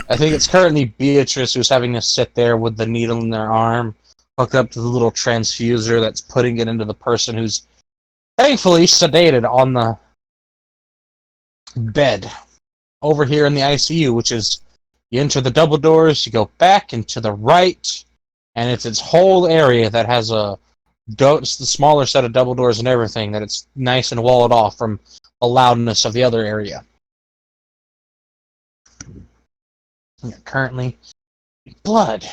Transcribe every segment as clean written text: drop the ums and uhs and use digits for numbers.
I think it's currently Beatrice who's having to sit there with the needle in their arm, hooked up to the little transfuser that's putting it into the person who's thankfully sedated on the bed over here in the ICU, which is you enter the double doors, you go back and to the right, and it's its whole area that has it's the smaller set of double doors and everything, that it's nice and walled off from the loudness of the other area. Currently, blood.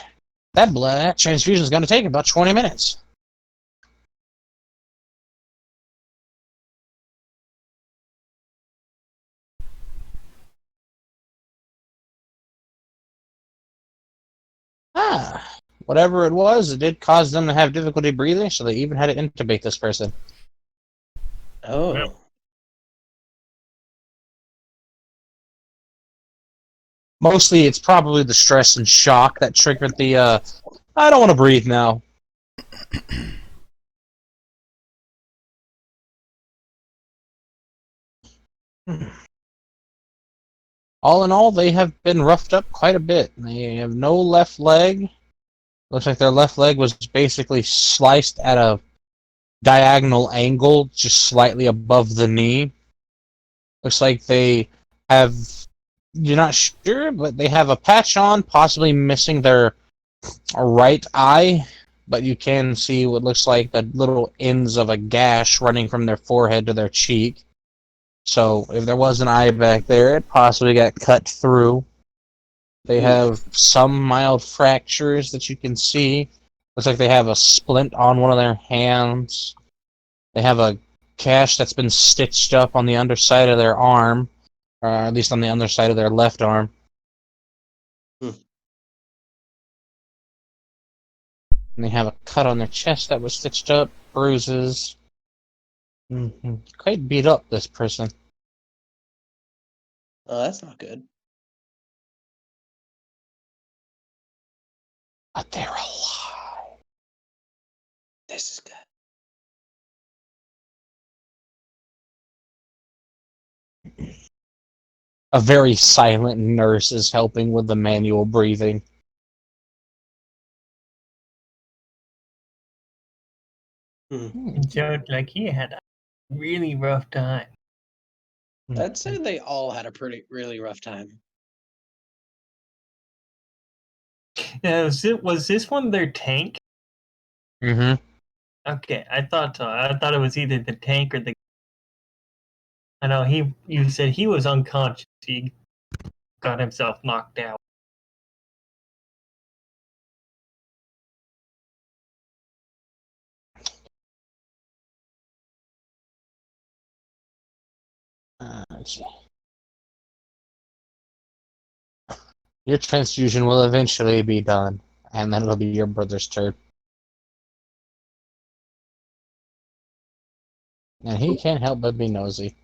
That transfusion is going to take about 20 minutes. Whatever it was, it did cause them to have difficulty breathing, so they even had to intubate this person. Oh. Mostly, it's probably the stress and shock that triggered the, I don't want to breathe now. All in all, they have been roughed up quite a bit. They have no left leg. Looks like their left leg was basically sliced at a diagonal angle, just slightly above the knee. Looks like they have, you're not sure, but they have a patch on, possibly missing their right eye, but you can see what looks like the little ends of a gash running from their forehead to their cheek. So if there was an eye back there, it possibly got cut through. They have some mild fractures that you can see. Looks like they have a splint on one of their hands. They have a gash that's been stitched up on the underside of their arm, or at least on the underside of their left arm. And they have a cut on their chest that was stitched up, bruises. Quite beat up, this person. Oh, that's not good. But they're alive. This is good. A very silent nurse is helping with the manual breathing. Joe, like, he had a really rough time. I'd say they all had a really rough time. Was this one their tank? Mm-hmm. Okay, I thought so. I thought it was either the tank or the. I know you said he was unconscious. He got himself knocked out. Let's see. Your transfusion will eventually be done, and then it'll be your brother's turn. And he can't help but be nosy.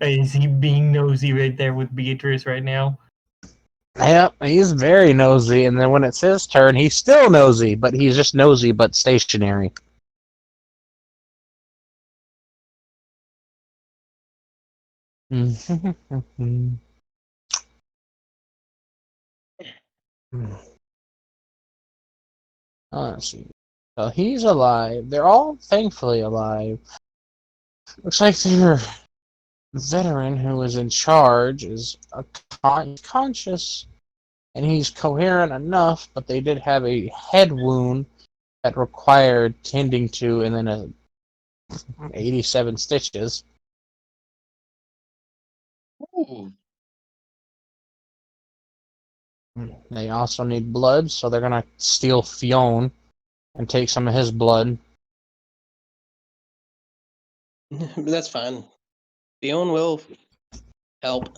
Is he being nosy right there with Beatrice right now? Yep, he's very nosy, and then when it's his turn, he's still nosy, but he's just nosy but stationary. Let's see. So he's alive. They're all thankfully alive. Looks like their veteran who is in charge is conscious, and he's coherent enough, but they did have a head wound that required tending to, and then 87 stitches. Ooh. They also need blood, so they're gonna steal Fionn and take some of his blood. That's fine. Fionn will help.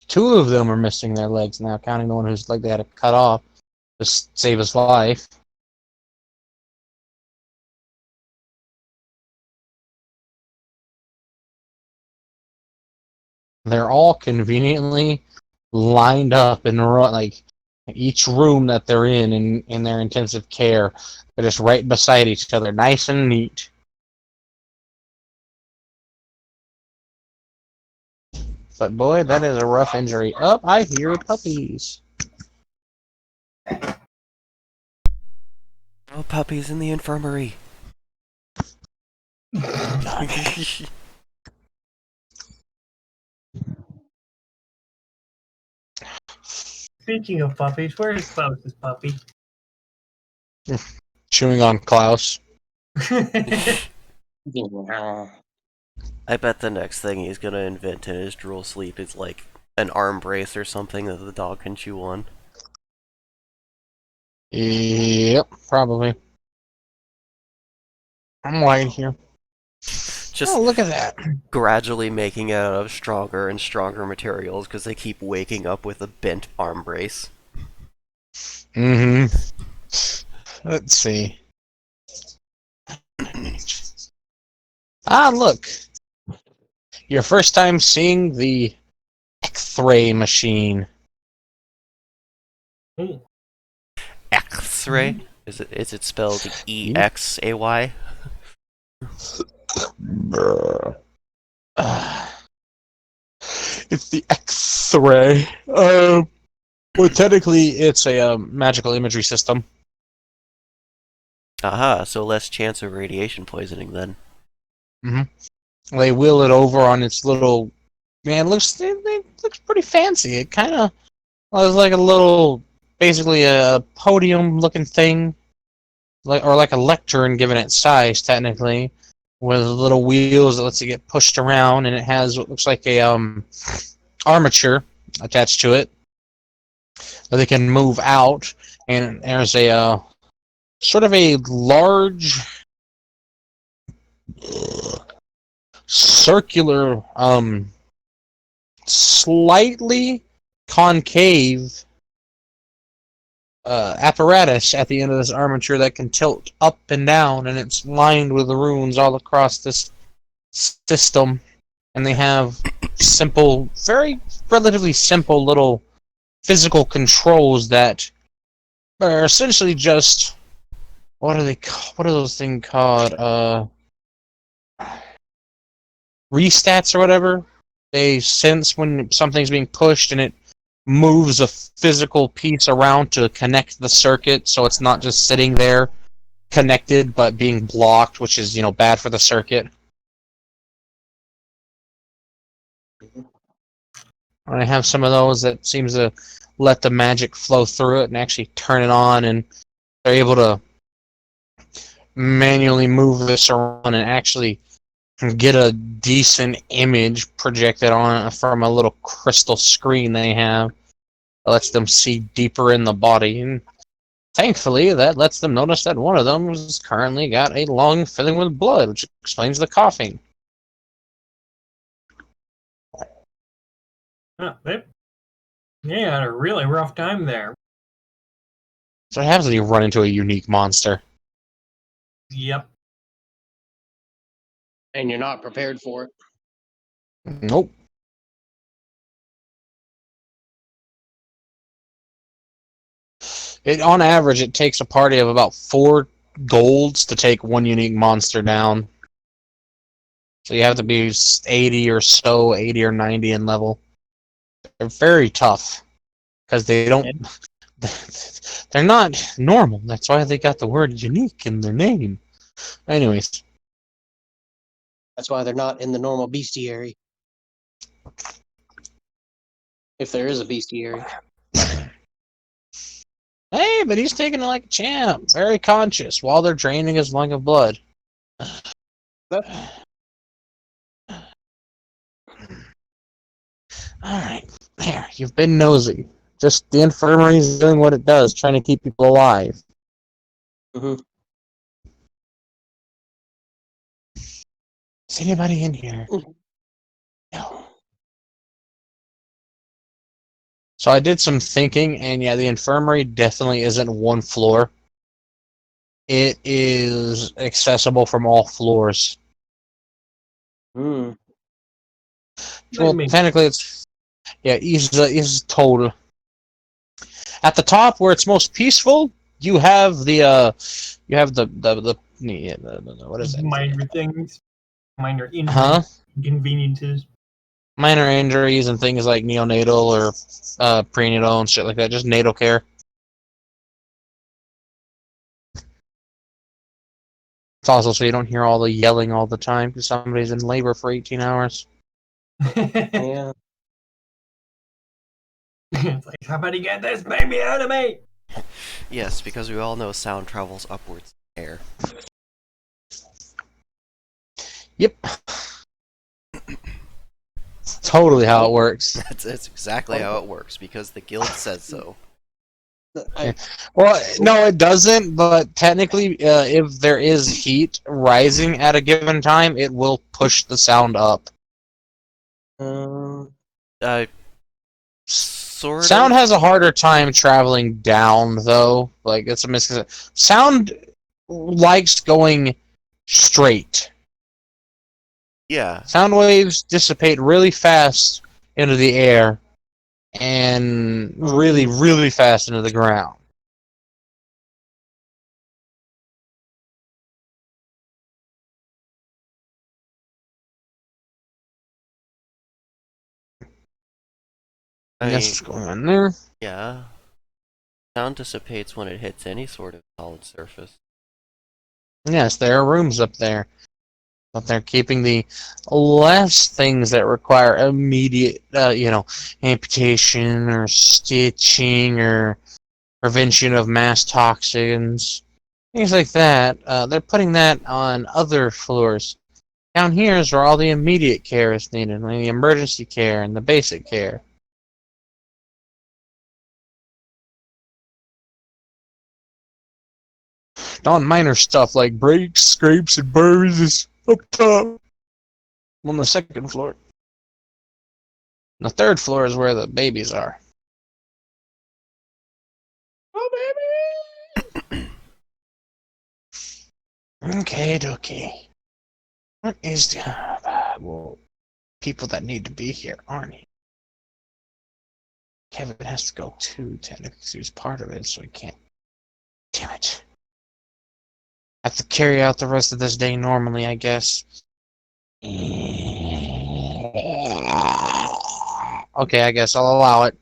Two of them are missing their legs now, counting the one whose leg they had to cut off to save his life. They're all conveniently lined up and like Each room that they're in their intensive care, they're just right beside each other, nice and neat. But boy, that is a rough injury. Oh, I hear puppies. Oh, puppies in the infirmary. Speaking of puppies, where is Klaus's puppy? Chewing on Klaus. Yeah. I bet the next thing he's gonna invent in his drool sleep is like an arm brace or something that the dog can chew on. Yep, probably. I'm lying here. Just Oh, look at that. gradually making it out of stronger and stronger materials because they keep waking up with a bent arm brace. Mm-hmm. Let's see. Ah, look. Your first time seeing the X-ray machine. Ooh. X-ray? Is it spelled EXAY? It's the X-ray. Well, technically, it's a magical imagery system. Aha, so less chance of radiation poisoning then. They wheel it over on its little. Man, it looks pretty fancy. It kind of was like a little, basically a podium-looking thing, like a lectern given its size, technically, with little wheels that lets it get pushed around, and it has what looks like a armature attached to it that they can move out, and there's a sort of a large circular, slightly concave apparatus at the end of this armature that can tilt up and down, and it's lined with the runes all across this system. And they have simple, very relatively simple little physical controls that are essentially just what are those things called? Restats or whatever. They sense when something's being pushed and it moves a physical piece around to connect the circuit, so it's not just sitting there connected but being blocked, which is bad for the circuit. I have some of those that seems to let the magic flow through it and actually turn it on, and they're able to manually move this around and actually get a decent image projected on from a little crystal screen they have that lets them see deeper in the body. And thankfully, that lets them notice that one of them has currently got a lung filling with blood, which explains the coughing. Huh, they had a really rough time there. So what happens when you run into a unique monster? Yep. And you're not prepared for it. Nope. On average, it takes a party of about 4 golds to take one unique monster down. So you have to be 80 or so, 80 or 90 in level. They're very tough because they don't. They're not normal. That's why they got the word unique in their name. Anyways, That's why they're not in the normal bestiary. If there is a bestiary. hey, but he's taking it like a champ, very conscious, while they're draining his lung of blood. Alright, there, you've been nosy. Just the infirmary's doing what it does, trying to keep people alive. Mm-hmm. Is anybody in here? No. So I did some thinking, and yeah, the infirmary definitely isn't one floor. It is accessible from all floors. Mm. Well, technically, it's each is total. At the top, where it's most peaceful, you have the what is it? Minor things, minor Huh? inconveniences. Minor injuries and things like neonatal or prenatal and shit like that. Just natal care. It's also so you don't hear all the yelling all the time because somebody's in labor for 18 hours. Yeah. It's like, somebody get this baby out of me! Yes, because we all know sound travels upwards in the air. Yep. Totally how it works. That's exactly how it works, because the guild says so. Well, no, it doesn't. But technically, if there is heat rising at a given time, it will push the sound up. Sort Sound of. has a harder time traveling down, though. Like it's a misconception. Sound likes going straight. Yeah. Sound waves dissipate really fast into the air and really, really fast into the ground. I That's mean, what's going on there. yeah. Sound dissipates when it hits any sort of solid surface. Yes, there are rooms up there. But they're keeping the less things that require immediate, amputation or stitching or prevention of mass toxins, things like that. They're putting that on other floors. Down here is where all the immediate care is needed, like the emergency care and the basic care. Non minor stuff like breaks, scrapes, and burns is up top on the second floor. The third floor is where the babies are. Oh, baby! Okay, dokie. What is the people that need to be here, aren't he? Kevin has to go too, technically, 'cause he was part of it, so he can't. Damn it. I have to carry out the rest of this day normally, I guess. Okay, I guess I'll allow it.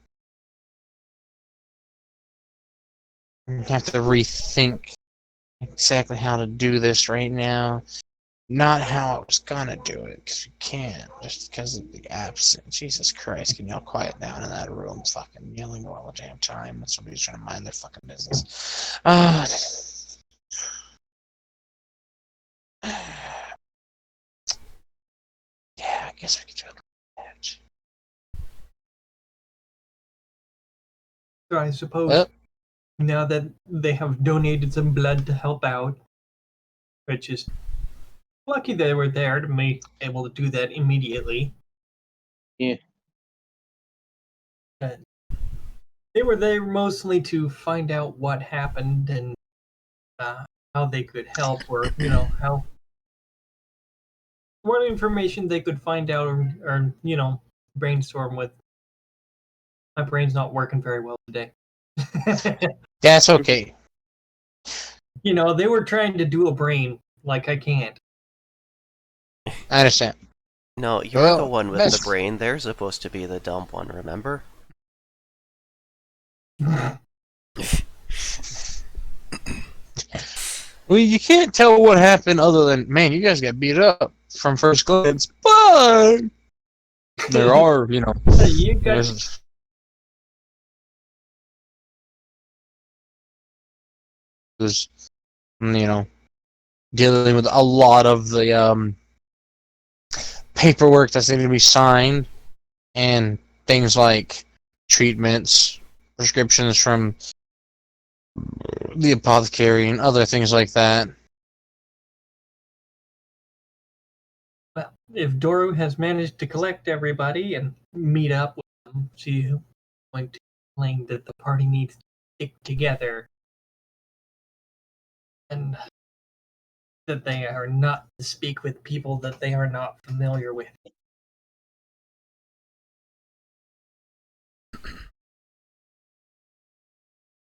I have to rethink exactly how to do this right now. Not how I was gonna do it, because you can't, just because of the absence. Jesus Christ, can y'all quiet down in that room fucking yelling all the damn time when somebody's trying to mind their fucking business. Yeah, I guess I could do that. So I suppose Well, now that they have donated some blood to help out, which is lucky they were there to be able to do that immediately. Yeah. And they were there mostly to find out what happened and how they could help, or how what information they could find out, or brainstorm with. My brain's not working very well today. that's okay. They were trying to do a brain like I can't. I understand. No, you're Well, the one with that's- the brain. They're supposed to be the dumb one, remember? Well, you can't tell what happened other than, man, you guys got beat up from first glance, but there are, You got there's was, dealing with a lot of the paperwork that's needed to be signed and things like treatments, prescriptions from the apothecary, and other things like that. well, if Doru has managed to collect everybody and meet up with them, she's going to explain that the party needs to stick together and that they are not to speak with people that they are not familiar with.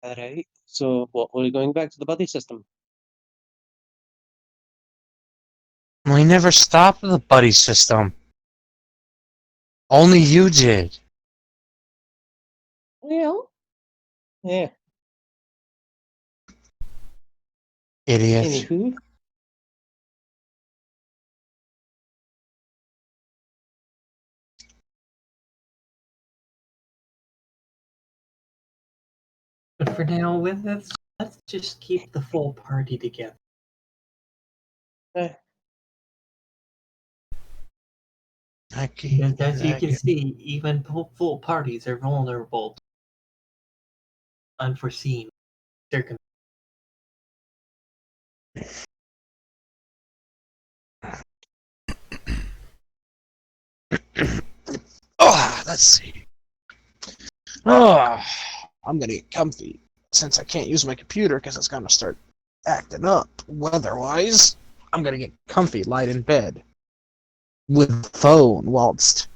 Alright, so what, we're going back to the buddy system. We never stopped the buddy system. Only you did. Well, yeah. Idiot. Anywho, But for now, let's just keep the full party together. Because as you can see, even full parties are vulnerable to unforeseen circumstances. Oh, let's see. Oh, I'm gonna get comfy since I can't use my computer because it's gonna start acting up weather-wise. I'm gonna get comfy, light in bed with phone whilst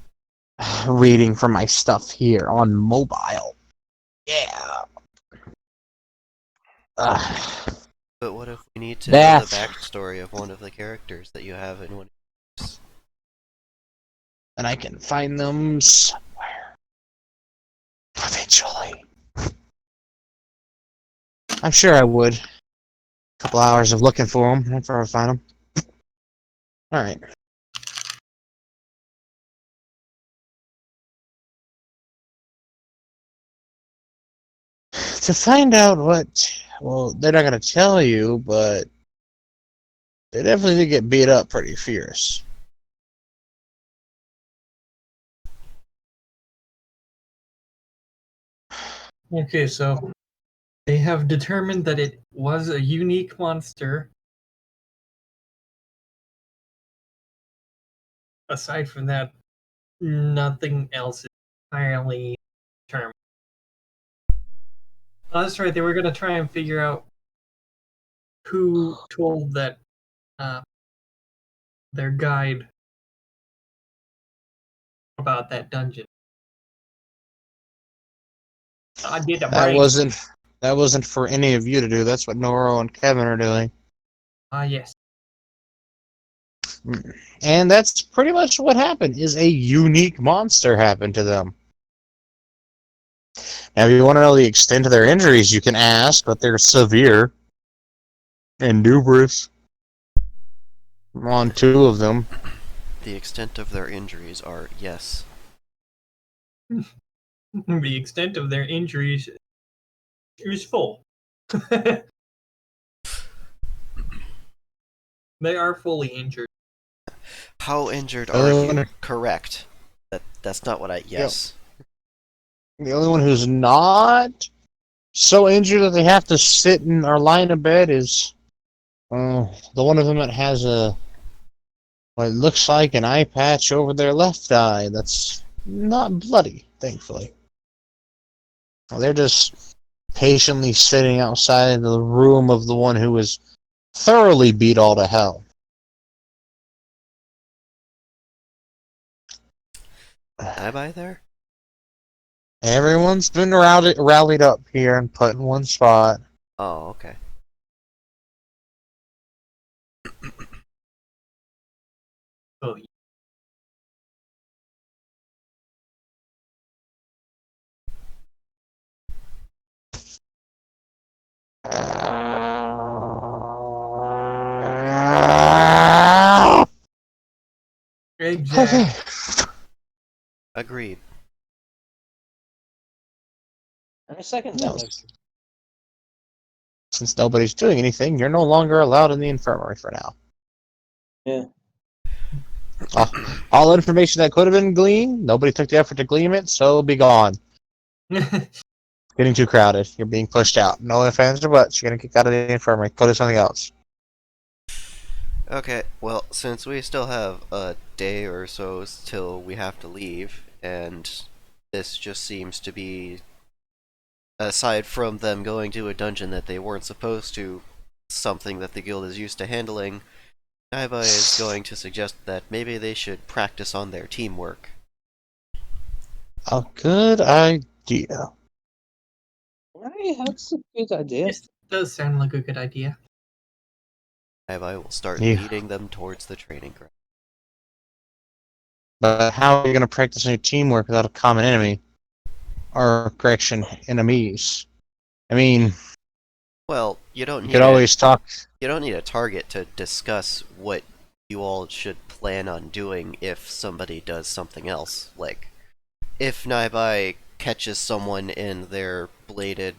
reading from my stuff here on mobile. Yeah. But what if we need to know Bath. the backstory of one of the characters that you have in one? And I can find them somewhere. Eventually. I'm sure I would. A couple hours of looking for them after I find them. Alright. To find out what... Well, they're not going to tell you, but... They definitely did get beat up pretty fierce. Okay, so they have determined that it was a unique monster. Aside from that, nothing else is entirely determined. Oh, that's right, they were going to try and figure out who told that their guide about that dungeon. I did a That brain. wasn't for any of you to do. That's what Noro and Kevin are doing. Yes. And that's pretty much what happened, is a unique monster happened to them. Now, if you want to know the extent of their injuries, you can ask, but they're severe and numerous on two of them. The extent of their injuries are yes. The extent of their injuries is full. They are fully injured. How injured are you? Correct. That's not what I... Yes. The only one who's not so injured that they have to sit in or lie in a bed is the one of them that has what looks like an eye patch over their left eye that's not bloody, thankfully. Well, they're just patiently sitting outside the room of the one who was thoroughly beat all to hell. Am I there? Everyone's been rallied up here and put in one spot. Oh, okay. Oh, exactly. Okay. Agreed. I second No. that motion. Since nobody's doing anything, you're no longer allowed in the infirmary for now. Yeah. All information that could have been gleaned, nobody took the effort to glean it, so be gone. Getting too crowded. You're being pushed out. No offense or buts. You're getting kicked out of the infirmary. Go do something else. Okay, well, since we still have a day or so till we have to leave, and this just seems to be, aside from them going to a dungeon that they weren't supposed to, something that the guild is used to handling, Naiba is going to suggest that maybe they should practice on their teamwork. A good idea. Hey, that's a good idea. This does sound like a good idea. I will start Yeah. leading them towards the training ground. But how are you going to practice any teamwork without a common enemy? Or, correction, enemies? I mean, Well, you don't you need could always talk. you don't need a target to discuss what you all should plan on doing if somebody does something else. Like, if Naibai catches someone in their bladed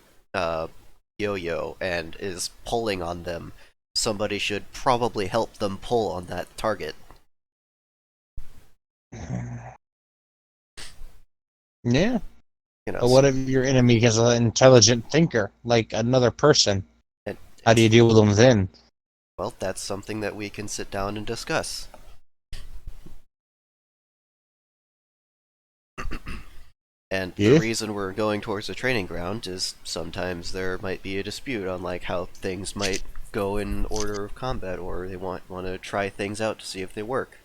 yo-yo and is pulling on them, somebody should probably help them pull on that target. Yeah. You know, But what if your enemy is an intelligent thinker, like another person? and, How do you deal with them then? well, that's something that we can sit down and discuss. And Yeah. the reason we're going towards the training ground is sometimes there might be a dispute on like how things might go in order of combat, or they want to try things out to see if they work.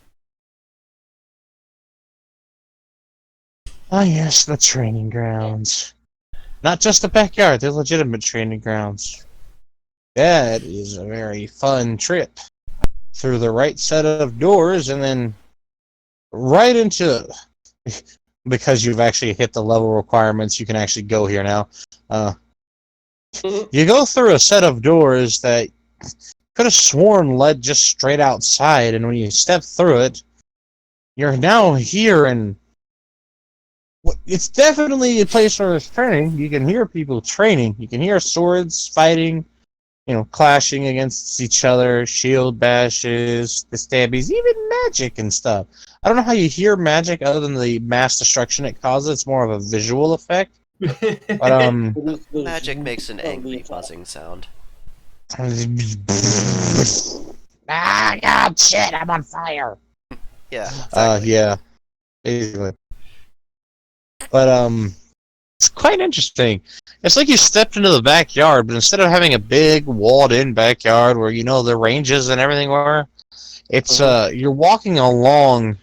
Ah, yes, the training grounds. Not just the backyard, they're legitimate training grounds. That is a very fun trip. Through the right set of doors and then right into... Because you've actually hit the level requirements, you can actually go here now. You go through a set of doors that could have sworn led just straight outside, and when you step through it, you're now here, and it's definitely a place where there's training. You can hear people training. You can hear swords fighting, clashing against each other, shield bashes, the stabbies, even magic and stuff. I don't know how you hear magic other than the mass destruction it causes. It's more of a visual effect. But Magic makes an angry buzzing sound. Ah, God, shit! I'm on fire. Yeah, exactly. Yeah, basically. But it's quite interesting. It's like you stepped into the backyard, but instead of having a big walled-in backyard where the ranges and everything were, it's you're walking along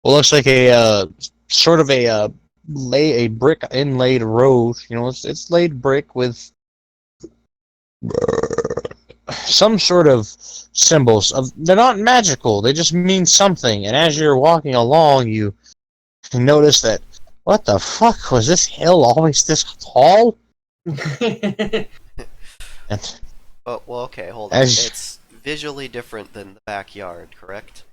what looks like a sort of a brick inlaid road. It's laid brick with some sort of symbols. They're not magical. They just mean something. And as you're walking along, you notice that, what the fuck, was this hill always this tall? And Oh, well, okay, hold on. As- It's visually different than the backyard, correct?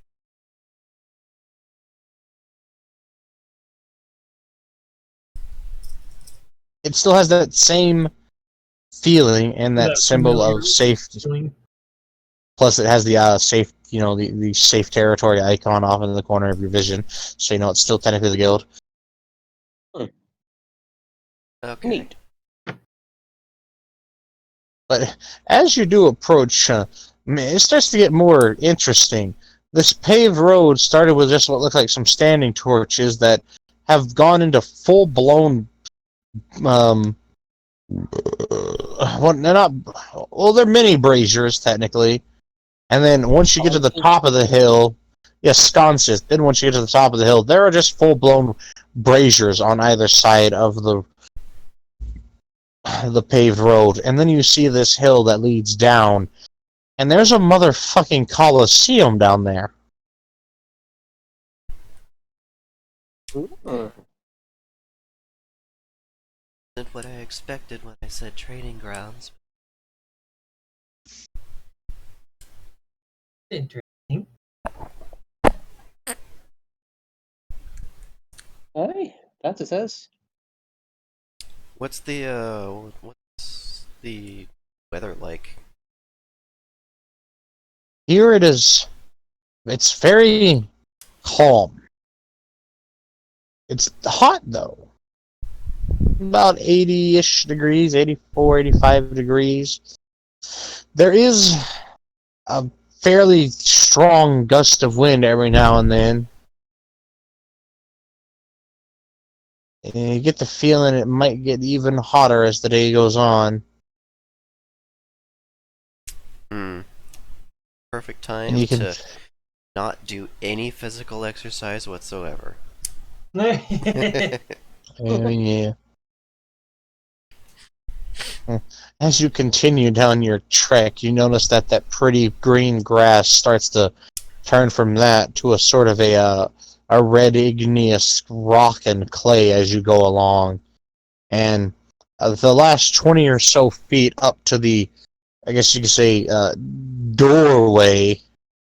it still has that same feeling and that symbol familiar of safety. feeling. Plus, it has the safe, the safe territory icon off in the corner of your vision, so it's still technically the guild. Okay. Neat. But as you do approach, it starts to get more interesting. This paved road started with just what looked like some standing torches that have gone into full-blown, well, they're not, well, they're mini braziers, technically. And then once you get to the top of the hill, yes, sconces. Then once you get to the top of the hill, there are just full-blown braziers on either side of the paved road. And then you see this hill that leads down, and there's a motherfucking coliseum down there. Isn't what I expected when I said training grounds. Interesting. Aye, that it is. What's the weather like? Here it is. It's very calm. It's hot, though. About 80-ish degrees, 84, 85 degrees. There is a fairly strong gust of wind every now and then. And you get the feeling it might get even hotter as the day goes on. Perfect time And you can... to not do any physical exercise whatsoever. Yeah. As you continue down your trek, you notice that that pretty green grass starts to turn from that to a sort of a red igneous rock and clay as you go along. And the last 20 or so feet up to the, I guess you could say, doorway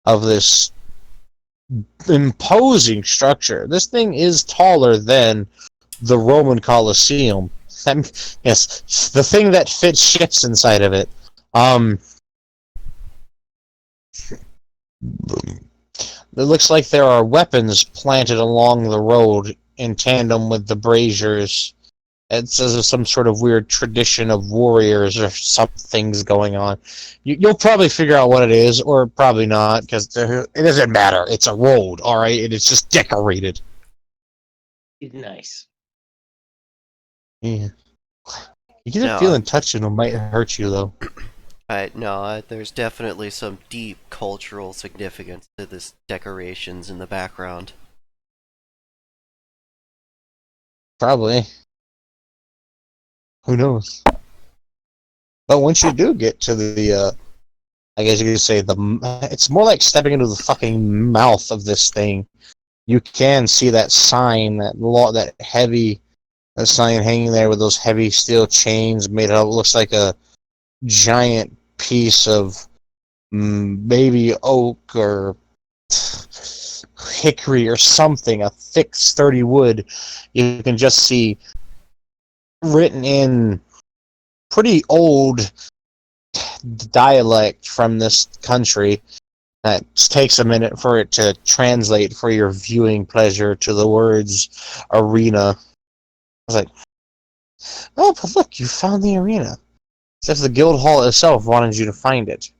of this imposing structure. This thing is taller than the Roman Colosseum. Yes, the thing that fits ships inside of it. It looks like there are weapons planted along the road in tandem with the braziers. It says there's some sort of weird tradition of warriors or some things going on. You'll probably figure out what it is, or probably not, because it doesn't matter. It's a road, all right? It's just decorated. Nice. Yeah. You get a No, feeling touching them might hurt you, though. There's definitely some deep cultural significance to this decorations in the background. Probably. Who knows? But once you do get to the, I guess you could say it's more like stepping into the fucking mouth of this thing. You can see that sign, that heavy, that sign hanging there with those heavy steel chains made up. It looks like a giant piece of maybe oak or hickory or something, a thick, sturdy wood. You can just see written in pretty old dialect from this country that takes a minute for it to translate for your viewing pleasure to the words arena. I was like, oh, but look, you found the arena. As if the guild hall itself wanted you to find it.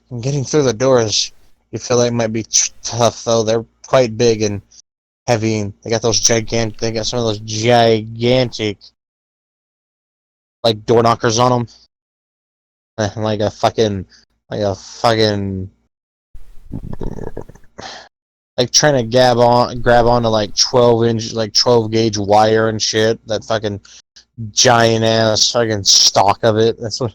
And getting through the doors, you feel like might be tough, though. They're quite big and heavy, and they got some of those gigantic, like, door knockers on them. Like a fucking, like trying to grab onto like 12 gauge wire and shit. That fucking giant ass fucking stalk of it. That's what.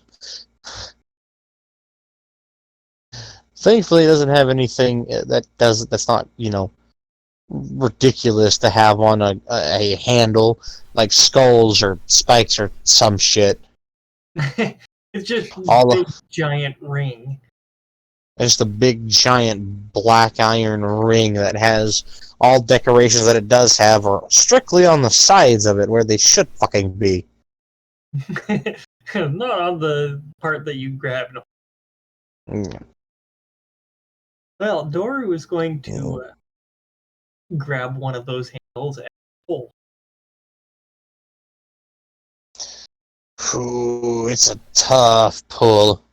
Thankfully, it doesn't have anything that's not, ridiculous to have on a handle, like skulls or spikes or some shit. It's just a big giant ring. It's the big giant black iron ring that has all decorations that it does have are strictly on the sides of it where they should fucking be. Not on the part that you grabbed. Mm. Well, Doru is going to grab one of those handles and pull. Ooh, it's a tough pull.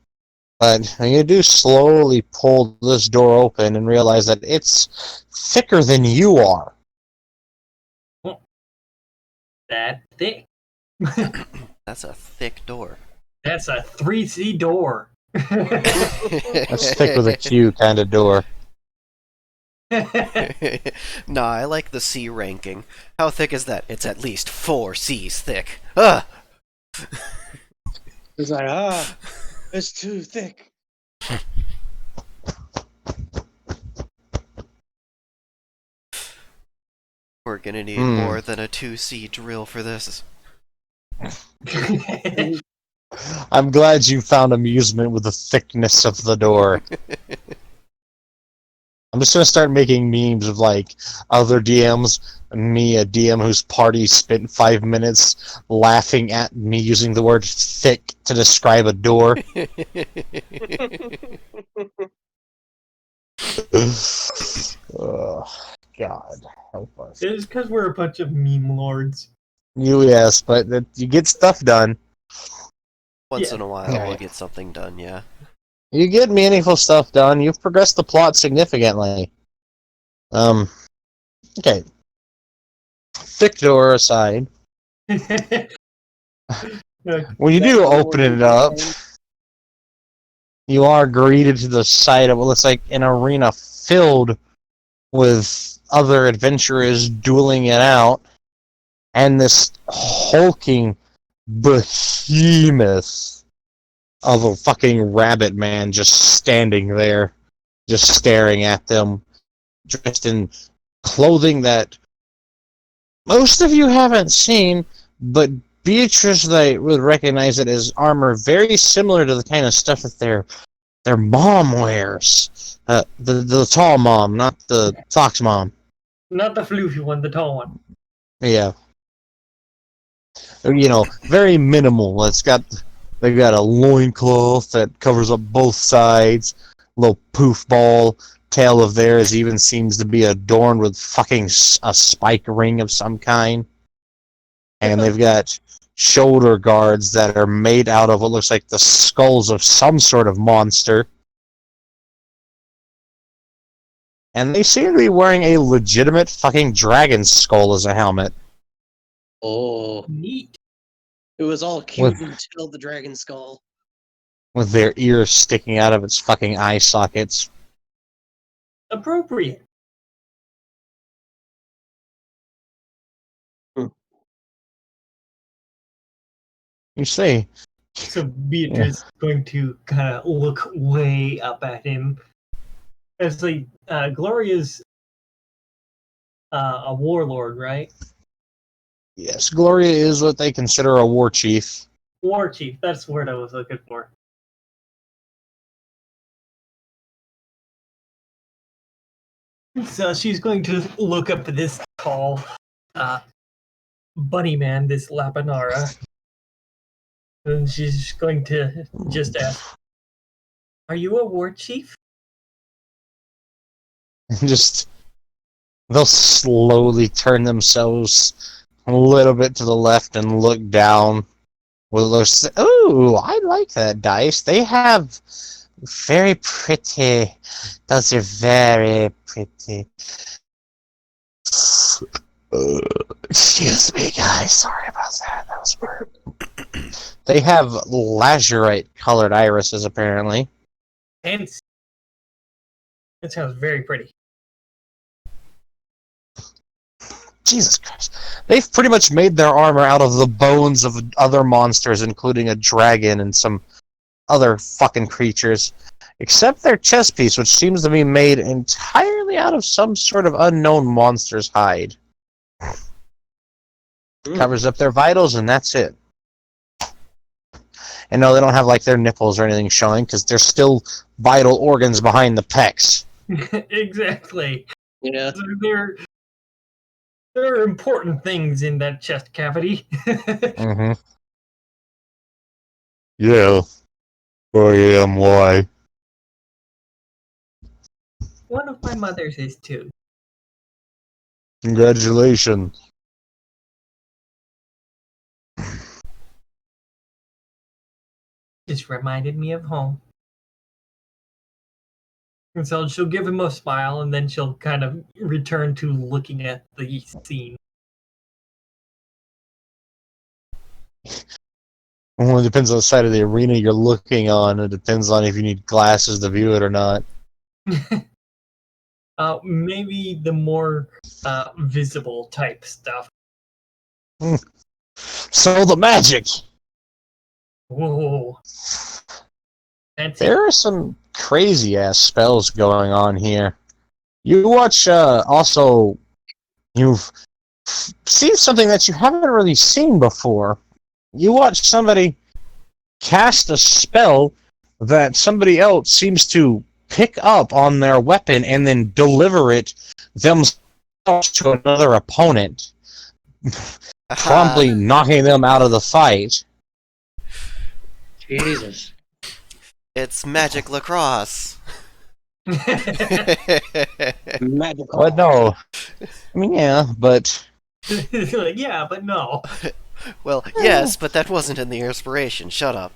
But you do slowly pull this door open and realize that it's thicker than you are. That thick. That's a thick door. That's a 3C door. That's thick with a Q kind of door. Nah, I like the C ranking. How thick is that? It's at least 4 C's thick. Ugh! It's like, it's too thick. We're gonna need more than a 2C drill for this. I'm glad you found amusement with the thickness of the door. I'm just gonna start making memes of like other DMs, and me, a DM whose party spent 5 minutes laughing at me using the word thick to describe a door. Oh, God, help us. It's because we're a bunch of meme lords. Yes, but you get stuff done. Once in a while, Yeah. we'll get something done, yeah. You get meaningful stuff done. You've progressed the plot significantly. Okay. Thick door aside. When you do open it up, you are greeted to the sight of what looks like an arena filled with other adventurers dueling it out, and this hulking behemoth of a fucking rabbit man just standing there, just staring at them, dressed in clothing that most of you haven't seen, but Beatrice they would recognize it as armor very similar to the kind of stuff that their mom wears. The tall mom, not the fox mom. Not the floofy one, the tall one. Yeah. Very minimal. They've got a loincloth that covers up both sides, little poof ball tail of theirs even seems to be adorned with fucking a spike ring of some kind. And they've got shoulder guards that are made out of what looks like the skulls of some sort of monster. And they seem to be wearing a legitimate fucking dragon skull as a helmet. Oh, Neat. it was all cute until the dragon skull. With their ears sticking out of its fucking eye sockets. Appropriate. You see. So Beatrice is going to kind of look way up at him. It's like Gloria's a warlord, right? Yes, Gloria is what they consider a war chief. War chief. That's the word I was looking for. So she's going to look up at this tall bunny man, this Lapanara, and she's going to just ask, "Are you a war chief?" They'll slowly turn themselves a little bit to the left and look down. Ooh, I like that dice. They have very pretty. Those are very pretty. Excuse me, guys. Sorry about that. That was weird. They have lazurite colored irises, apparently. Fancy. That sounds very pretty. Jesus Christ. They've pretty much made their armor out of the bones of other monsters, including a dragon and some other fucking creatures. Except their chest piece, which seems to be made entirely out of some sort of unknown monster's hide. Covers up their vitals, and that's it. And no, they don't have like their nipples or anything showing, because they're still vital organs behind the pecs. Exactly. Yeah. So there are important things in that chest cavity. Mm-hmm. Yeah. Why? One of my mother's is too. Congratulations. Just reminded me of home. And so she'll give him a smile, and then she'll kind of return to looking at the scene. Well, it depends on the side of the arena you're looking on. It depends on if you need glasses to view it or not. Maybe the more visible type stuff. So the magic! Whoa. Fancy. There are some crazy-ass spells going on here. You watch, also, you've seen something that you haven't really seen before. You watch somebody cast a spell that somebody else seems to pick up on their weapon and then deliver it themselves to another opponent, promptly knocking them out of the fight. Jesus. It's magic lacrosse. Magical. But no. I mean, yeah, but... Like, yeah, but no. Well, yes, but that wasn't in the inspiration. Shut up.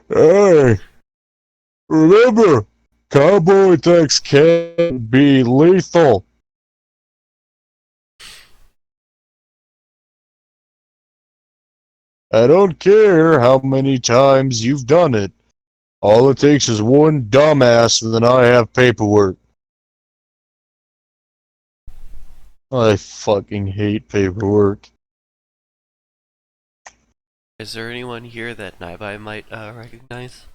Hey! Remember, cowboy attacks can be lethal. I don't care how many times you've done it. All it takes is one dumbass, and then I have paperwork. I fucking hate paperwork. Is there anyone here that Naibai might recognize?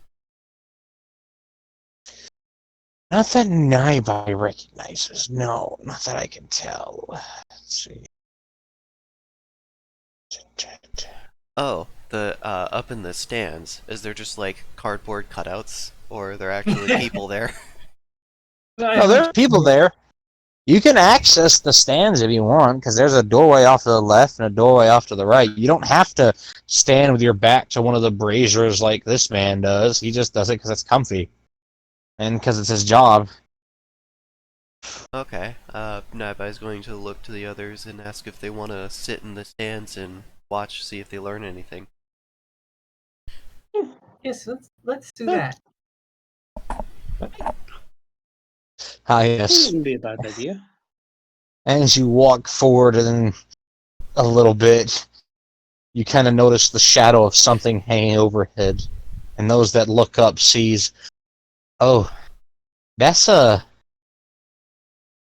Not that Naibai recognizes. No, not that I can tell. Let's see. Oh, the up in the stands. Is there just like cardboard cutouts, or are there actually people there? No, there's people there. You can access the stands if you want, because there's a doorway off to the left and a doorway off to the right. You don't have to stand with your back to one of the braziers like this man does. He just does it because it's comfy. And because it's his job. Okay, Nabai's going to look to the others and ask if they want to sit in the stands and watch, see if they learn anything. Yes, let's do that. Ah, yes. Wouldn't be a bad idea. As you walk forward and a little bit, you kind of notice the shadow of something hanging overhead. And those that look up sees, oh, that's a...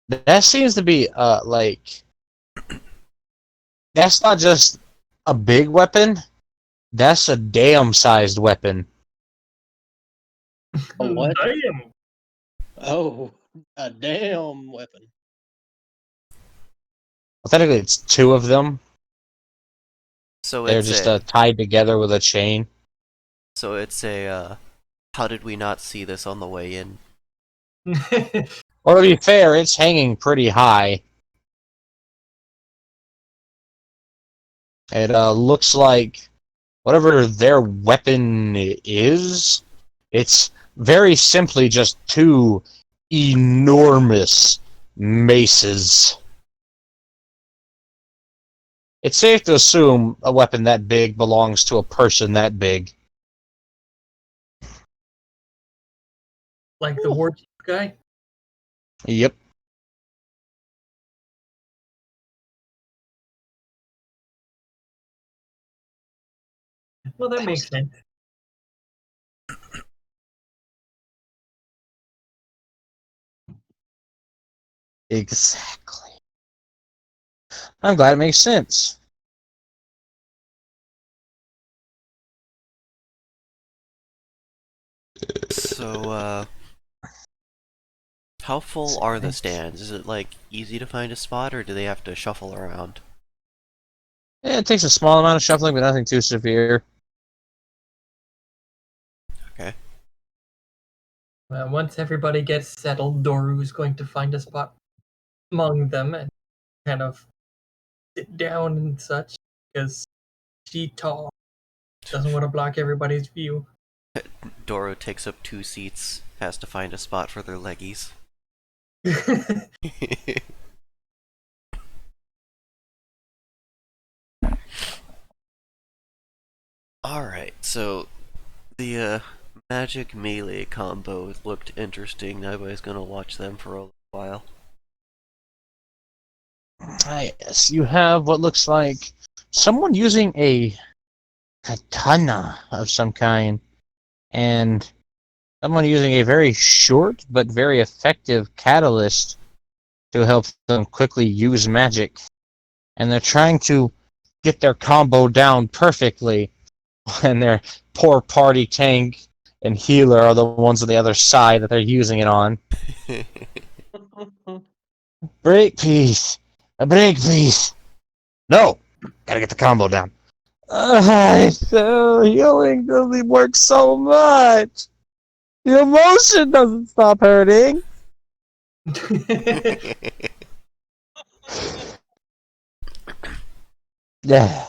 That seems to be, like... That's not just a big weapon. That's a damn-sized weapon. A what? Damn. Oh, a damn weapon. Technically, it's two of them. So They're it's just a, tied together with a chain. so it's a, how did we not see this on the way in? Or to be fair, it's hanging pretty high. It looks like whatever their weapon is, it's very simply just two enormous maces. It's safe to assume a weapon that big belongs to a person that big. Like the war chief guy. Yep. Well, that makes sense. Exactly. I'm glad it makes sense. So, how full are the stands? Is it like easy to find a spot, or do they have to shuffle around? Yeah, it takes a small amount of shuffling, but nothing too severe. Okay. Once everybody gets settled, Doru's going to find a spot among them and kind of sit down and such, because she's tall. Doesn't want to block everybody's view. Doro takes up 2 seats, has to find a spot for their leggies. Alright, so the magic melee combo looked interesting. Everybody's gonna watch them for a while. Yes, you have what looks like someone using a katana of some kind, and someone using a very short but very effective catalyst to help them quickly use magic. And they're trying to get their combo down perfectly, and their poor party tank and healer are the ones on the other side that they're using it on. Break piece! A break piece! No! Gotta get the combo down. Healing doesn't work so much! The emotion doesn't stop hurting! Yeah.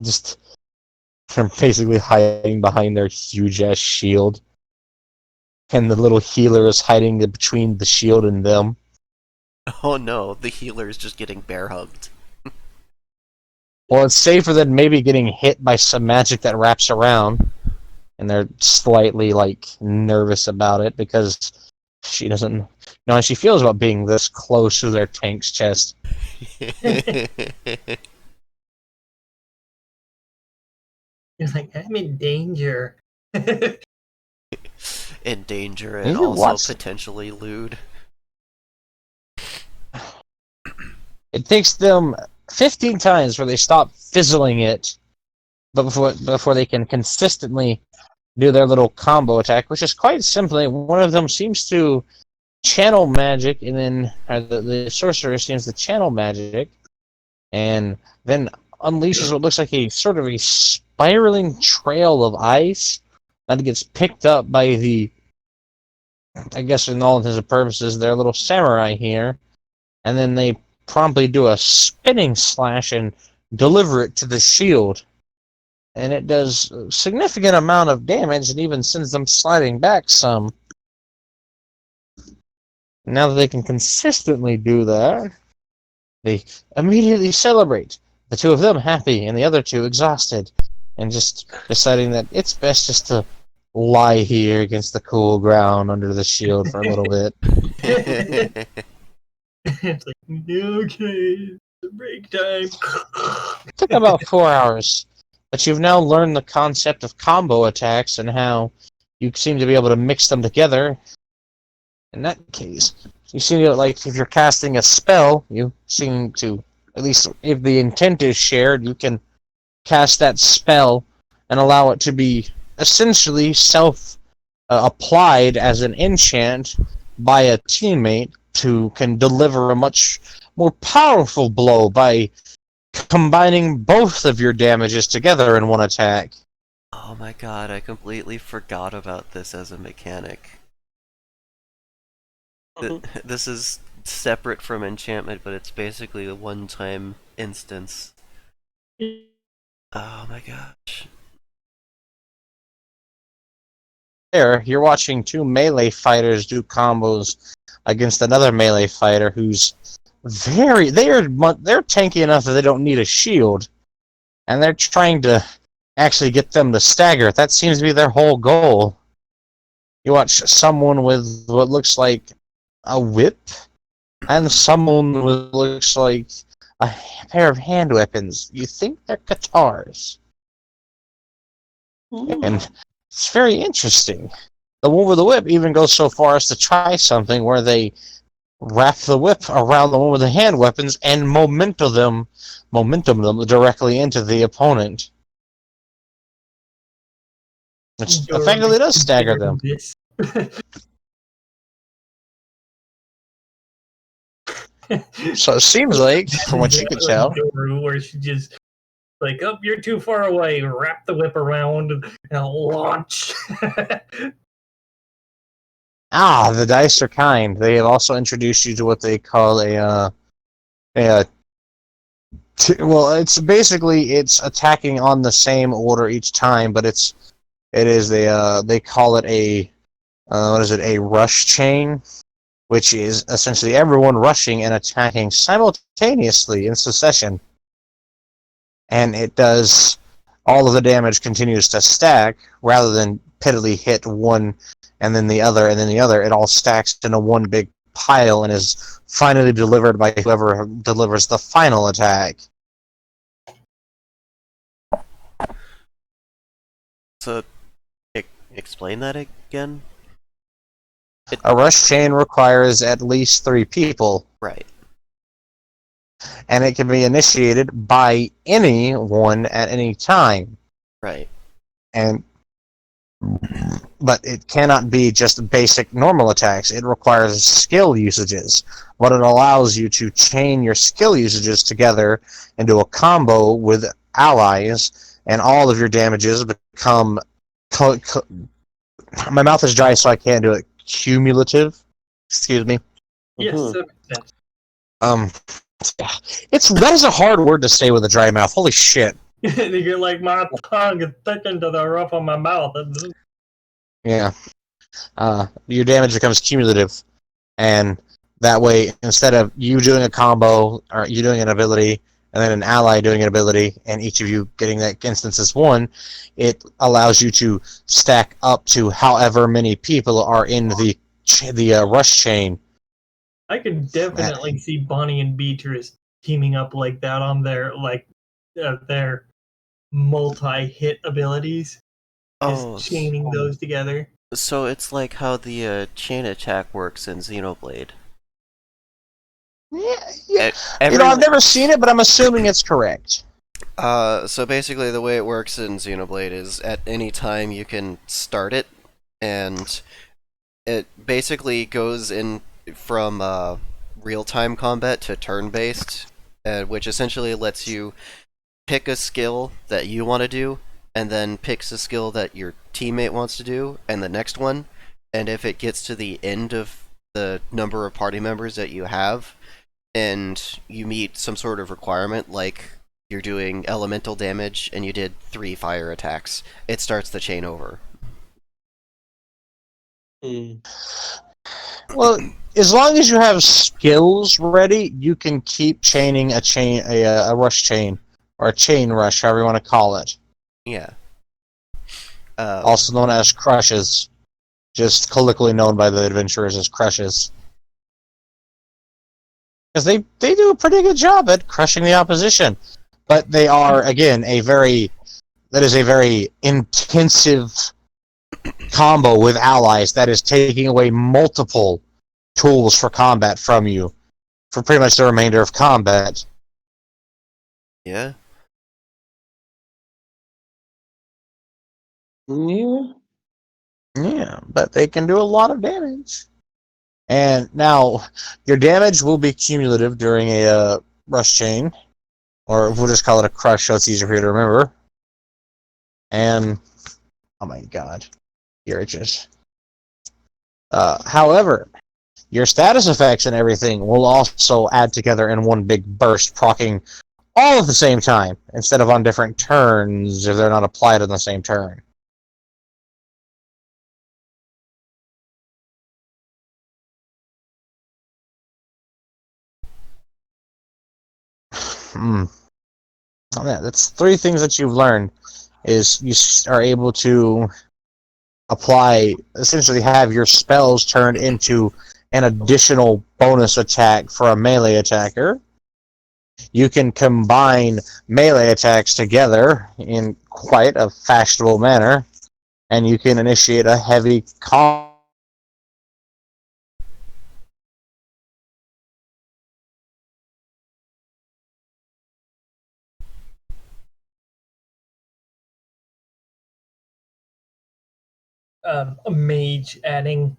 Just, they're basically hiding behind their huge ass shield. And the little healer is hiding between the shield and them. Oh no, the healer is just getting bear hugged. Well, it's safer than maybe getting hit by some magic that wraps around. And they're slightly, like, nervous about it because she doesn't know how she feels about being this close to their tank's chest. He's like, I'm in danger. endanger and Have you also watched- potentially lewd. It takes them 15 times where they stop fizzling it, but before they can consistently do their little combo attack, which is quite simply one of them seems to channel magic, and then the sorcerer seems to channel magic, and then unleashes what looks like a sort of a spiraling trail of ice that gets picked up by the, I guess in all intents and purposes, their little samurai here, and then they promptly do a spinning slash and deliver it to the shield. And it does a significant amount of damage and even sends them sliding back some. Now that they can consistently do that, they immediately celebrate. The two of them happy and the other two exhausted, and just deciding that it's best just to lie here against the cool ground under the shield for a little bit. It's like, okay, it's break time. It took about 4 hours, but you've now learned the concept of combo attacks and how you seem to be able to mix them together. In that case, you seem to, like, if you're casting a spell, you seem to, at least if the intent is shared, you can cast that spell and allow it to be essentially self-applied as an enchant by a teammate who can deliver a much more powerful blow by combining both of your damages together in one attack. Oh my god, I completely forgot about this as a mechanic. This is separate from enchantment, but it's basically a one-time instance. Oh my gosh. There, you're watching two melee fighters do combos against another melee fighter who's they're tanky enough that they don't need a shield, and they're trying to actually get them to stagger. That seems to be their whole goal. You watch someone with what looks like a whip, and someone with what looks like a pair of hand weapons. You think they're guitars. And it's very interesting. The one with the whip even goes so far as to try something where they wrap the whip around the one with the hand weapons and momentum them directly into the opponent. Which effectively does stagger them. So it seems like, from what you could tell, where she just like, oh, you're too far away. Wrap the whip around and launch. the dice are kind. They have also introduced you to what they call it's basically it's attacking on the same order each time, but they call it a a rush chain, which is essentially everyone rushing and attacking simultaneously in succession. And it does, all of the damage continues to stack, rather than pittily hit one and then the other and then the other. It all stacks into one big pile and is finally delivered by whoever delivers the final attack. So, explain that again? A rush chain requires at least 3 people. Right. And it can be initiated by anyone at any time. Right. But it cannot be just basic normal attacks. It requires skill usages. What it allows you to chain your skill usages together into a combo with allies, and all of your damages become... My mouth is dry, so I can't do it. Cumulative? Excuse me. Yes, that makes sense. That is a hard word to say with a dry mouth. Holy shit. You're like, my tongue is sticking to the roof of my mouth. Yeah. Your damage becomes cumulative. And that way, instead of you doing a combo, or you doing an ability, and then an ally doing an ability, and each of you getting that instance as one, it allows you to stack up to however many people are in the rush chain. I can definitely see Bonnie and Beatrice teaming up like that on their multi-hit abilities. Oh, Just chaining those together. So it's like how the chain attack works in Xenoblade. Yeah. Everyone, I've never seen it, but I'm assuming it's correct. so basically the way it works in Xenoblade is at any time you can start it, and it basically goes in from real-time combat to turn-based, which essentially lets you pick a skill that you want to do, and then picks a skill that your teammate wants to do, and the next one. And if it gets to the end of the number of party members that you have, and you meet some sort of requirement, like you're doing elemental damage and you did 3 fire attacks, it starts the chain over. Well, as long as you have skills ready, you can keep chaining a rush chain, or a chain rush, however you want to call it. Yeah. Also known as crushes, just colloquially known by the adventurers as crushes. Because they do a pretty good job at crushing the opposition. But they are, again, that is a very intensive combo with allies that is taking away multiple tools for combat from you for pretty much the remainder of combat. Yeah. Yeah. Yeah, but they can do a lot of damage. And now, your damage will be cumulative during a rush chain, or we'll just call it a crush so it's easier for you to remember. And, oh my god, here it is. However, your status effects and everything will also add together in one big burst, proccing all at the same time, instead of on different turns if they're not applied on the same turn. Oh, yeah, that's 3 things that you've learned. Is you are able to apply, essentially have your spells turned into an additional bonus attack for a melee attacker. You can combine melee attacks together in quite a fashionable manner, and you can initiate a heavy combo. A mage adding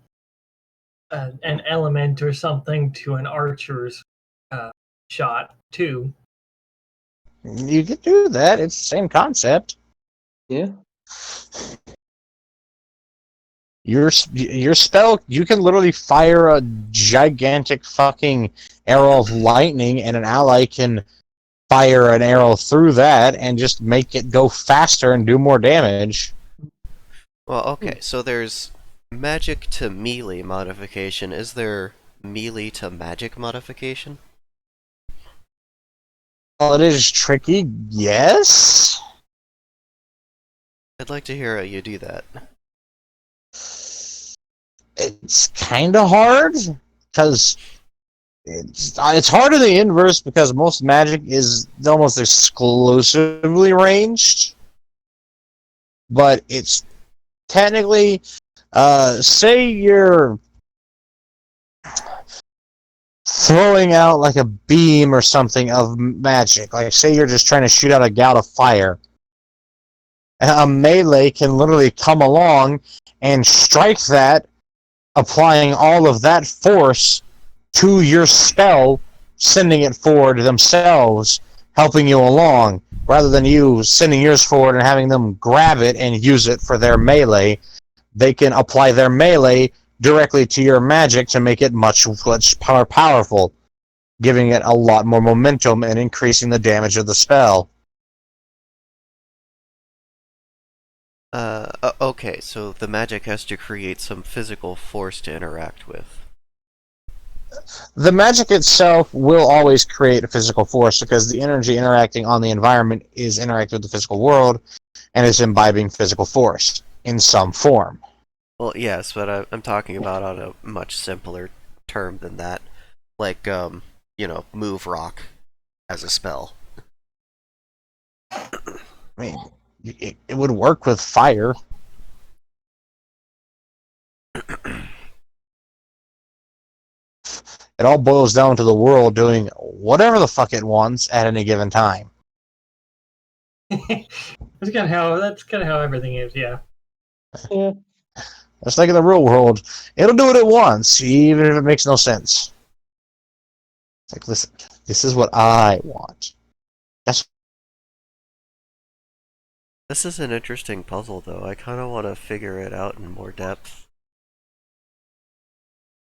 an element or something to an archer's shot too. You can do that. It's the same concept. Yeah. Your spell, you can literally fire a gigantic fucking arrow of lightning, and an ally can fire an arrow through that and just make it go faster and do more damage. Well, okay, so there's magic to melee modification. Is there melee to magic modification? Well, it is tricky, yes. I'd like to hear how you do that. It's kind of hard because it's hard in the inverse because most magic is almost exclusively ranged, but it's technically, say you're throwing out like a beam or something of magic, like say you're just trying to shoot out a gout of fire. A melee can literally come along and strike that, applying all of that force to your spell, sending it forward themselves, helping you along, rather than you sending yours forward and having them grab it and use it for their melee. They can apply their melee directly to your magic to make it much more powerful, giving it a lot more momentum and increasing the damage of the spell. Okay, so the magic has to create some physical force to interact with. The magic itself will always create a physical force because the energy interacting on the environment is interacting with the physical world and is imbibing physical force in some form. Well, yes, but I'm talking about on a much simpler term than that. Like, move rock as a spell. I mean, it would work with fire. It all boils down to the world doing whatever the fuck it wants at any given time. That's kind of how everything is. Yeah. Yeah. It's like in the real world, it'll do what it wants, even if it makes no sense. It's like, listen, this is what I want. That's This is an interesting puzzle, though. I kind of want to figure it out in more depth.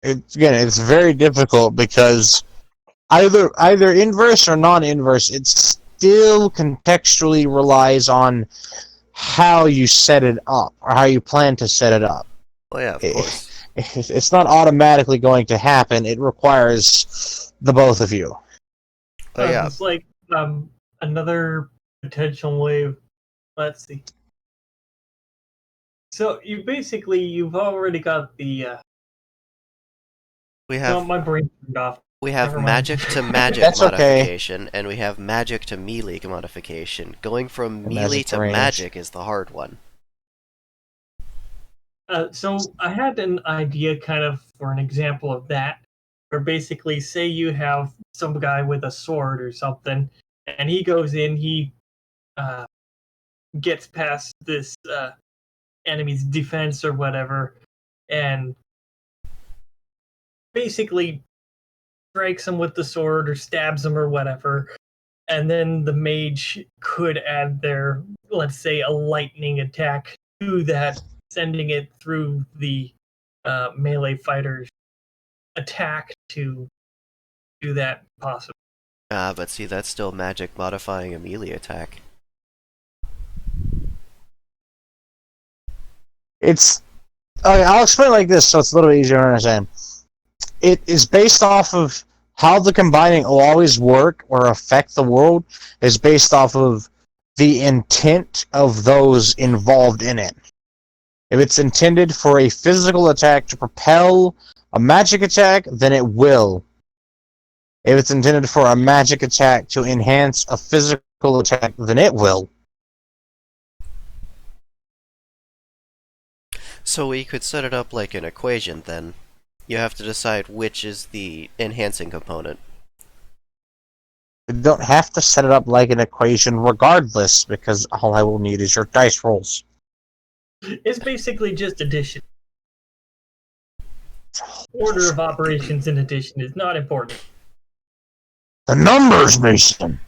it's very difficult because either inverse or non-inverse, it still contextually relies on how you set it up or how you plan to set it up. Oh yeah, of course. It's not automatically going to happen. It requires the both of you. Oh yeah. It's like another potential way. Let's see. So you've already got the. We Well, have my brain turned off. we have Never mind. magic to magic That's okay. modification, and we have magic to melee modification. Going from And melee magic to to range. magic is the hard one. So I had an idea kind of for an example of that, where basically say you have some guy with a sword or something, and he goes in, he gets past this enemy's defense or whatever, and basically strikes him with the sword or stabs him or whatever, and then the mage could add their, let's say, a lightning attack to that, sending it through the melee fighter's attack to do that possible. But see, that's still magic modifying a melee attack. It's okay, I'll explain it like this so it's a little easier to understand. It is based off of how the combining will always work or affect the world is based off of the intent of those involved in it. If it's intended for a physical attack to propel a magic attack, then it will. If it's intended for a magic attack to enhance a physical attack, then it will. So we could set it up like an equation then. You have to decide which is the enhancing component. You don't have to set it up like an equation regardless, because all I will need is your dice rolls. It's basically just addition. Order of operations in addition is not important. The numbers, Mason!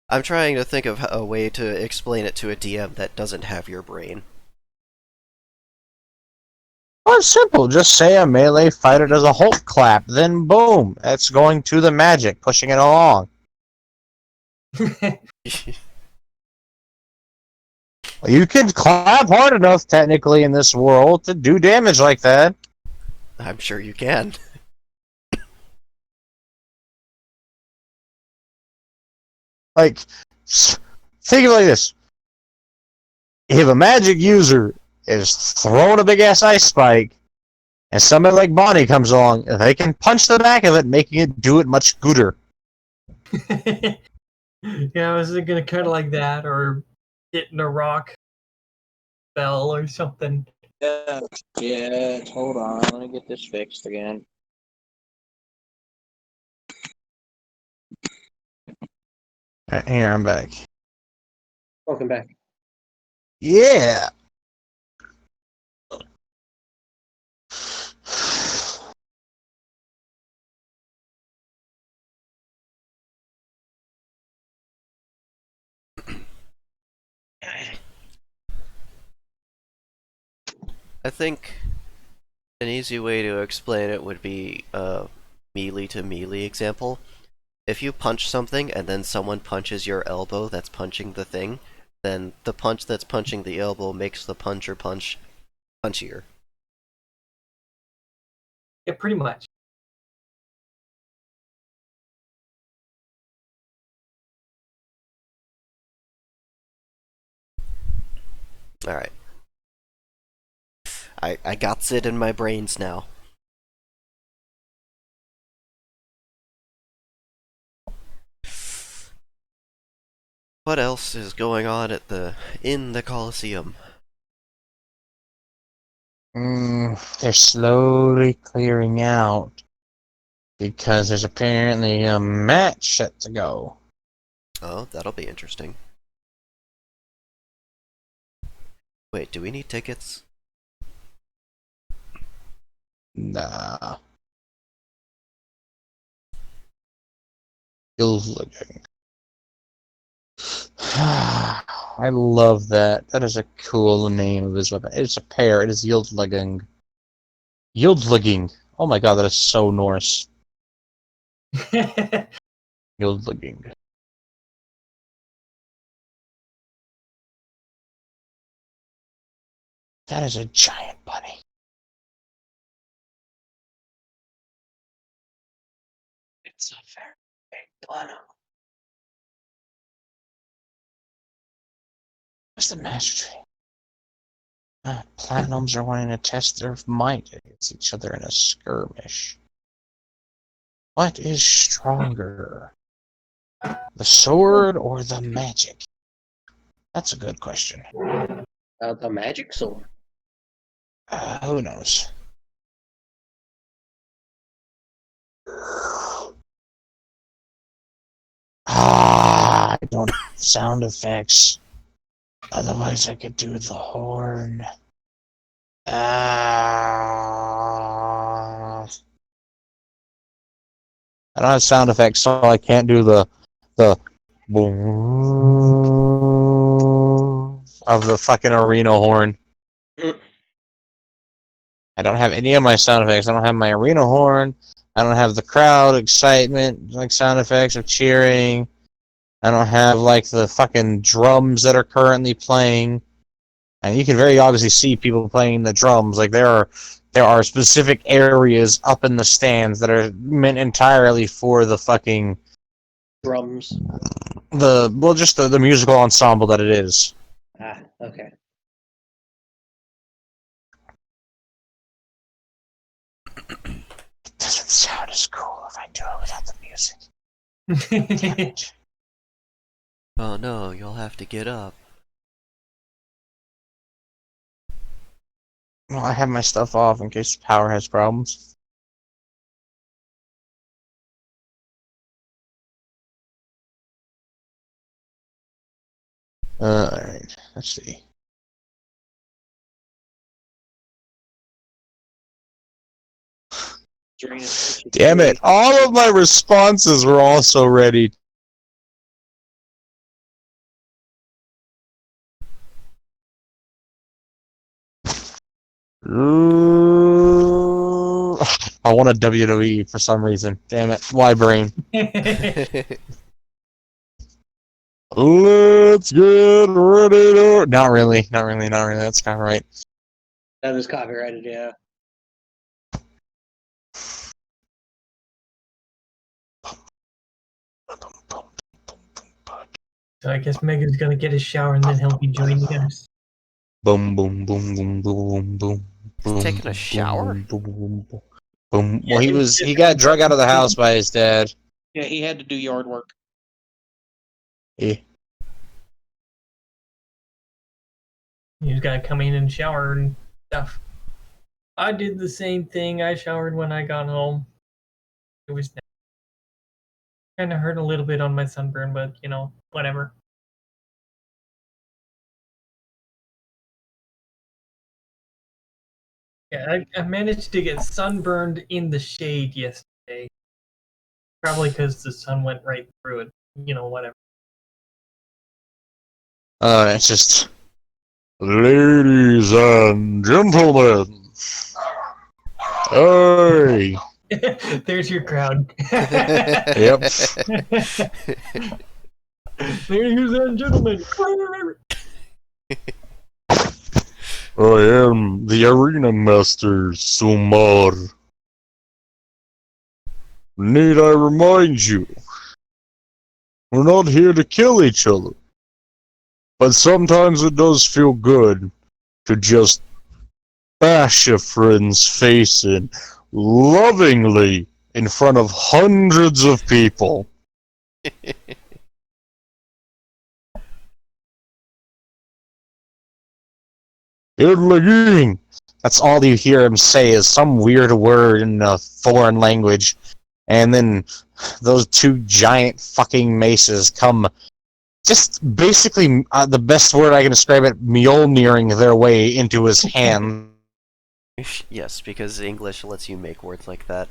I'm trying to think of a way to explain it to a DM that doesn't have your brain. Well, it's simple. Just say a melee fighter does a Hulk clap, then boom, that's going to the magic, pushing it along. You can clap hard enough, technically, in this world to do damage like that. I'm sure you can. Like, think of it like this. If a magic user is throwing a big-ass ice spike, and somebody like Bonnie comes along, they can punch the back of it, making it do it much gooder. Yeah, I was gonna kind of like that, or hitting a rock spell or something. Yeah, hold on. Let me get this fixed again. Right, here, I'm back. Welcome back. Yeah! I think an easy way to explain it would be a melee to melee example. If you punch something and then someone punches your elbow that's punching the thing, then the punch that's punching the elbow makes the puncher punch punchier. Yeah, pretty much. Alright. I got it in my brains now. What else is going on in the Colosseum? They're slowly clearing out because there's apparently a match set to go. Oh, that'll be interesting. Wait, do we need tickets? Nah. Feels looking. I love that. That is a cool name of his weapon. It's a pair. It is Yieldlegging. Yieldlegging. Oh my god, that is so Norse. Yieldlegging. That is a giant bunny. It's a very big planet. What's the master tree? Platinums are wanting to test their might against each other in a skirmish. What is stronger? The sword or the magic? That's a good question. The magic sword. Who knows? I don't have sound effects. Otherwise, I could do the horn. I don't have sound effects, so I can't do the of the fucking arena horn. I don't have any of my sound effects. I don't have my arena horn. I don't have the crowd excitement, like sound effects of cheering. I don't have like the fucking drums that are currently playing. And you can very obviously see people playing the drums. Like there are specific areas up in the stands that are meant entirely for the fucking Drums. just the musical ensemble that it is. Ah, okay. It doesn't sound as cool if I do it without the music. Damn it. Oh no, you'll have to get up. Well, I have my stuff off in case the power has problems. Alright, let's see. Damn it, all of my responses were also ready. I want a WWE for some reason. Damn it. Why brain? Let's get ready to... Not really. That's kind of right. That is copyrighted, yeah. So I guess Megan's gonna get his shower and then he'll be joining us. Boom, boom, boom, boom, boom, boom. He's taking a shower? Boom. Well, Yeah, he got drug out of the house by his dad. Yeah, he had to do yard work. Yeah. He's gotta come in and shower and stuff. I did the same thing. I showered when I got home. It was kind of hurt a little bit on my sunburn, but you know, whatever. Yeah, I managed to get sunburned in the shade yesterday. Probably because the sun went right through it. You know, whatever. It's just... Ladies and gentlemen. Hey. There's your crowd. Yep. Ladies and gentlemen. I am the Arena Master, Sumar. Need I remind you, we're not here to kill each other. But sometimes it does feel good to just bash a friend's face in lovingly in front of hundreds of people. Yidling, That's all you hear him say is some weird word in a foreign language, and then those two giant fucking maces come, just basically the best word I can describe it, Mjolniring their way into his hand. Yes, because English lets you make words like that.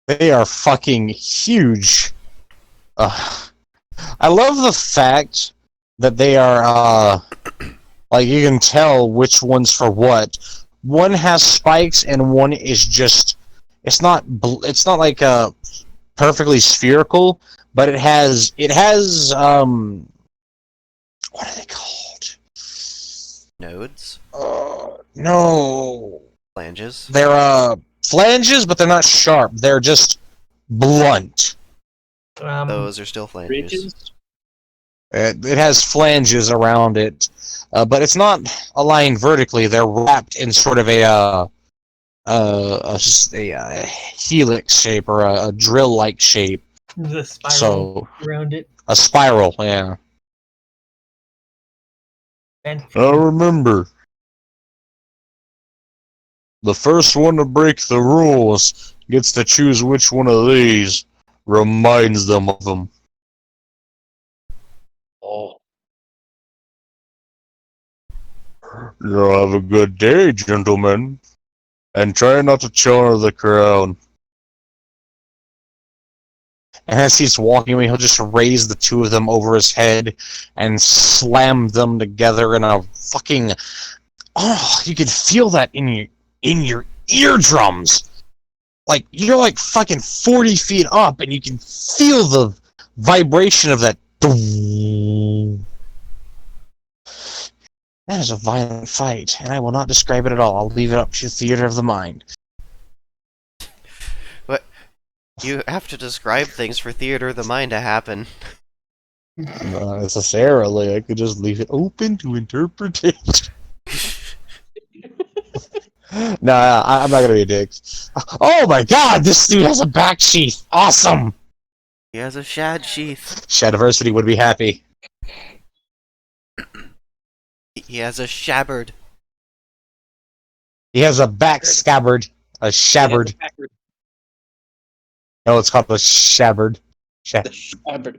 They are fucking huge. I love the fact that they are, like, you can tell which one's for what. One has spikes and one is just, it's not like perfectly spherical, but it has what are they called? Nodes? No. Flanges? They're flanges, but they're not sharp. They're just blunt. Those are still flanges. Ridges? It has flanges around it, but it's not aligned vertically. They're wrapped in sort of a helix shape or a drill-like shape. The spiral So around it. a spiral, yeah. And I remember. The first one to break the rules gets to choose which one of these reminds them of them. Oh. You have a good day, gentlemen, and try not to char the crown. And as he's walking away, he'll just raise the two of them over his head and slam them together in a fucking... Oh, you can feel that in your eardrums. Like, you're like fucking 40 feet up, and you can feel the vibration of that. That is a violent fight, and I will not describe it at all. I'll leave it up to the theater of the mind. What? You have to describe things for theater of the mind to happen. Not necessarily. I could just leave it open to interpretation. Nah, I'm not gonna be a dick. Oh my god, this dude has a back sheath. Awesome. He has a shad sheath. Shadiversity would be happy. He has a shabard. He has a back scabbard. A shabard. No, it's called a shabard. The shabard.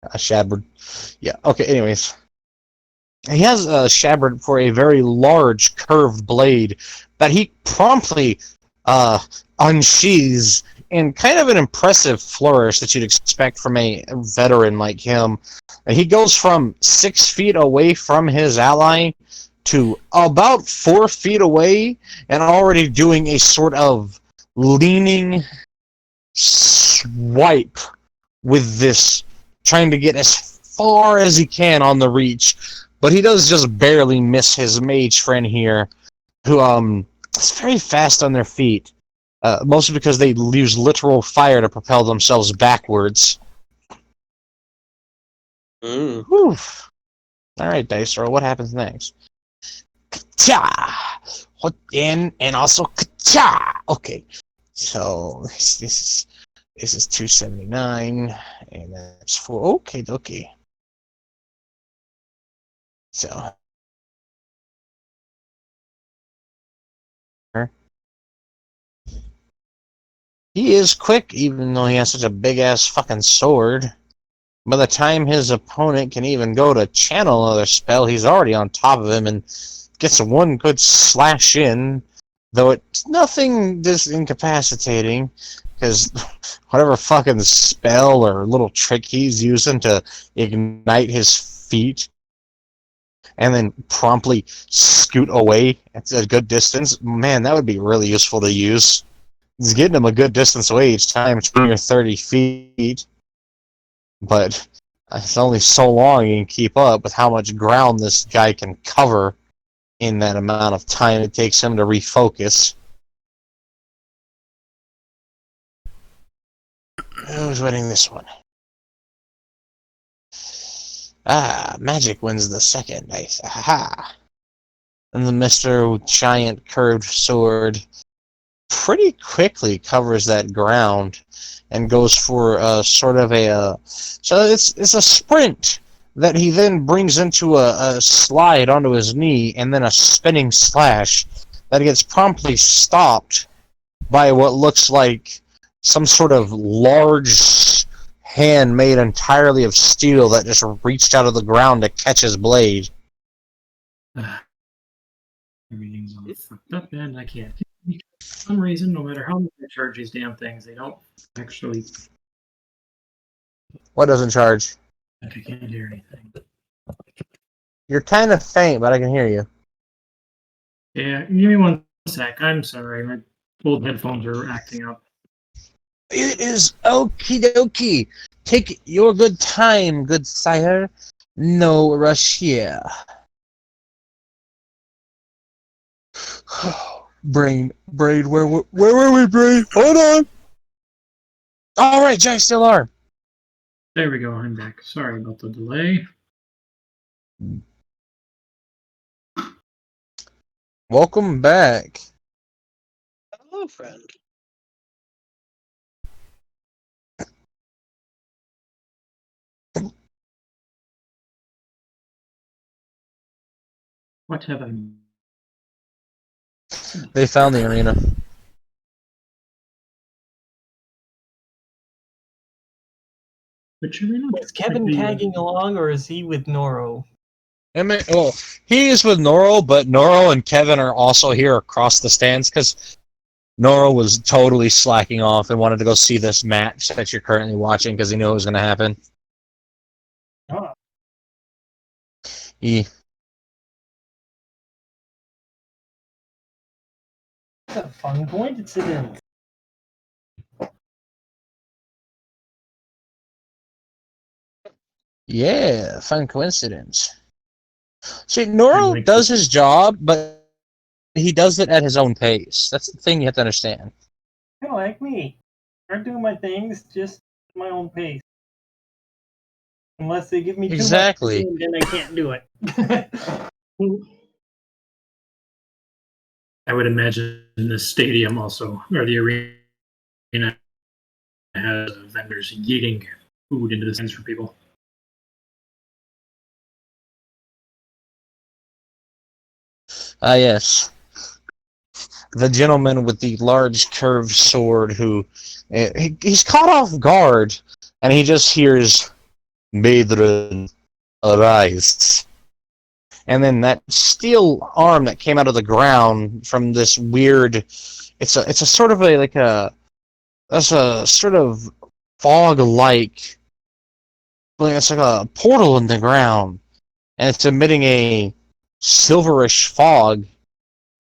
A shabard. Yeah, okay, anyways. He has a shabard for a very large curved blade that he promptly unsheathes in kind of an impressive flourish that you'd expect from a veteran like him. And he goes from 6 feet away from his ally to about 4 feet away and already doing a sort of leaning swipe with this, trying to get as far as he can on the reach. But he does just barely miss his mage friend here, who is very fast on their feet, mostly because they use literal fire to propel themselves backwards. Whew. All right, dice roll. What happens next? Ka-cha! And also ka-cha! Okay, so this is 279, and that's 4. Okay. So he is quick, even though he has such a big-ass fucking sword. By the time his opponent can even go to channel another spell, he's already on top of him and gets one good slash in, though it's nothing this incapacitating, because whatever fucking spell or little trick he's using to ignite his feet and then promptly scoot away at a good distance, man, that would be really useful to use. It's getting him a good distance away each time, 20 or 30 feet. But it's only so long you can keep up with how much ground this guy can cover in that amount of time it takes him to refocus. Who's winning this one? Magic wins the second. Nice. Aha! And the Mr. Giant Curved Sword pretty quickly covers that ground and goes for sort of a so it's a sprint that he then brings into a slide onto his knee and then a spinning slash that gets promptly stopped by what looks like some sort of large hand made entirely of steel that just reached out of the ground to catch his blade. Everything's all fucked up, and I can't. For some reason, no matter how much I charge these damn things, they don't actually. What doesn't charge? Like I can't hear anything. You're kind of faint, but I can hear you. Yeah, give me one sec. I'm sorry, my old headphones are acting up. It is okie dokie. Take your good time, good sire. No rush here. Brain, where were we, Brain? Hold on. All right, Jai, still are. There we go. I'm back. Sorry about the delay. Welcome back. Hello, friend. What have I? They found the arena. Which arena? Is Kevin tagging along, or is he with Noro? Well, he is with Noro, but Noro and Kevin are also here across the stands because Noro was totally slacking off and wanted to go see this match that you're currently watching because he knew it was going to happen. Oh. He, That's a fun coincidence. yeah, fun coincidence. See, Noro does his job, but he does it at his own pace. That's the thing you have to understand. Kind of like me. I do my things just at my own pace. Unless they give me too Exactly. much, then I can't do it. I would imagine the stadium also, or the arena, has vendors yeeting food into the stands for people. Ah, yes. The gentleman with the large curved sword who... he's caught off guard, and he just hears, Maedrin, arise. And then that steel arm that came out of the ground from this weird... It's a sort of that's a sort of fog-like... It's like a portal in the ground, and it's emitting a silverish fog,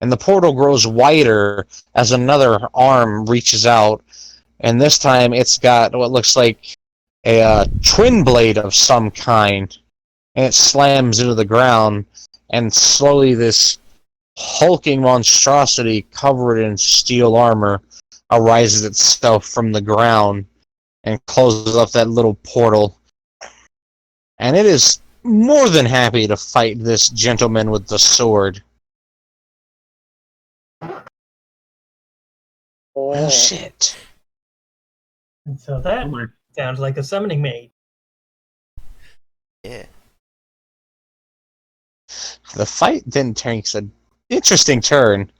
and the portal grows wider as another arm reaches out, and this time it's got what looks like a twin blade of some kind, and it slams into the ground, and slowly this hulking monstrosity covered in steel armor arises itself from the ground and closes up that little portal. And it is more than happy to fight this gentleman with the sword. Oh shit. And so that Oh my. sounds like a summoning maid. Yeah. The fight then takes an interesting turn.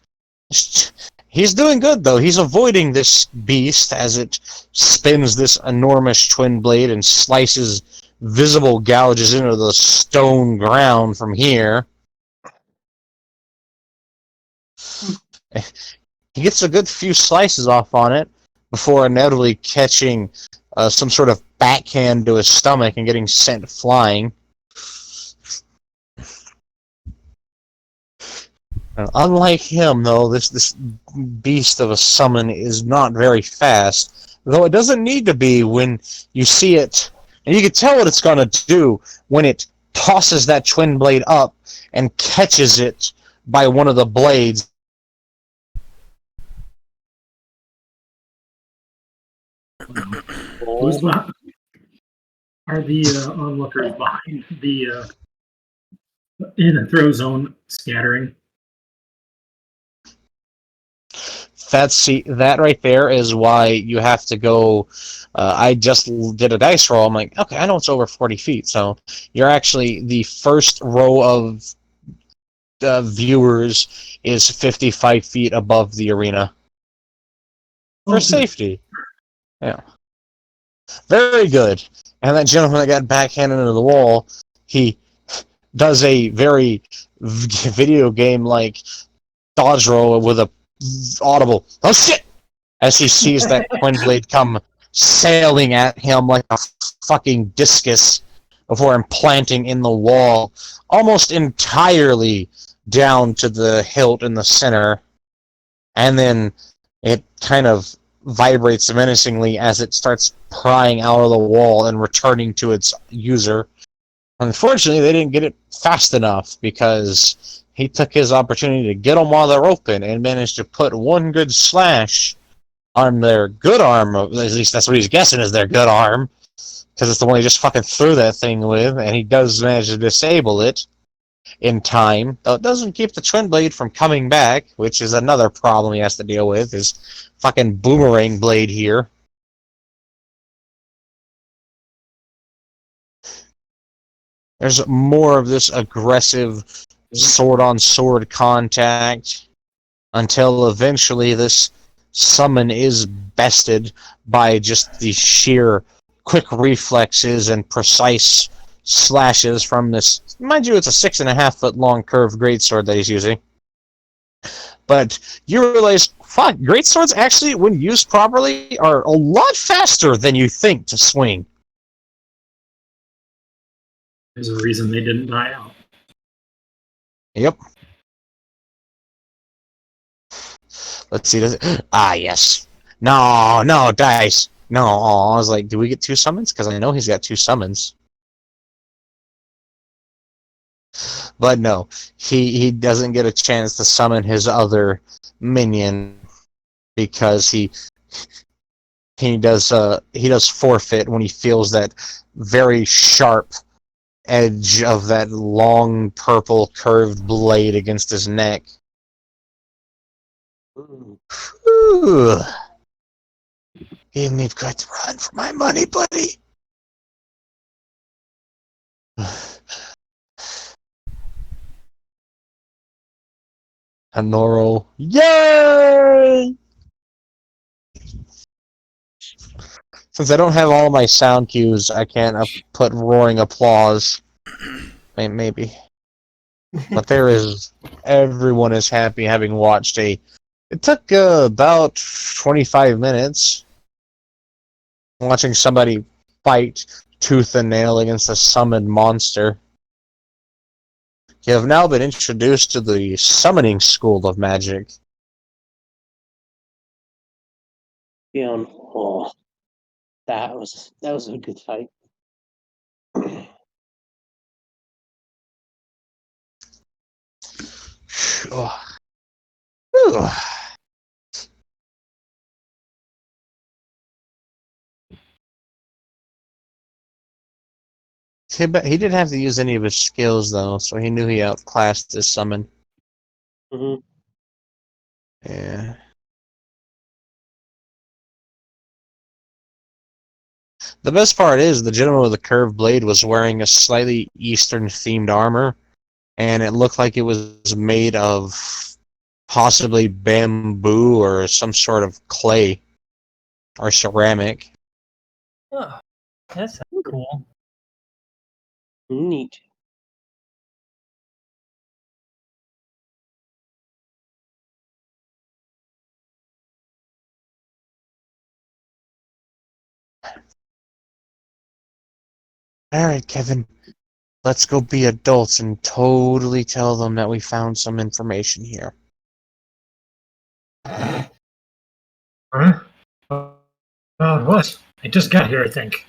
He's doing good, though. He's avoiding this beast as it spins this enormous twin blade and slices visible gouges into the stone ground from here. He gets a good few slices off on it before inevitably catching some sort of backhand to his stomach and getting sent flying. Unlike him, though, this beast of a summon is not very fast, though it doesn't need to be when you see it, and you can tell what it's going to do when it tosses that twin blade up and catches it by one of the blades. Who's behind? Are the onlookers behind the in the throw zone scattering? that right there is why you have to go. I just did a dice roll. I'm like, okay, I know it's over 40 feet, so you're actually the first row of viewers is 55 feet above the arena for safety. Yeah, very good. And that gentleman that got backhanded into the wall, he does a very video game like dodge roll with a audible "oh shit" as he sees that twin blade come sailing at him like a fucking discus before implanting in the wall almost entirely down to the hilt in the center, and then it kind of vibrates menacingly as it starts prying out of the wall and returning to its user. Unfortunately, they didn't get it fast enough because he took his opportunity to get them while they're open and managed to put one good slash on their good arm. At least that's what he's guessing is their good arm, because it's the one he just fucking threw that thing with, and he does manage to disable it in time. Though it doesn't keep the twin blade from coming back, which is another problem he has to deal with, is fucking boomerang blade here. There's more of this aggressive sword-on-sword contact until eventually this summon is bested by just the sheer quick reflexes and precise slashes from this. Mind you, it's a 6.5 foot long curved greatsword that he's using. But you realize, fuck, greatswords actually, when used properly, are a lot faster than you think to swing. There's a reason they didn't die out. Yep. Let's see. Does it... Ah, yes. No, dice. No, I was like, do we get 2 summons? Because I know he's got 2 summons. But no, he doesn't get a chance to summon his other minion because he does forfeit when he feels that very sharp edge of that long purple curved blade against his neck. Ooh. Gave me a good run for my money, buddy. Honoro. Yay! Since I don't have all my sound cues, I can't put roaring applause. Maybe. But there is... Everyone is happy having watched a... It took about 25 minutes watching somebody fight tooth and nail against a summoned monster. You have now been introduced to the summoning school of magic. Oh, that was a good fight. Oh. Ooh. He didn't have to use any of his skills, though, so he knew he outclassed his summon. Mm-hmm. Yeah. The best part is the gentleman with the curved blade was wearing a slightly Eastern-themed armor, and it looked like it was made of possibly bamboo or some sort of clay or ceramic. Oh, that's cool. Neat. Alright, Kevin, let's go be adults and totally tell them that we found some information here. Huh? What? I just got here, I think.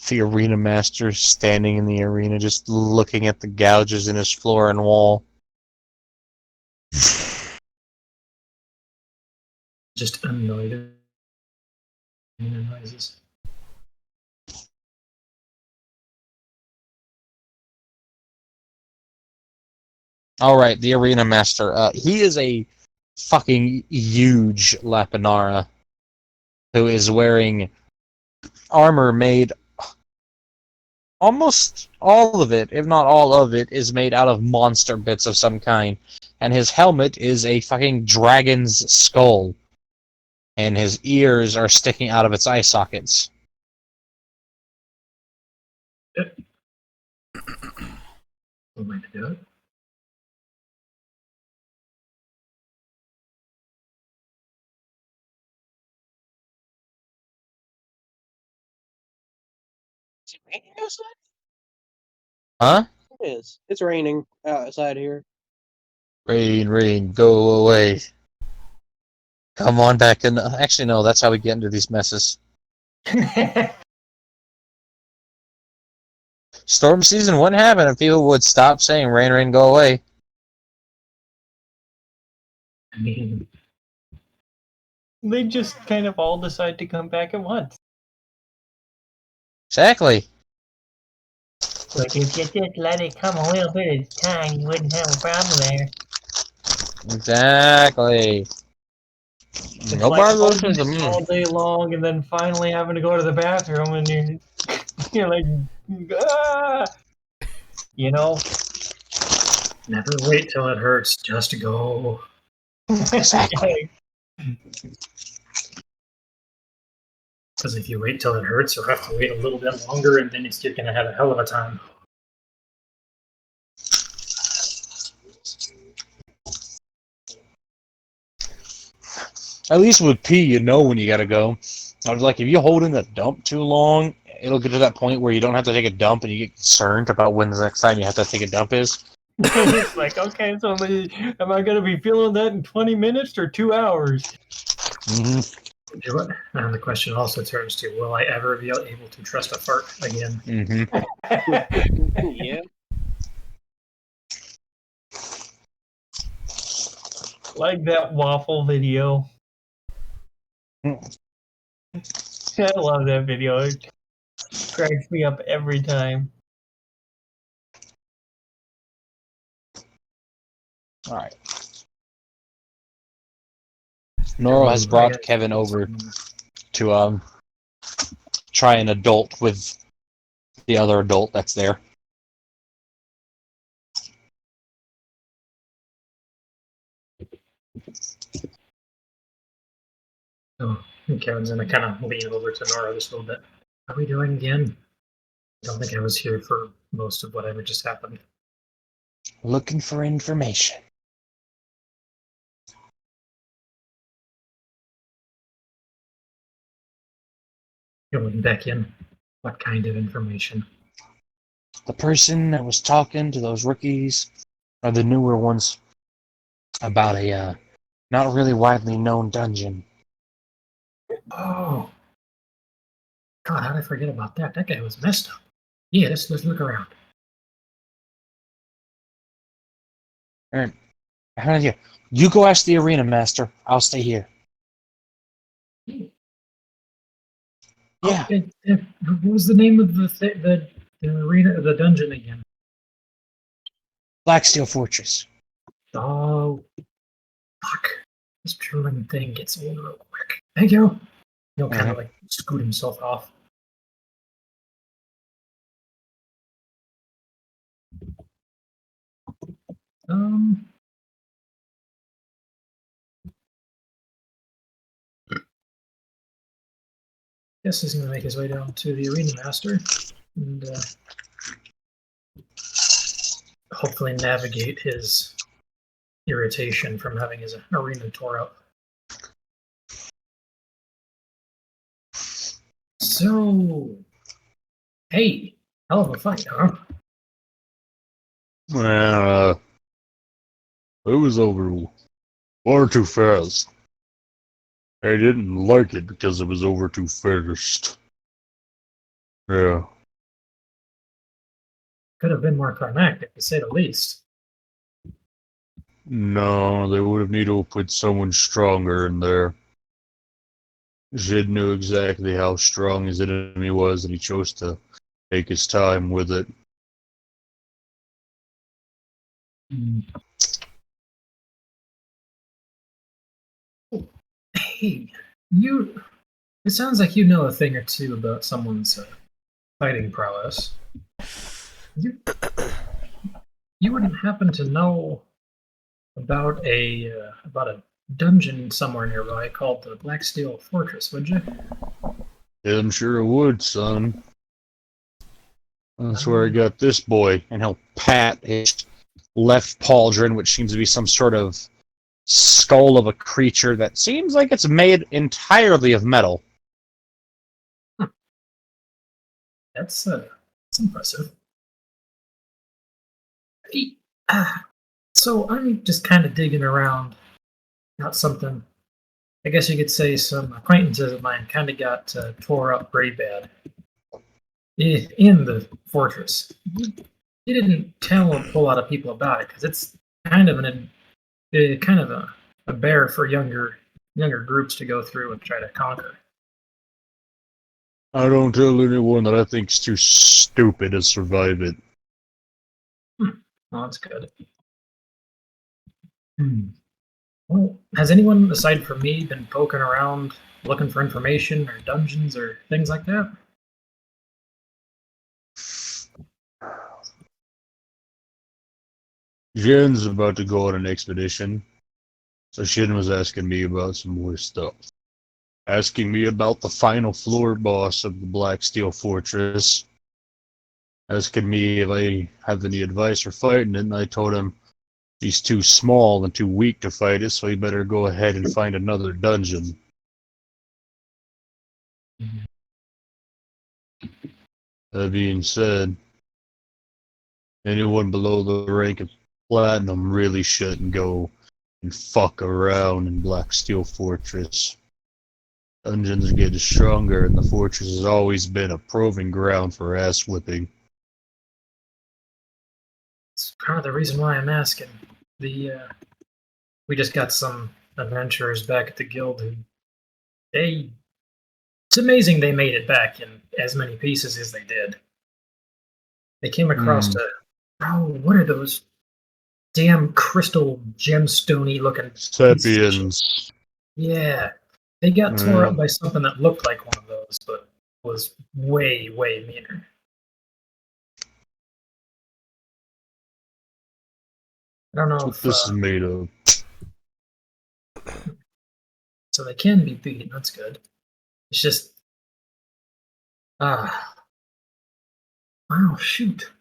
The arena master standing in the arena just looking at the gouges in his floor and wall. just annoyed noises. All right, the arena master. He is a fucking huge Lapinara who is wearing armor made. Almost all of it, if not all of it, is made out of monster bits of some kind. And his helmet is a fucking dragon's skull. And his ears are sticking out of its eye sockets. One way to do it. Is it raining outside? Huh? It is. It's raining outside here. Rain, rain, go away. Come on back in. Actually, no, that's how we get into these messes. Storm season wouldn't happen if people would stop saying rain, rain, go away. I mean, They just kind of all decide to come back at once. Exactly. Like, if you just let it come a little bit at a time, you wouldn't have a problem there. Exactly. It's Nobody like listens to holding it me. all day long and then finally having to go to the bathroom and you're like, ah! You know? never wait till it hurts. Just go. Exactly. Because if you wait till it hurts, you'll have to wait a little bit longer, and then you're going to have a hell of a time. At least with pee, you know when you gotta go. I was like, if you hold in the dump too long, it'll get to that point where you don't have to take a dump and you get concerned about when the next time you have to take a dump is. It's like, okay, so am I going to be feeling that in 20 minutes or 2 hours? Mm-hmm. Do it. And the question also turns to, will I ever be able to trust a fart again? Mm-hmm. Yeah. Like that waffle video. I love that video. It cracks me up every time. Alright. Noro has brought Kevin over to try an adult with the other adult that's there. Oh, and Kevin's going to kind of lean over to Nora just a little bit. How are we doing again? I don't think I was here for most of whatever just happened. Looking for information. Going back in. What kind of information? The person that was talking to those rookies, or the newer ones, about a not really widely known dungeon. Oh. God, how did I forget about that? That guy was messed up. Yeah, let's look around. Alright. I have an idea. You go ask the arena master. I'll stay here. Yeah. Oh, what was the name of the arena, the dungeon again? Blacksteel Fortress. Oh, fuck. This drilling thing gets old real quick. Thank you. He'll kind of like scoot himself off. Guess he's going to make his way down to the arena master and hopefully navigate his irritation from having his arena tore up. So, hey, hell of a fight, huh? Well, it was over far too fast. I didn't like it because it was over too fast. Yeah. Could have been more climactic, to say the least. No, they would have needed to put someone stronger in there. Jid knew exactly how strong his enemy was, and he chose to take his time with it. Hey, you. It sounds like you know a thing or two about someone's fighting prowess. You, you wouldn't happen to know about a dungeon somewhere nearby called the Black Steel Fortress, would you? Yeah, I'm sure it would, son. That's where I got this boy. And he'll pat his left pauldron, which seems to be some sort of skull of a creature that seems like it's made entirely of metal. That's impressive. Hey, so I'm just kind of digging around. Got something. I guess you could say some acquaintances of mine kind of got tore up pretty bad in the fortress. You didn't tell a whole lot of people about it because it's kind of kind of a bear for younger groups to go through and try to conquer. I don't tell anyone that I think's too stupid to survive it. Well, that's good. Well, has anyone aside from me been poking around looking for information or dungeons or things like that? Jin's about to go on an expedition, so Shin was asking me about some more stuff. Asking me about the final floor boss of the Black Steel Fortress. Asking me if I have any advice for fighting it, and I told him he's too small and too weak to fight it, so he better go ahead and find another dungeon. That being said, anyone below the rank of Platinum really shouldn't go and fuck around in Black Steel Fortress. Dungeons are getting stronger, and the fortress has always been a proving ground for ass whipping. It's kind of the reason why I'm asking. We just got some adventurers back at the guild who they it's amazing they made it back in as many pieces as they did. They came across what are those damn crystal gemstony looking pieces of shit? Sapiens. Yeah. They got tore up by something that looked like one of those, but was way, way meaner. I don't know That's what if this is made of. so they can be beaten. That's good. It's just ah oh shoot.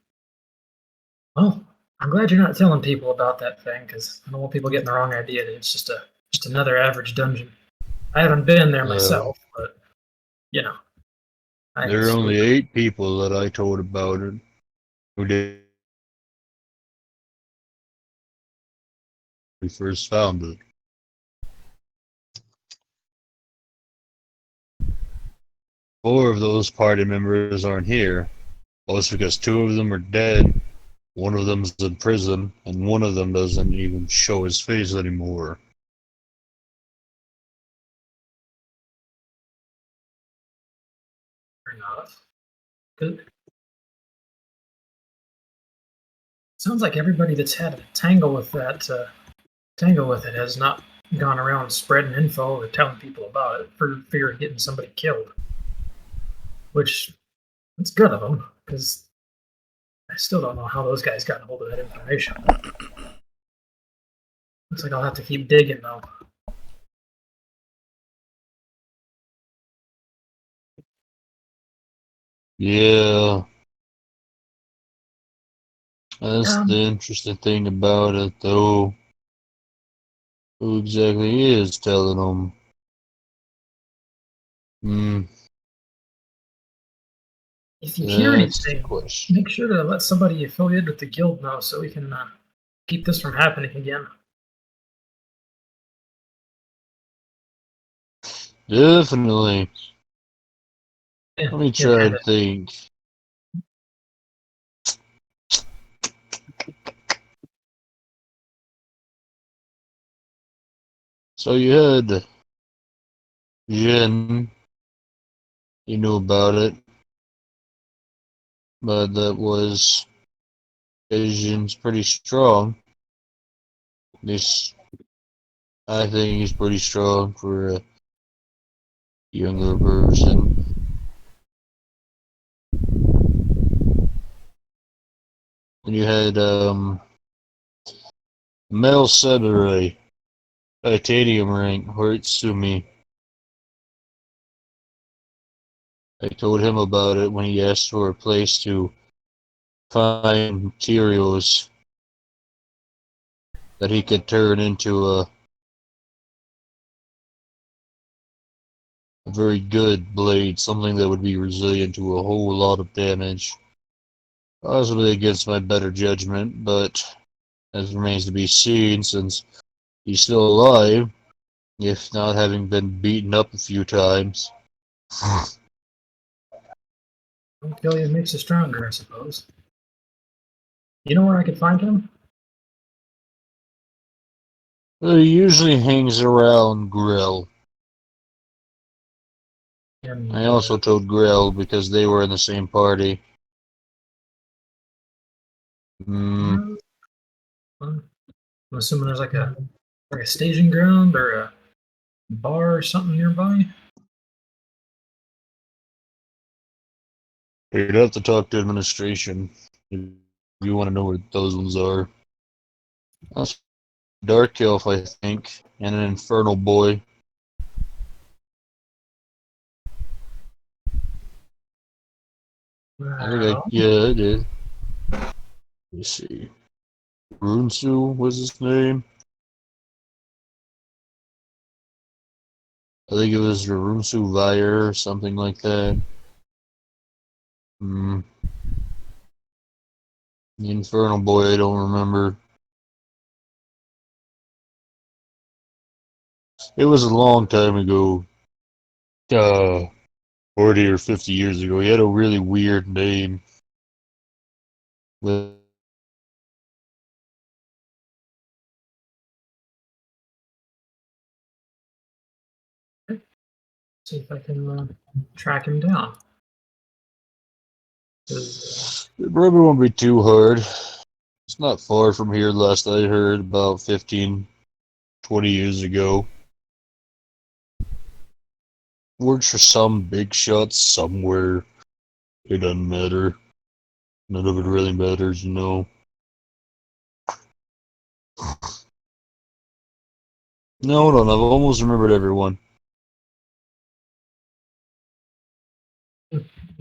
Well, I'm glad you're not telling people about that thing because I don't want people getting the wrong idea that it's just another average dungeon. I haven't been there myself, but you know, There are only 8 people that I told about it who did when we first found it. 4 of those party members aren't here. Most because 2 of them are dead, 1 of them's in prison, and 1 of them doesn't even show his face anymore. fair enough. Good. Sounds like everybody that's had a tangle with it has not gone around spreading info or telling people about it for fear of getting somebody killed. Which it's good of them because I still don't know how those guys got a hold of that information. Looks like I'll have to keep digging though. Yeah, that's the interesting thing about it, though. Who exactly is telling them? If you hear That's the anything, question. make sure to let somebody affiliated with the guild know so we can keep this from happening again. Definitely. Yeah, Let me try and think. So you had Jin, he knew about it, but that was Jin's pretty strong. This, I think he's pretty strong for a younger person. And you had Mel Samurai, titanium rank, Horitsumi. I told him about it when he asked for a place to find materials that he could turn into a very good blade, something that would be resilient to a whole lot of damage. Possibly against my better judgment, but as remains to be seen since he's still alive, if not having been beaten up a few times. Don't kill you makes you stronger, I suppose. You know where I could find him? He usually hangs around Grill. And, I also told Grill because they were in the same party. I'm assuming there's like a staging ground or a bar or something nearby. You'd have to talk to administration if you want to know where those ones are. That's Dark Elf, I think, and an Infernal Boy. Well, Yeah, I did. Let me see. Runsu was his name. I think it was Runsu Vire or something like that. The Infernal Boy, I don't remember. It was a long time ago. 40 or 50 years ago. He had a really weird name. With see if I can track him down. 'Cause, it probably won't be too hard. It's not far from here, last I heard, about 15, 20 years ago. Works for some big shots somewhere. It doesn't matter. None of it really matters, you know. No, hold on, I've almost remembered everyone.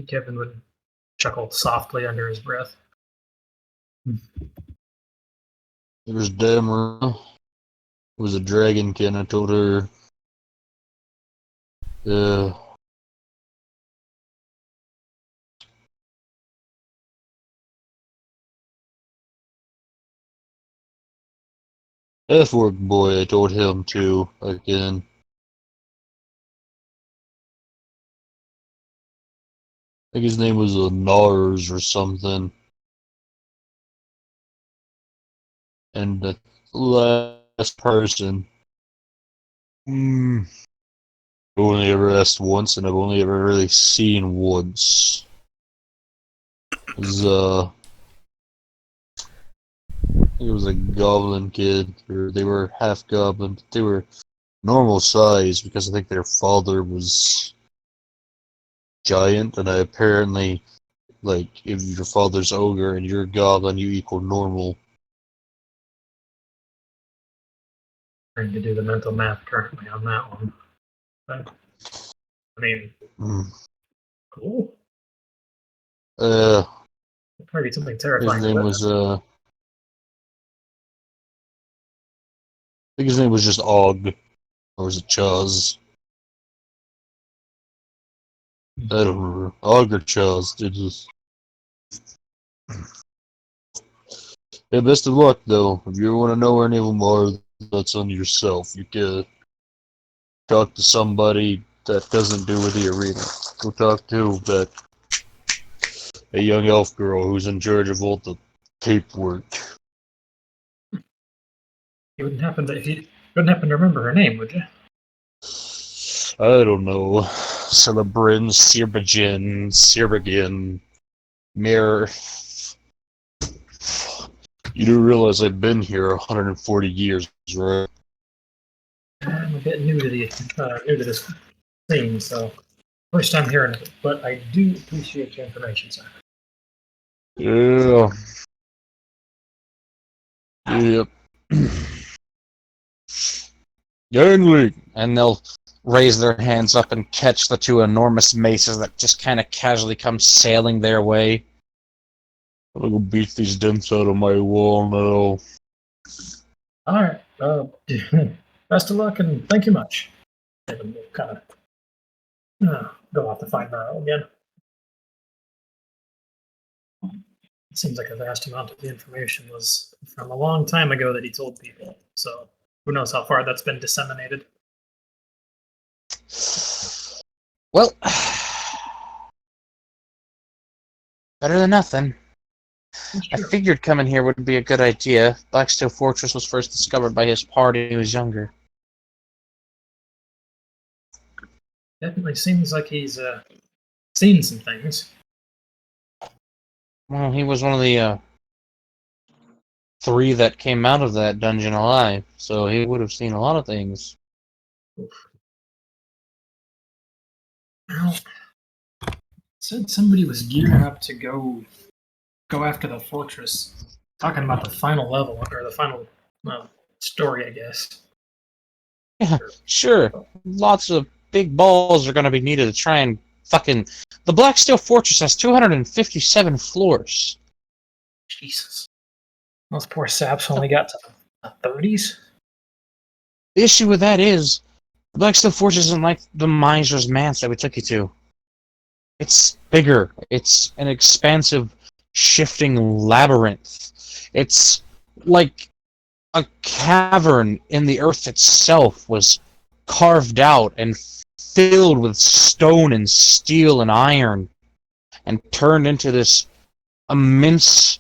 Kevin would chuckle softly under his breath. There's Damara. It was a dragonkin, I told her. F-Work Boy, I told him too, again. I think his name was Nars or something. And the last person, I've only ever asked once, and I've only ever really seen once. Was it was a goblin kid, or they were half goblin, but they were normal size because I think their father was giant, and I apparently, like, if your father's ogre and you're a goblin, you equal normal. Trying to do the mental math currently on that one. But, I mean, cool. Probably something His terrifying. name was I think his name was just Og, or was it Chaz? I don't remember. Og or Chaz. It just. Yeah, best of luck though. If you ever want to know where any of them are, that's on yourself. You can talk to somebody that doesn't do with the arena. Go talk to a young elf girl who's in charge of all the paperwork. You wouldn't happen to remember her name, would you? I don't know. Celebrin, Sirbagin, Mir. You do realize I've been here 140 years, right? I'm a bit new to this scene, so first time hearing of it. But I do appreciate your information, sir. Yeah. Yep. Gangly. And they'll raise their hands up and catch the two enormous maces that just kind of casually come sailing their way. I'm gonna go beat these dents out of my wall now. All right. Best of luck and thank you much. And we'll kind of go off to find Merle again. It seems like a vast amount of the information was from a long time ago that he told people. So who knows how far that's been disseminated. Well, better than nothing. I Sure. figured coming here would be a good idea. Blackstone Fortress was first discovered by his party when he was younger. Definitely seems like he's seen some things. Well, he was one of the three that came out of that dungeon alive, so he would have seen a lot of things. Well, said somebody was gearing up to go after the fortress. Talking about the final level or the final story, I guess. Yeah, sure. Lots of big balls are going to be needed to try and fucking... The Black Steel Fortress has 257 floors. Jesus. Those poor saps only got to the 30s. The issue with that is, the Black Steel Fortress isn't like the Miser's Manse that we took you to. It's bigger. It's an expansive, shifting labyrinth. It's like a cavern in the earth itself was carved out and filled with stone and steel and iron and turned into this immense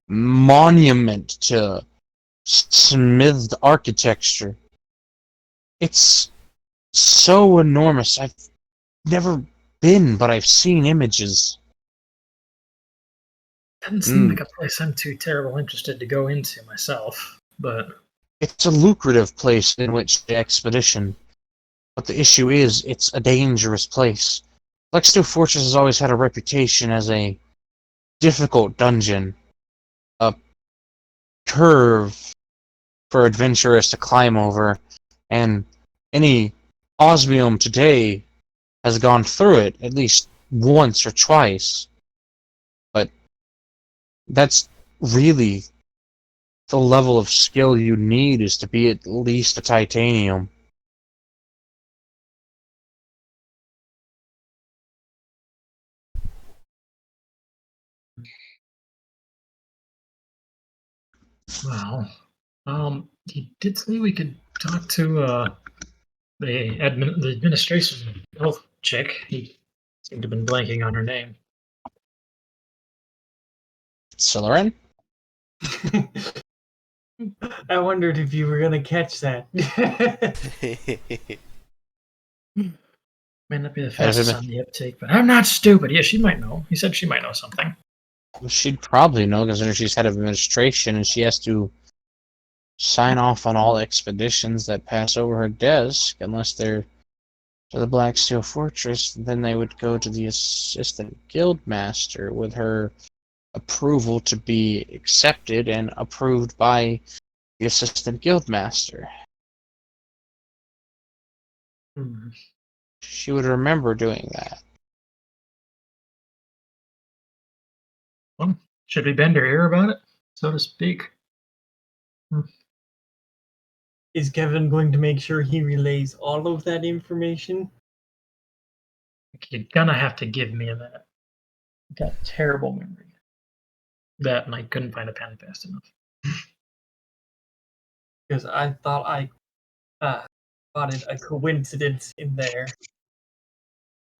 monument to smithed architecture. It's so enormous. I've never been, but I've seen images. Doesn't seem like a place I'm too terrible interested to go into myself, but It's a lucrative place in which the expedition. But the issue is, it's a dangerous place. Blackstone Fortress has always had a reputation as a difficult dungeon. A curve for adventurers to climb over. And any osmium today has gone through it at least once or twice. But that's really the level of skill you need is to be at least a titanium. well, he did say we could talk to the administration health chick. He seemed to have been blanking on her name. Silerin? I wondered if you were gonna catch that. May not be the fastest on the uptake, but I'm not stupid. Yeah, she might know. He said she might know something. She'd probably know, considering she's head of administration and she has to sign off on all expeditions that pass over her desk, unless they're to the Black Steel Fortress. Then they would go to the assistant guildmaster with her approval to be accepted and approved by the assistant guildmaster. Hmm. She would remember doing that. Well, should we bend her ear about it, so to speak? Is Kevin going to make sure he relays all of that information? You're gonna have to give me a minute. I've got a terrible memory. That and I couldn't find a pen fast enough. Because I thought I spotted a coincidence in there.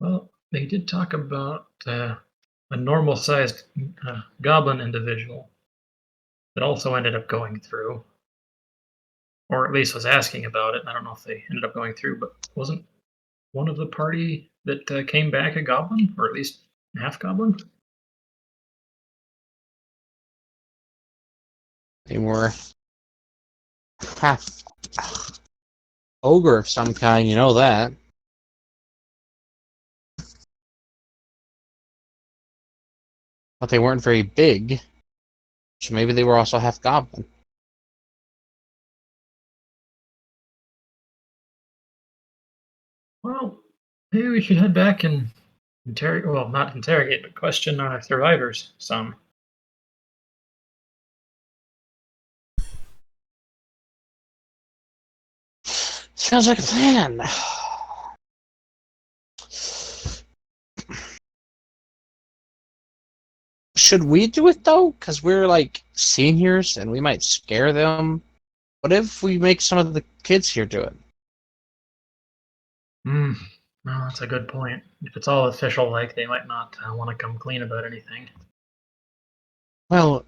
Well, they did talk about a normal-sized goblin individual that also ended up going through, or at least was asking about it. I don't know if they ended up going through, but wasn't one of the party that came back a goblin, or at least half goblin? They were half ogre of some kind, you know that. But they weren't very big, so maybe they were also half goblin. Well, maybe we should head back and interrogate. Well, not interrogate, but question our survivors some. Sounds like a plan. Should we do it though? Because we're like seniors and we might scare them. What if we make some of the kids here do it? Hmm. No, that's a good point. If it's all official, like they might not want to come clean about anything. Well,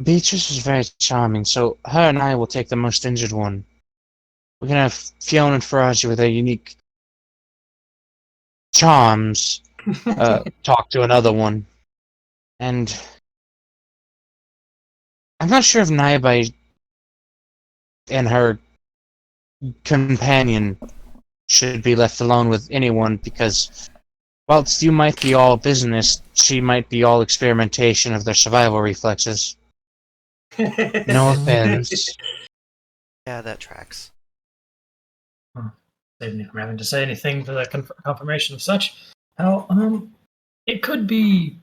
Beatrice is very charming, so her and I will take the most injured one. We can have Fiona and Faraji with their unique charms talk to another one. And I'm not sure if Naibai and her companion should be left alone with anyone, because whilst you might be all business, she might be all experimentation of their survival reflexes. No offense. Yeah, that tracks. Save me from having to say anything for the confirmation of such. How it could be,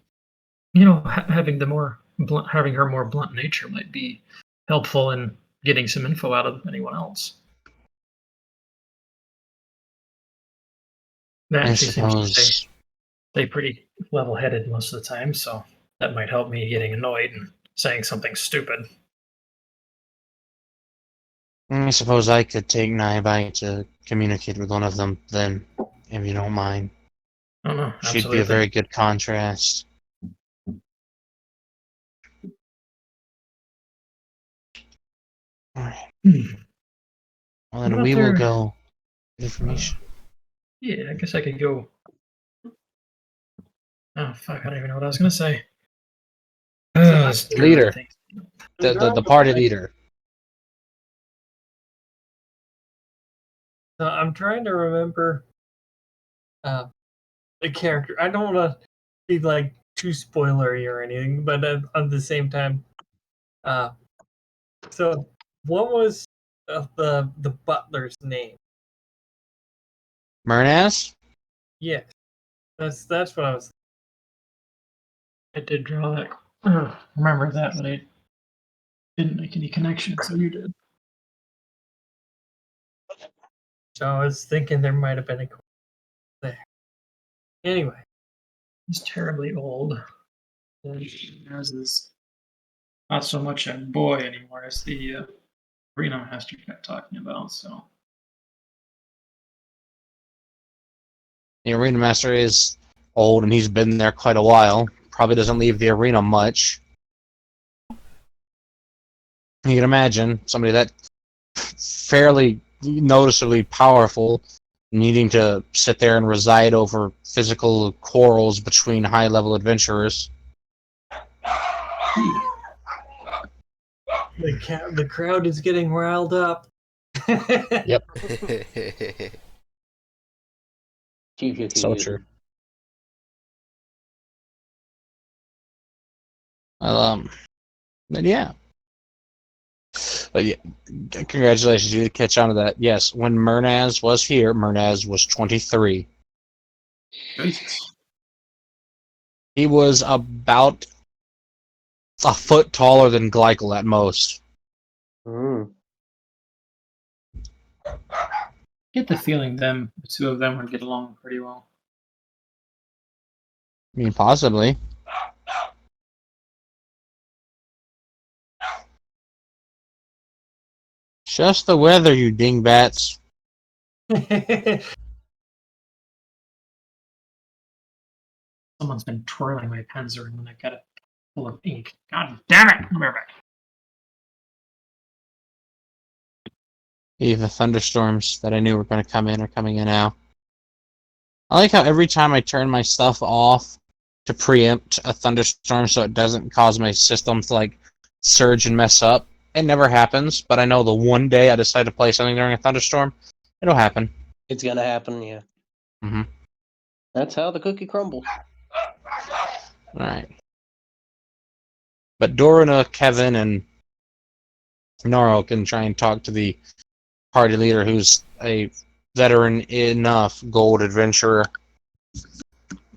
having the more blunt, having her more blunt nature might be helpful in getting some info out of anyone else. That I she seems to suppose. stay pretty level-headed most of the time, so that might help me getting annoyed and saying something stupid. I suppose I could take Naibai to communicate with one of them then, if you don't mind. Oh no, She'd be a very good contrast. Alright. Well, then we will go. Information. Yeah, I guess I could go. Oh fuck! I don't even know what I was gonna say. Leader. The party leader. So I'm trying to remember the character. I don't want to be like too spoilery or anything, but at the same time, so what was the butler's name? Murnaz? Yes, that's what I was. I did draw that. Remember that, but I didn't make any connection, so you did. So I was thinking there might have been a there. Anyway, He's terribly old. As is not so much a boy anymore as the arena master kept talking about. So The arena master is old and he's been there quite a while. Probably doesn't leave the arena much. You can imagine somebody that fairly noticeably powerful needing to sit there and reside over physical quarrels between high-level adventurers. the crowd is getting riled up. Yep. So true. Well, but yeah. But yeah, congratulations, you did catch on to that. Yes, when Murnaz was here, Murnaz was 23. Jesus. He was about a foot taller than Glykel at most. Get the feeling the two of them would get along pretty well. I mean, possibly. Just the weather, you dingbats. Someone's been twirling my pencil when I got it full of ink. God damn it! Come here back. The thunderstorms that I knew were going to come in are coming in now. I like how every time I turn my stuff off to preempt a thunderstorm so it doesn't cause my system to like surge and mess up, it never happens, but I know the one day I decide to play something during a thunderstorm, it'll happen. It's gonna happen, yeah. Mm-hmm. That's how the cookie crumbles. Alright. But Dorina, Kevin, and Noro can try and talk to the party leader who's a veteran enough gold adventurer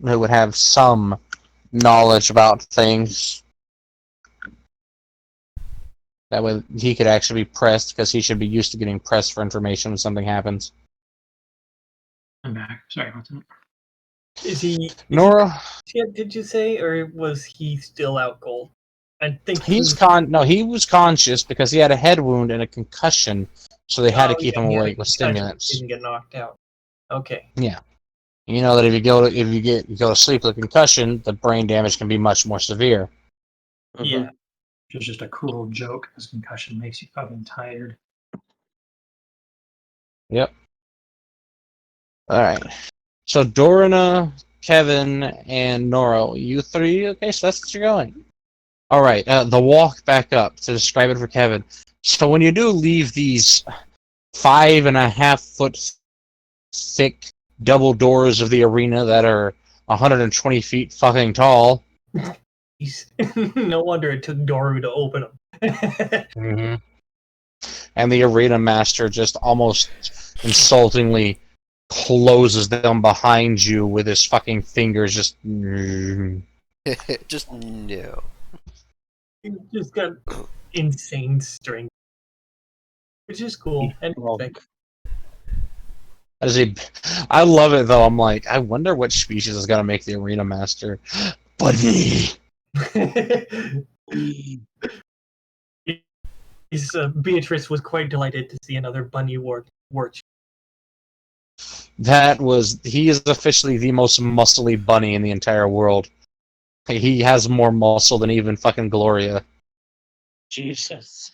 who would have some knowledge about things. That way he could actually be pressed, because he should be used to getting pressed for information when something happens. I'm back. Sorry about that. Is he Nora, yet, did you say, or was he still out cold? I think he was conscious because he had a head wound and a concussion, so they had to keep him he had a awake with concussion, stimulants. He didn't get knocked out. Okay. Yeah. You know that if you go to sleep with a concussion, the brain damage can be much more severe. Yeah. Which is just a cruel joke because concussion makes you fucking tired. Yep. Alright. So Dorina, Kevin, and Noro, you three, okay, so that's what you're going. Alright, the walk back up, to describe it for Kevin. So when you do leave these 5.5-foot thick double doors of the arena that are 120 feet fucking tall. No wonder it took Doru to open them. Mm-hmm. And the arena master just almost insultingly closes them behind you with his fucking fingers just... Just no. He just got insane strength, which is cool. Anything. I love it though. I'm like, I wonder what species is gonna make the arena master. Bunny. Beatrice was quite delighted to see another bunny wart. He is officially the most muscly bunny in the entire world. He has more muscle than even fucking Gloria. Jesus.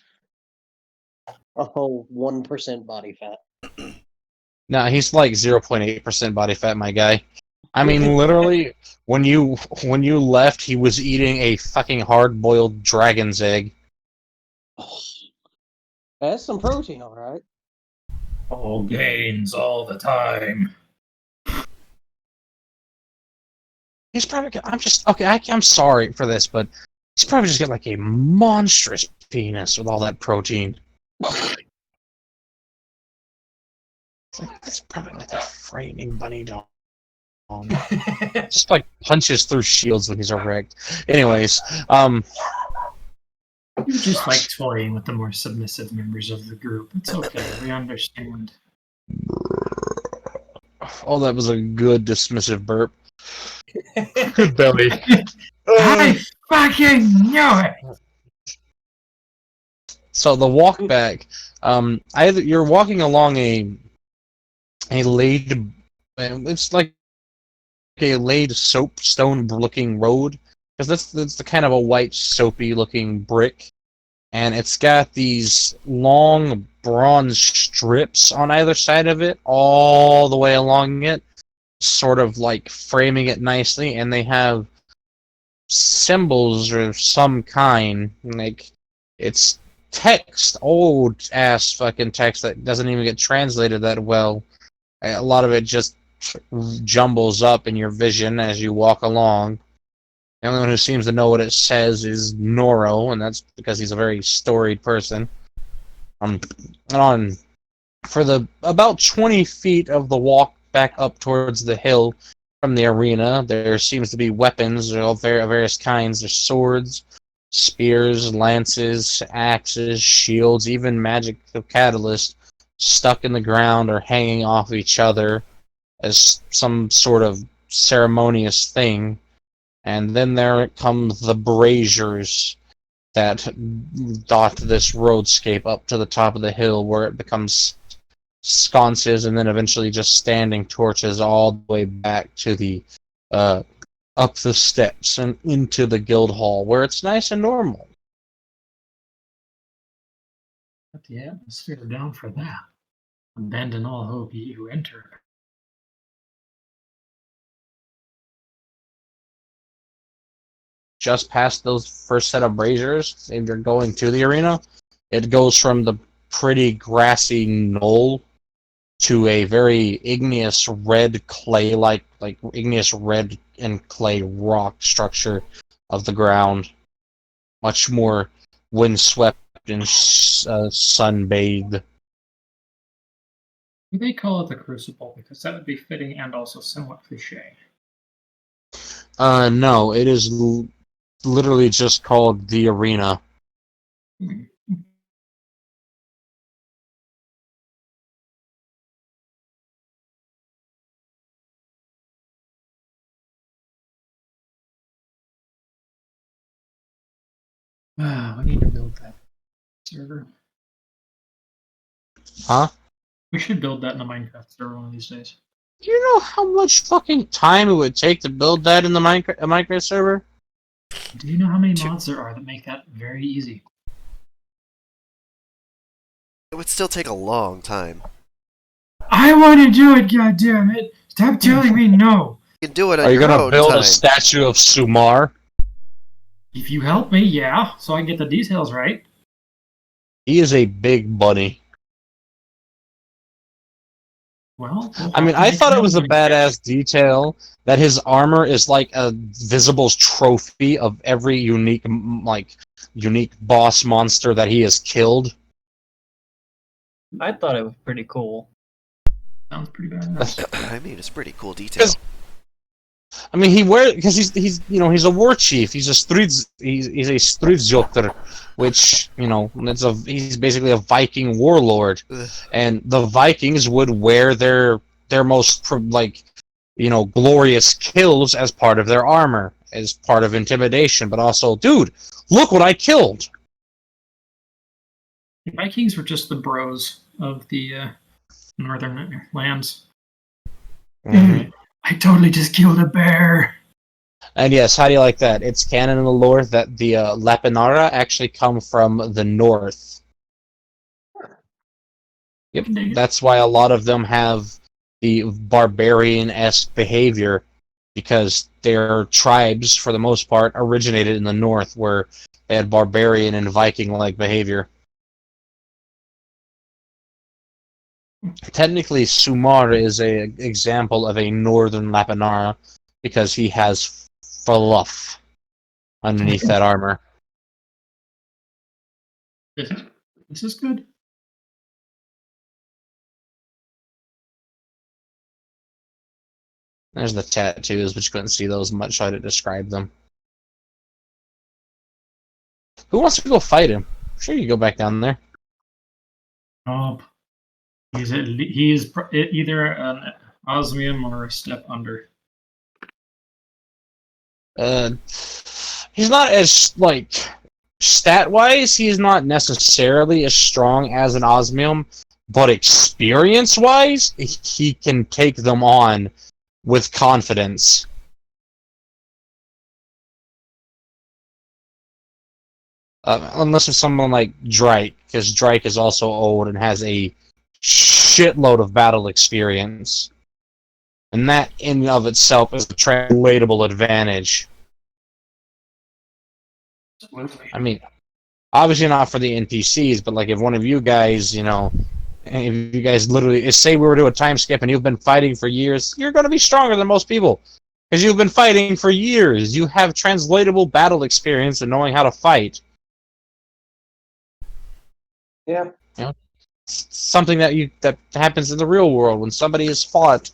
A whole 1% body fat. No, he's like 0.8% body fat, my guy. I mean, literally, when you left, he was eating a fucking hard-boiled dragon's egg. That's some protein, all right. All gains all the time. He's probably. I'm just okay. I'm sorry for this, but he's probably just got like a monstrous penis with all that protein. It's probably like a frightening bunny dog. Just like punches through shields when he's erect. Anyways, You just like toying with the more submissive members of the group. It's okay. We understand. oh, that was a good dismissive burp. Good belly. I fucking knew it. So the walk back, either you're walking along a laid, it's like a laid soapstone looking road, because that's the kind of a white soapy looking brick, and it's got these long bronze strips on either side of it, all the way along it, sort of like framing it nicely, and they have symbols of some kind, like it's text, old ass fucking text that doesn't even get translated that well. A lot of it just jumbles up in your vision as you walk along. The only one who seems to know what it says is Noro, and that's because he's a very storied person. For the about 20 feet of the walk back up towards the hill from the arena, there seems to be weapons of various kinds. There's swords, spears, lances, axes, shields, even magic catalyst stuck in the ground or hanging off each other as some sort of ceremonious thing. And then there come the braziers that dot this roadscape up to the top of the hill, where it becomes sconces and then eventually just standing torches all the way back to the up the steps and into the guild hall, where it's nice and normal. Put the atmosphere down for that. Abandon all hope ye who enter. just past those first set of braziers, if you're going to the arena, it goes from the pretty grassy knoll to a very igneous red clay, like igneous red and clay rock structure of the ground. Much more windswept and sunbathed. They call it the Crucible because that would be fitting and also somewhat cliche. No, it is literally just called the arena. Hmm. We need to build that server. Huh? We should build that in the Minecraft server one of these days. Do you know how much fucking time it would take to build that in the Minecraft server? Do you know how many mods there are that make that very easy? It would still take a long time. I want to do it, goddammit! Stop telling me no! You can do it at Are you your gonna own build time. a statue of Sumar? If you help me, yeah, so I can get the details right. He is a big bunny. Well, we'll I mean, have to I make thought it another was a one. badass detail that his armor is like a Visible's trophy of every unique boss monster that he has killed. I thought it was pretty cool. Sounds pretty badass. I mean, it's a pretty cool detail. I mean, because he's a war chief. He's a he's a stridsjoker, which he's basically a Viking warlord, and the Vikings would wear their most glorious kills as part of their armor, as part of intimidation, but also, dude, look what I killed. The Vikings were just the bros of the northern lands. Mm-hmm. I totally just killed a bear. And yes, how do you like that? It's canon in the lore that the Lapinara actually come from the north. Yep, that's why a lot of them have the barbarian-esque behavior, because their tribes, for the most part, originated in the north, where they had barbarian and Viking-like behavior. Technically, Sumar is an example of a northern Lapinara, because he has fluff underneath that armor. This is good. There's the tattoos, but you couldn't see those much, so I didn't describe them. Who wants to go fight him? Sure, you go back down there. Oh, he is either an osmium or a step under. He's not as, stat-wise, he's not necessarily as strong as an osmium, but experience-wise, he can take them on with confidence. Unless it's someone like Drake, because Drake is also old and has a shitload of battle experience. And that, in and of itself, is a translatable advantage. Absolutely. I mean, obviously not for the NPCs, but if one of you guys, if you guys literally, say we were to do a time skip and you've been fighting for years, you're going to be stronger than most people. Because you've been fighting for years. You have translatable battle experience and knowing how to fight. Yeah. Something that happens in the real world when somebody is fought,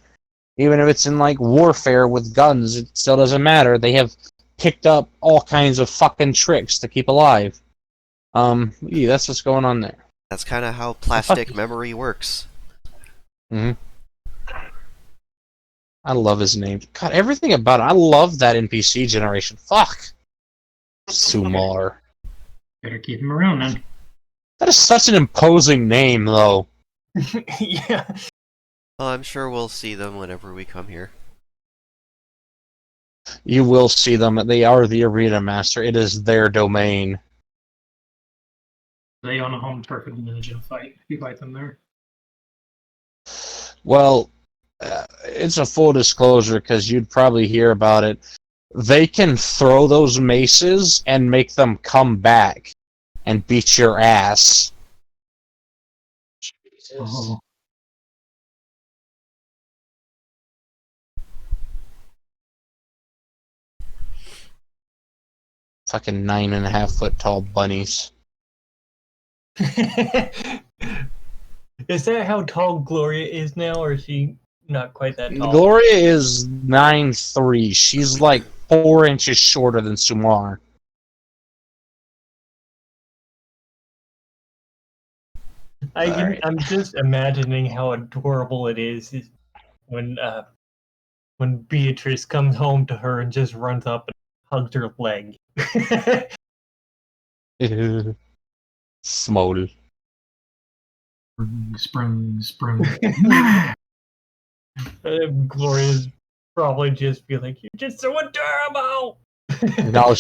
even if it's in warfare with guns, it still doesn't matter. They have picked up all kinds of fucking tricks to keep alive. Yeah, that's what's going on there. That's kind of how plastic memory works. Mm-hmm. I love his name. God, everything about it. I love that NPC generation. Fuck. Sumar. Better keep him around then. That is such an imposing name, though. Yeah. Well, I'm sure we'll see them whenever we come here. You will see them. They are the arena master. It is their domain. They own a home turf advantage in a fight if you fight them there. Well, it's a full disclosure because you'd probably hear about it. they can throw those maces and make them come back and beat your ass. Jesus. Oh, Fucking 9.5 foot tall bunnies. Is that how tall Gloria is now, or is she not quite that tall? Gloria is 9'3". She's like 4 inches shorter than Sumar. Alright. I'm just imagining how adorable it is when Beatrice comes home to her and just runs up and hugs her leg. Small. spring. Gloria's probably just be like, "You're just so adorable." No,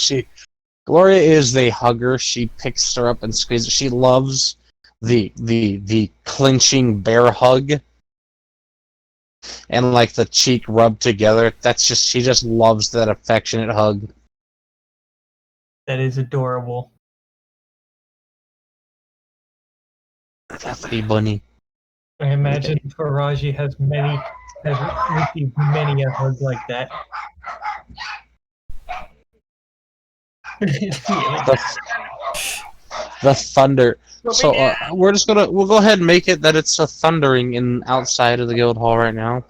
Gloria is the hugger. She picks her up and squeezes. She loves the clinching bear hug and like the cheek rubbed together. She just loves that affectionate hug. That is adorable. Fluffy bunny. I imagine Faraji has received many a hug like that. The thunder. So we'll go ahead and make it that it's a thundering in outside of the guild hall right now,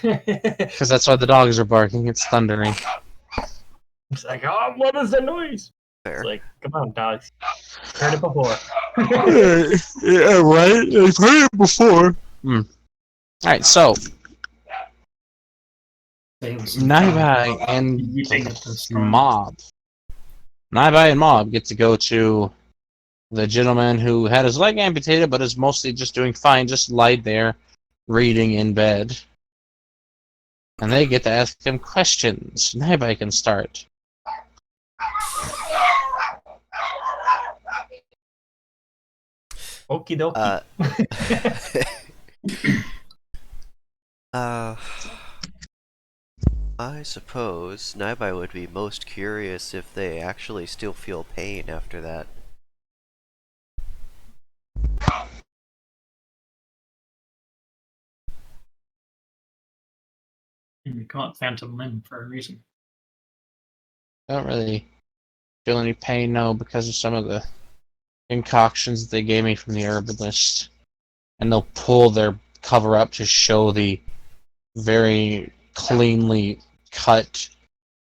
because that's why the dogs are barking. It's thundering. It's like, oh, what is the noise? Fair. It's like, come on, dogs. Heard it before. Yeah, right. I've heard it before. All right, so Naibai and Mob get to go to the gentleman who had his leg amputated but is mostly just doing fine, just lied there, reading in bed. And they get to ask him questions. Naibai can start. Okie dokie. I suppose Naibai would be most curious if they actually still feel pain after that. You call it phantom limb for a reason. I don't really feel any pain, no, because of some of the concoctions that they gave me from the herbalist. And they'll pull their cover up to show the very cleanly cut,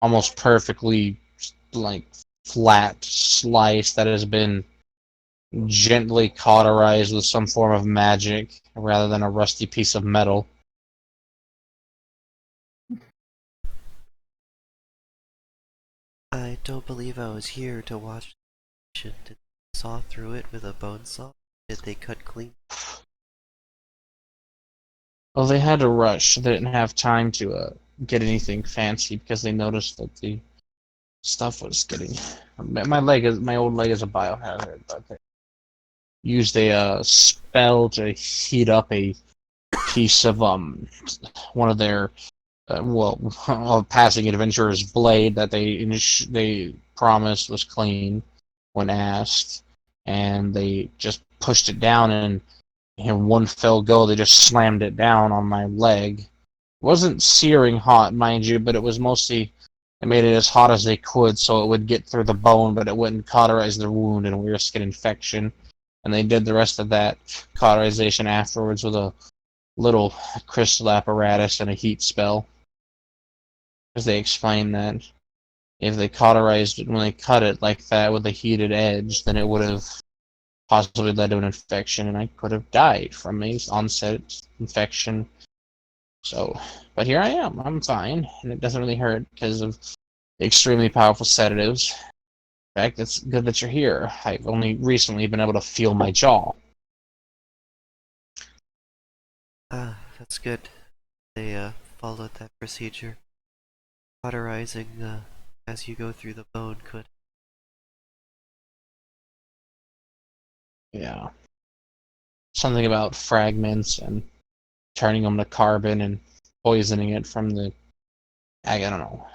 almost perfectly like flat slice that has been gently cauterized with some form of magic rather than a rusty piece of metal. I don't believe I was here to watch. Did they saw through it with a bone saw? Did they cut clean? Well, they had to rush. They didn't have time to get anything fancy because they noticed that the stuff was getting. My old leg is a biohazard, but they used a spell to heat up a piece of one of their a passing adventurer's blade that they promised was clean when asked, and they just pushed it down, and in one fell go they just slammed it down on my leg. It wasn't searing hot, mind you, but it was mostly, they made it as hot as they could so it would get through the bone, but it wouldn't cauterize the wound and risk an infection. And they did the rest of that cauterization afterwards with a little crystal apparatus and a heat spell. Because they explained that if they cauterized it when they cut it like that with a heated edge, then it would have possibly led to an infection, and I could have died from an onset infection. So, but here I am. I'm fine, and it doesn't really hurt because of extremely powerful sedatives. In fact, it's good that you're here. I've only recently been able to feel my jaw. Ah, that's good. They followed that procedure. Cauterizing as you go through the bone could. Yeah. Something about fragments and turning them to carbon and poisoning it from the... I don't know.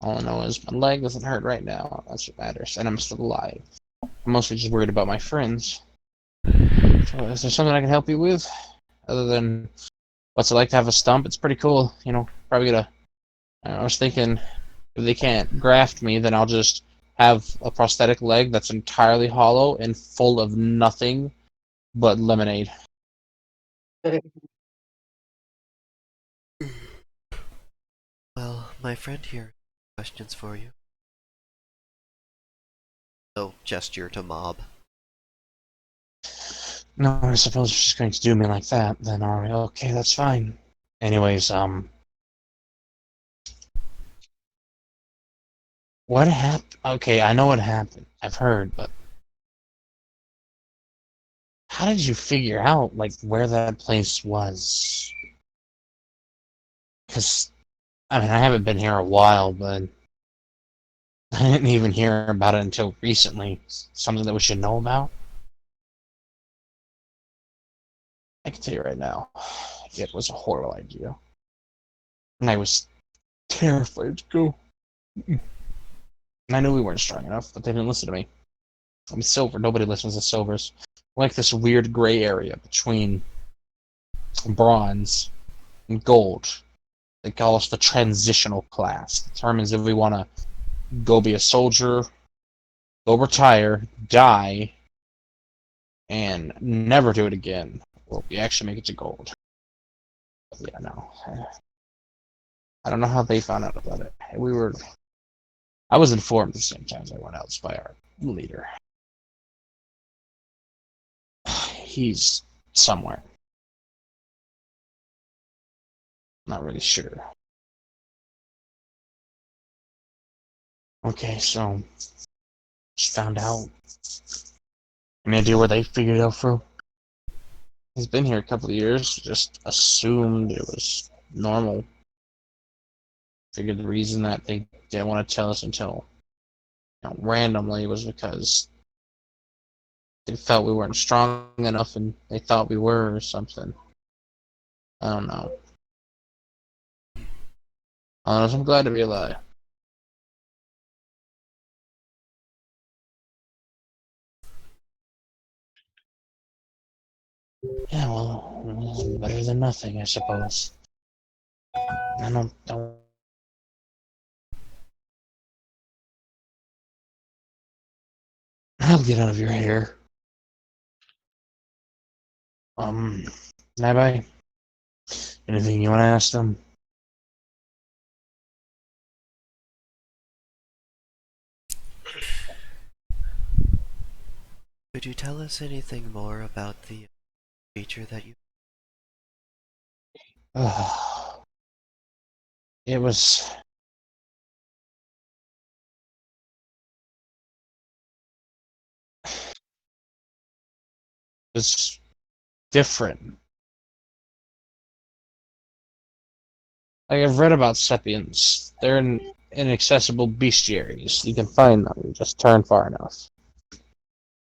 All I know is my leg doesn't hurt right now. That's what matters, and I'm still alive. I'm mostly just worried about my friends. So, is there something I can help you with, other than what's it like to have a stump? It's pretty cool, you know. Probably gonna. I was thinking, if they can't graft me, then I'll just have a prosthetic leg that's entirely hollow and full of nothing but lemonade. Well, my friend here has questions for you. So, gesture to Mob. No, I suppose if she's going to do me like that, then alright, okay, that's fine. Anyways, what happened? Okay, I know what happened. I've heard, but how did you figure out, like, where that place was? Because, I mean, I haven't been here a while, but I didn't even hear about it until recently. Something that we should know about? I can tell you right now, it was a horrible idea. And I was terrified to go. And I knew we weren't strong enough, but they didn't listen to me. I'm silver. Nobody listens to silvers. We're like this weird gray area between bronze and gold. They call us the transitional class. It determines if we want to go be a soldier, go retire, die, and never do it again, or we actually make it to gold. But yeah, no. I don't know how they found out about it. I was informed at the same time as everyone else by our leader. He's somewhere. Not really sure. Okay, so just found out. Any idea where they figured it out from? He's been here a couple of years. Just assumed it was normal. Figured the reason that they didn't want to tell us until randomly was because they felt we weren't strong enough and they thought we were or something. I don't know. I'm glad to be alive. Yeah, well, better than nothing, I suppose. I don't. I'll get out of your hair. Rabbi, anything you want to ask them? Could you tell us anything more about the creature that you... It was. It's different. Like, I've read about Sepians. They're in inaccessible bestiaries. You can find them, you just turn far enough.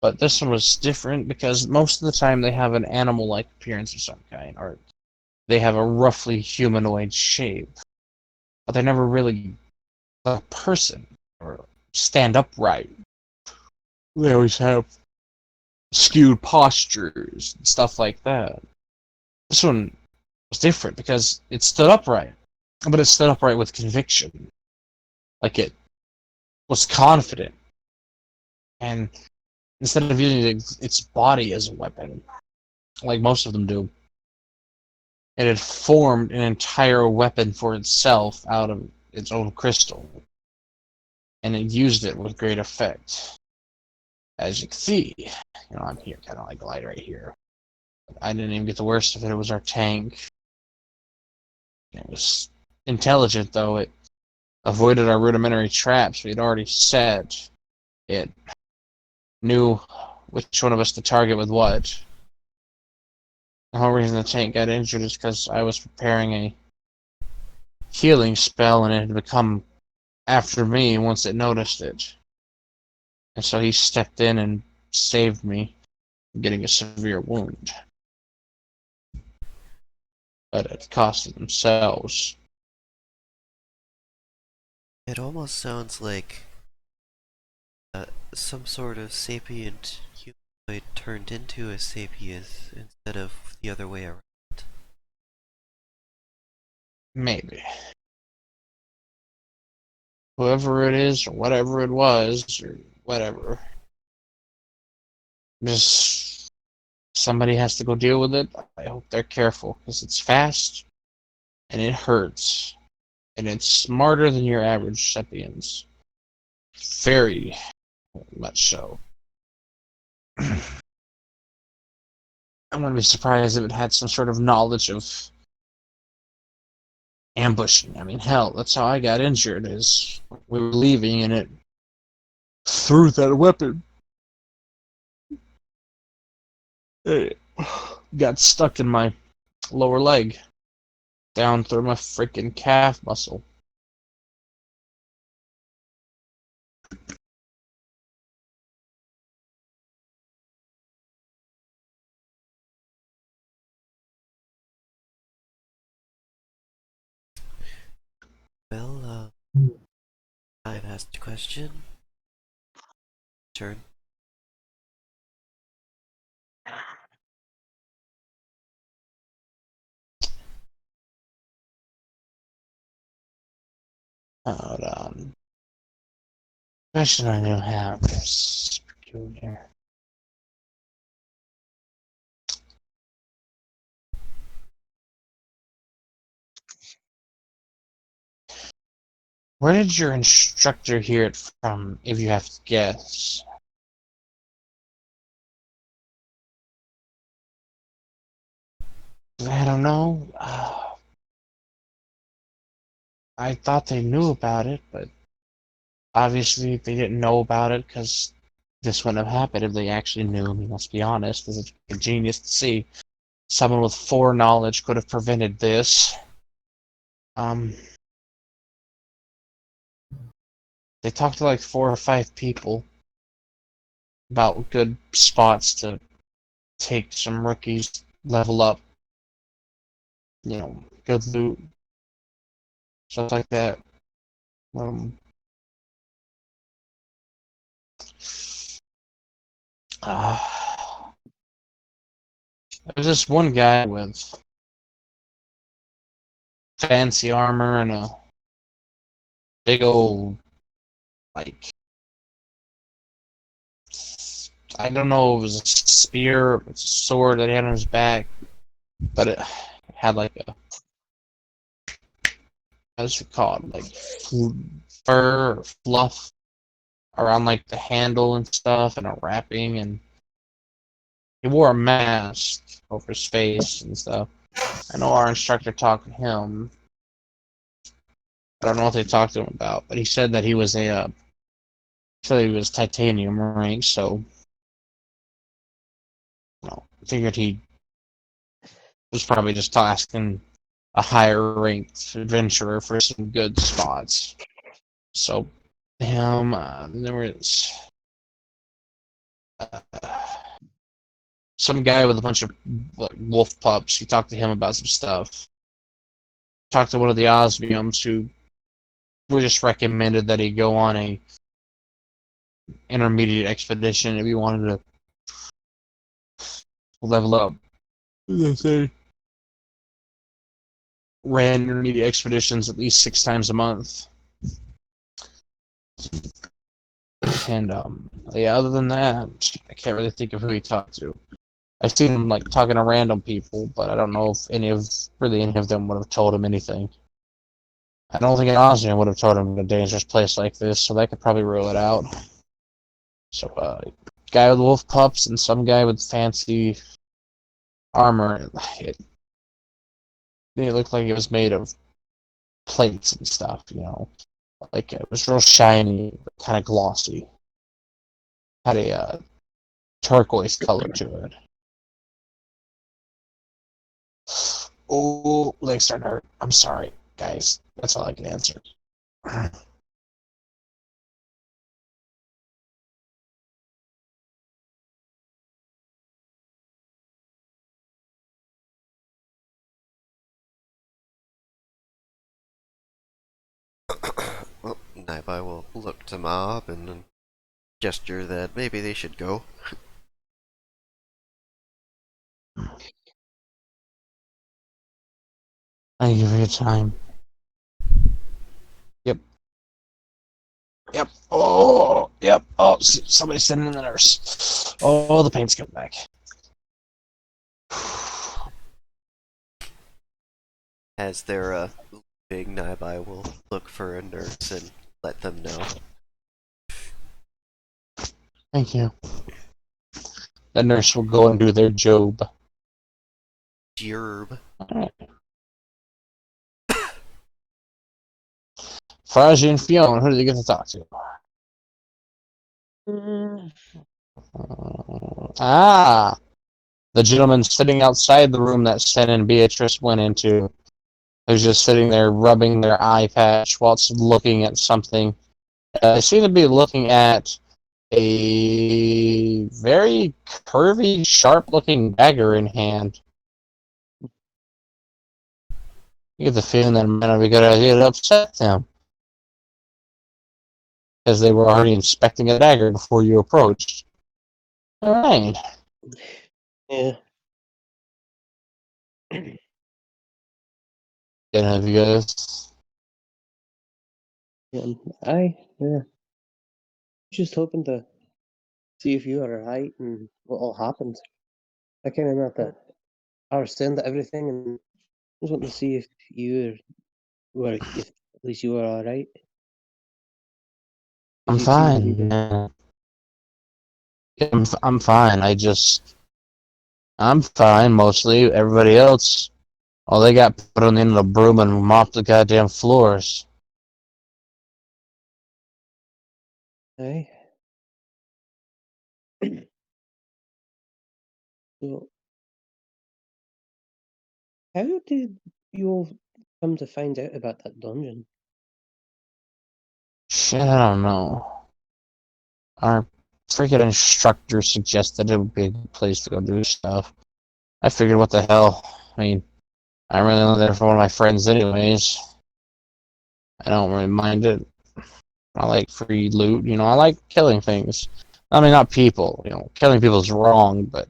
But this one was different because most of the time they have an animal-like appearance of some kind, or they have a roughly humanoid shape. But they're never really a person, or stand upright. They always have skewed postures and stuff like that. This one was different because it stood upright, but it stood upright with conviction. Like, it was confident, and instead of using its body as a weapon, like most of them do, it had formed an entire weapon for itself out of its own crystal, and it used it with great effect. As you can see, I'm here, kind of like light right here. I didn't even get the worst of it. It was our tank. It was intelligent, though. It avoided our rudimentary traps we had already set. It knew which one of us to target with what. The whole reason the tank got injured is because I was preparing a healing spell and it had become after me once it noticed it. And so he stepped in and saved me from getting a severe wound. But at the cost of themselves. It almost sounds like some sort of sapient humanoid turned into a sapiens instead of the other way around. Maybe. Whoever it is, or whatever it was, or whatever. Just somebody has to go deal with it. I hope they're careful, because it's fast, and it hurts. And it's smarter than your average sapiens. Very much so. I wouldn't be surprised if it had some sort of knowledge of ambushing. I mean, hell, that's how I got injured, is we were leaving and it threw that weapon. It got stuck in my lower leg, down through my freaking calf muscle. Well, I've asked a question. Turn. Hold on. Question I do have is peculiar. Where did your instructor hear it from, if you have to guess? I don't know. I thought they knew about it, but obviously they didn't know about it because this wouldn't have happened if they actually knew. I mean, let's be honest, it's a genius to see. Someone with foreknowledge could have prevented this. They talked to like 4 or 5 people about good spots to take some rookies, level up, good loot, stuff like that. Um, uh, there's this one guy with fancy armor and a big old, like, I don't know if it was a spear or it's a sword that he had on his back, but it had like a, what's it called, like fur or fluff around like the handle and stuff, and a wrapping, and he wore a mask over his face and stuff. I know our instructor talked to him. I don't know what they talked to him about, but he said that he was he was titanium rank, so I figured he was probably just asking a higher ranked adventurer for some good spots. So him, there was uh, some guy with a bunch of wolf pups. He talked to him about some stuff. Talked to one of the Osmiums who were just recommended that he go on a intermediate expedition if he wanted to level up. They say ran intermediate expeditions at least 6 times a month. And yeah, other than that, I can't really think of who he talked to. I've seen him like talking to random people, but I don't know if any of them would have told him anything. I don't think an Osmium would have told him a dangerous place like this, so that could probably rule it out. So, guy with wolf pups and some guy with fancy armor. It looked like it was made of plates and stuff, Like it was real shiny, but kind of glossy. Had a turquoise color to it. Oh, legs starting to hurt. I'm sorry, guys. That's all I can answer. Well, Naibai will look to Mob and gesture that maybe they should go. Thank you for your time. Yep. Yep. Oh, yep. Oh, somebody's sending in the nurse. Oh, the pain's coming back. As they're big, Naibai will look for a nurse and let them know. Thank you. The nurse will go and do their job. Jerb. Alright. Faraji and Fiona, who did they get to talk to? The gentleman sitting outside the room that Sen and Beatrice went into, who's just sitting there rubbing their eye patch whilst looking at something. They seem to be looking at a very curvy, sharp-looking dagger in hand. You get the feeling that it might not be a good idea to upset them, because they were already inspecting a dagger before you approached. Alright. Yeah. Gonna have you guys. Yeah. Just hoping to see if you are alright and what all happened. I kind of not to understand everything, and just wanting to see if you if at least you were alright. I'm You seemed to be fine. I'm fine. I'm fine mostly. Everybody else, all they got put on the end of the broom and mopped the goddamn floors. Aye. So, how did you all come to find out about that dungeon? Shit, I don't know. Our freaking instructor suggested it would be a good place to go do stuff. I figured, what the hell? I mean, I'm really only there for one of my friends anyways. I don't really mind it. I like free loot, I like killing things. I mean, not people, killing people's wrong, but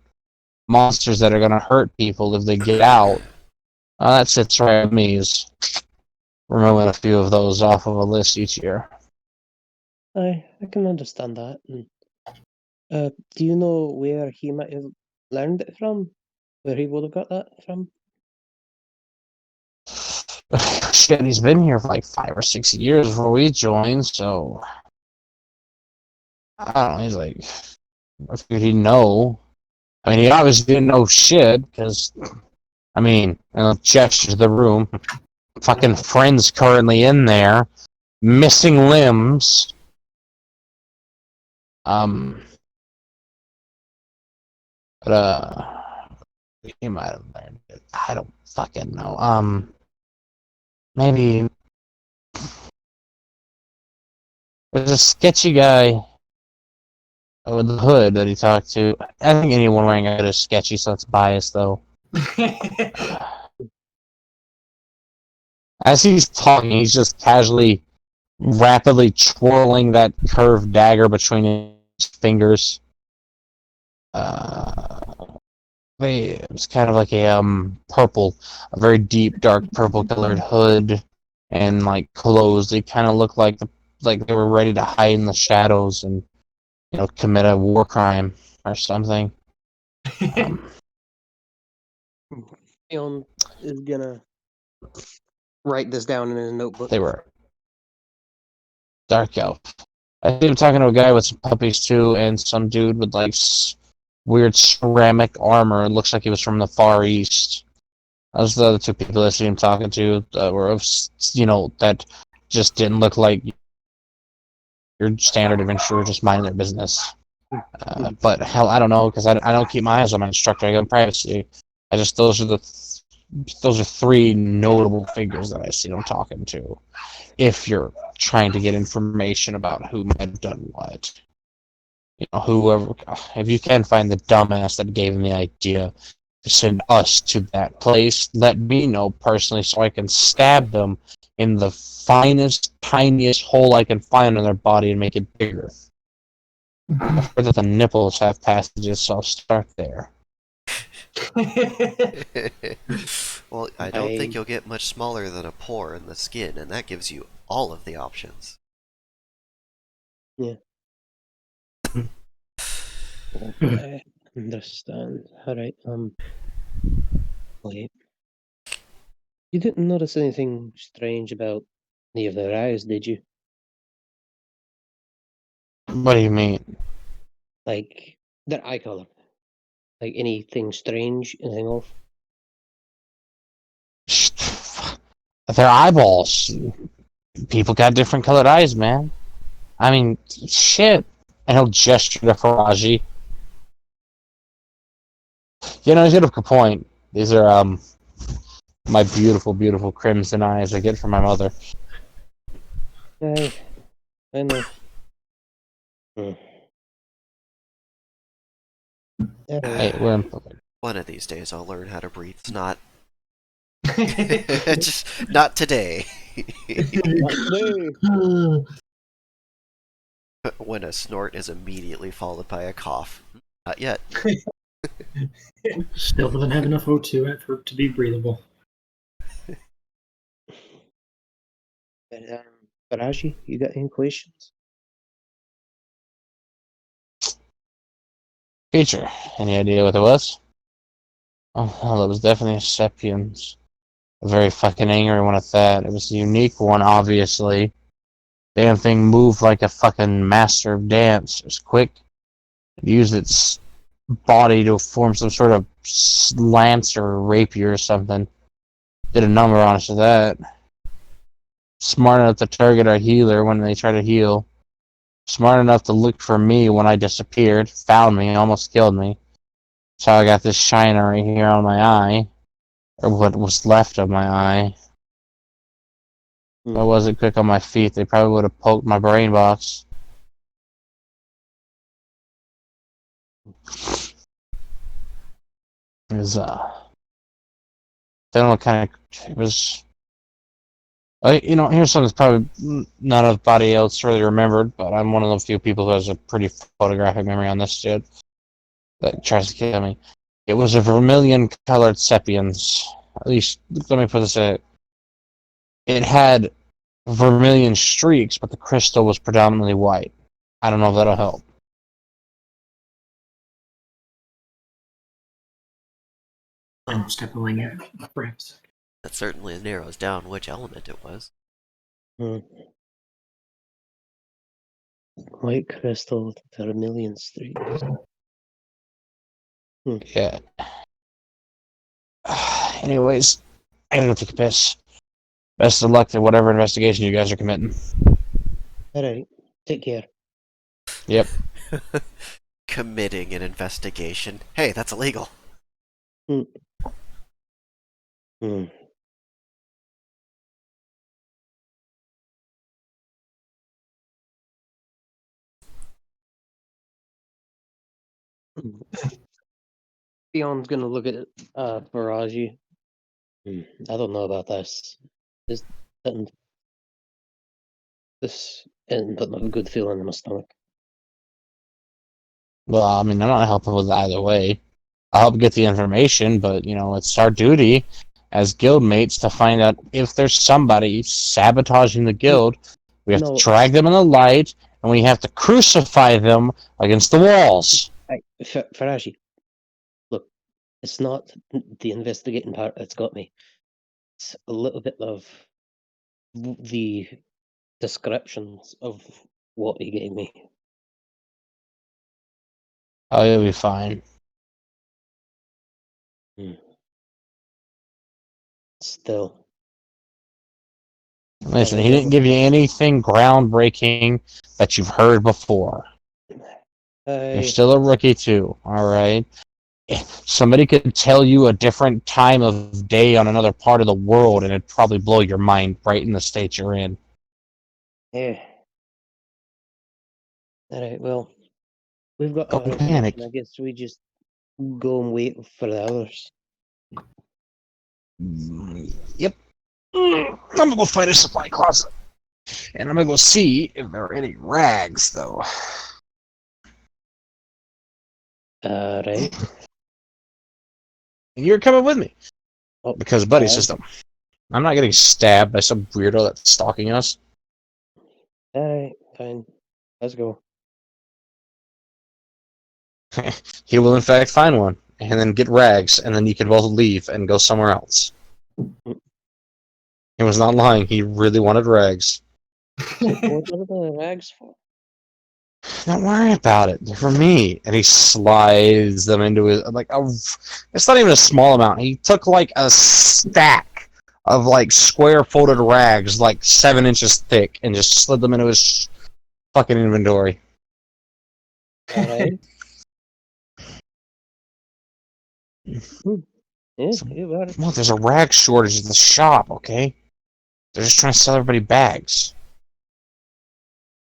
monsters that are gonna hurt people if they get out. That sits right with me, is removing a few of those off of a list each year. I can understand that. And, do you know where he might have learned it from? Where he would have got that from? Shit, he's been here for like 5 or 6 years before we joined, so I don't know, he's like, I figured he'd know. I mean, he obviously didn't know shit, because, I mean, gesture to the room. Fucking friend's currently in there, missing limbs. But, he might have learned it. I don't fucking know. Maybe there's a sketchy guy with the hood that he talked to. I think anyone wearing a hood is sketchy, so it's biased, though. As he's talking, he's just casually, rapidly twirling that curved dagger between his fingers. It was kind of like a a very deep, dark purple-colored hood, and like clothes. They kind of looked like they were ready to hide in the shadows and commit a war crime or something. Leon is gonna write this down in his notebook. They were dark elf. I think I'm talking to a guy with some puppies too, and some dude with like weird ceramic armor. It looks like he was from the Far East. Those are the other two people I see him talking to that were of, that just didn't look like your standard adventurer, just minding their business. But hell, I don't know, because I don't keep my eyes on my instructor. I go in privacy. Those are three notable figures that I see him talking to. If you're trying to get information about who might have done what. Whoever, if you can find the dumbass that gave him the idea to send us to that place, let me know personally so I can stab them in the finest, tiniest hole I can find in their body and make it bigger. I've heard that the nipples have passages, so I'll start there. Well, I don't think you'll get much smaller than a pore in the skin, and that gives you all of the options. I understand. Alright, wait. You didn't notice anything strange about any of their eyes, did you? What do you mean? Like, their eye color. Like, anything strange, anything off? Their eyeballs. People got different colored eyes, man. I mean, shit. And he'll gesture to Faraji. You know, he's got a good point. These are, my beautiful, beautiful crimson eyes I get from my mother. Aye, I know. Hey, we're in public. One of these days I'll learn how to breathe snot. Just not today. When a snort is immediately followed by a cough. Not yet. Still doesn't have enough O2 in it for it to be breathable. Baraji, you got any questions? Feature, any idea what it was? Oh, well, it was definitely a Sepians. A very fucking angry one at that. It was a unique one, obviously. Damn thing moved like a fucking master of dance. It was quick. It used its body to form some sort of lance or rapier or something. Did a number on us with that. Smart enough to target our healer when they try to heal. Smart enough to look for me when I disappeared. Found me, almost killed me. So I got this shiner right here on my eye. Or what was left of my eye. If I wasn't quick on my feet, they probably would have poked my brain box. It was, don't know what kind of, it was, you know, here's something that's probably none of body else really remembered, but I'm one of the few people who has a pretty photographic memory on this shit that tries to kill me. It was a vermilion-colored Sepians. At least, let me put this in. It had vermilion streaks, but the crystal was predominantly white. I don't know if that'll help. I'm stepping in perhaps. That certainly narrows down which element it was. White crystal with vermilion streaks. Yeah. Anyways, I gotta go take a piss. Best of luck to whatever investigation you guys are committing. Alright, take care. Yep. Committing an investigation. Hey, that's illegal. Fion's gonna look at Faraji. I don't know about this. This isn't putting a good feeling in my stomach. Well, I mean, I'm not helping with either way. I'll help get the information, but, you know, it's our duty as guild mates to find out if there's somebody sabotaging the guild. We have to drag them in the light, and we have to crucify them against the walls. Faraji, look, it's not the investigating part that's got me. It's a little bit of the descriptions of what he gave me. Oh, you'll be fine. Still. Listen, he didn't give you anything groundbreaking that you've heard before. You're still a rookie too, alright? Somebody could tell you a different time of day on another part of the world and it'd probably blow your mind right in the state you're in. Yeah. Alright, well, we've got Don't our panic. information. I guess we just go and wait for the others. Yep. I'm gonna go find a supply closet. And I'm gonna go see if there are any rags, though. Right. And you're coming with me. Oh, Because buddy fine. system. I'm not getting stabbed by some weirdo that's stalking us. Alright, fine. Let's go. He will in fact find one. And then get rags. And then you can both leave and go somewhere else. He was not lying. He really wanted rags. What are the rags for? Don't worry about it. They're for me. And he slides them into his it's not even a small amount. He took like a stack of like square folded rags, like 7 inches thick, and just slid them into his fucking inventory. Alright. Yeah, you got it. Well, there's a rag shortage in the shop, okay? They're just trying to sell everybody bags.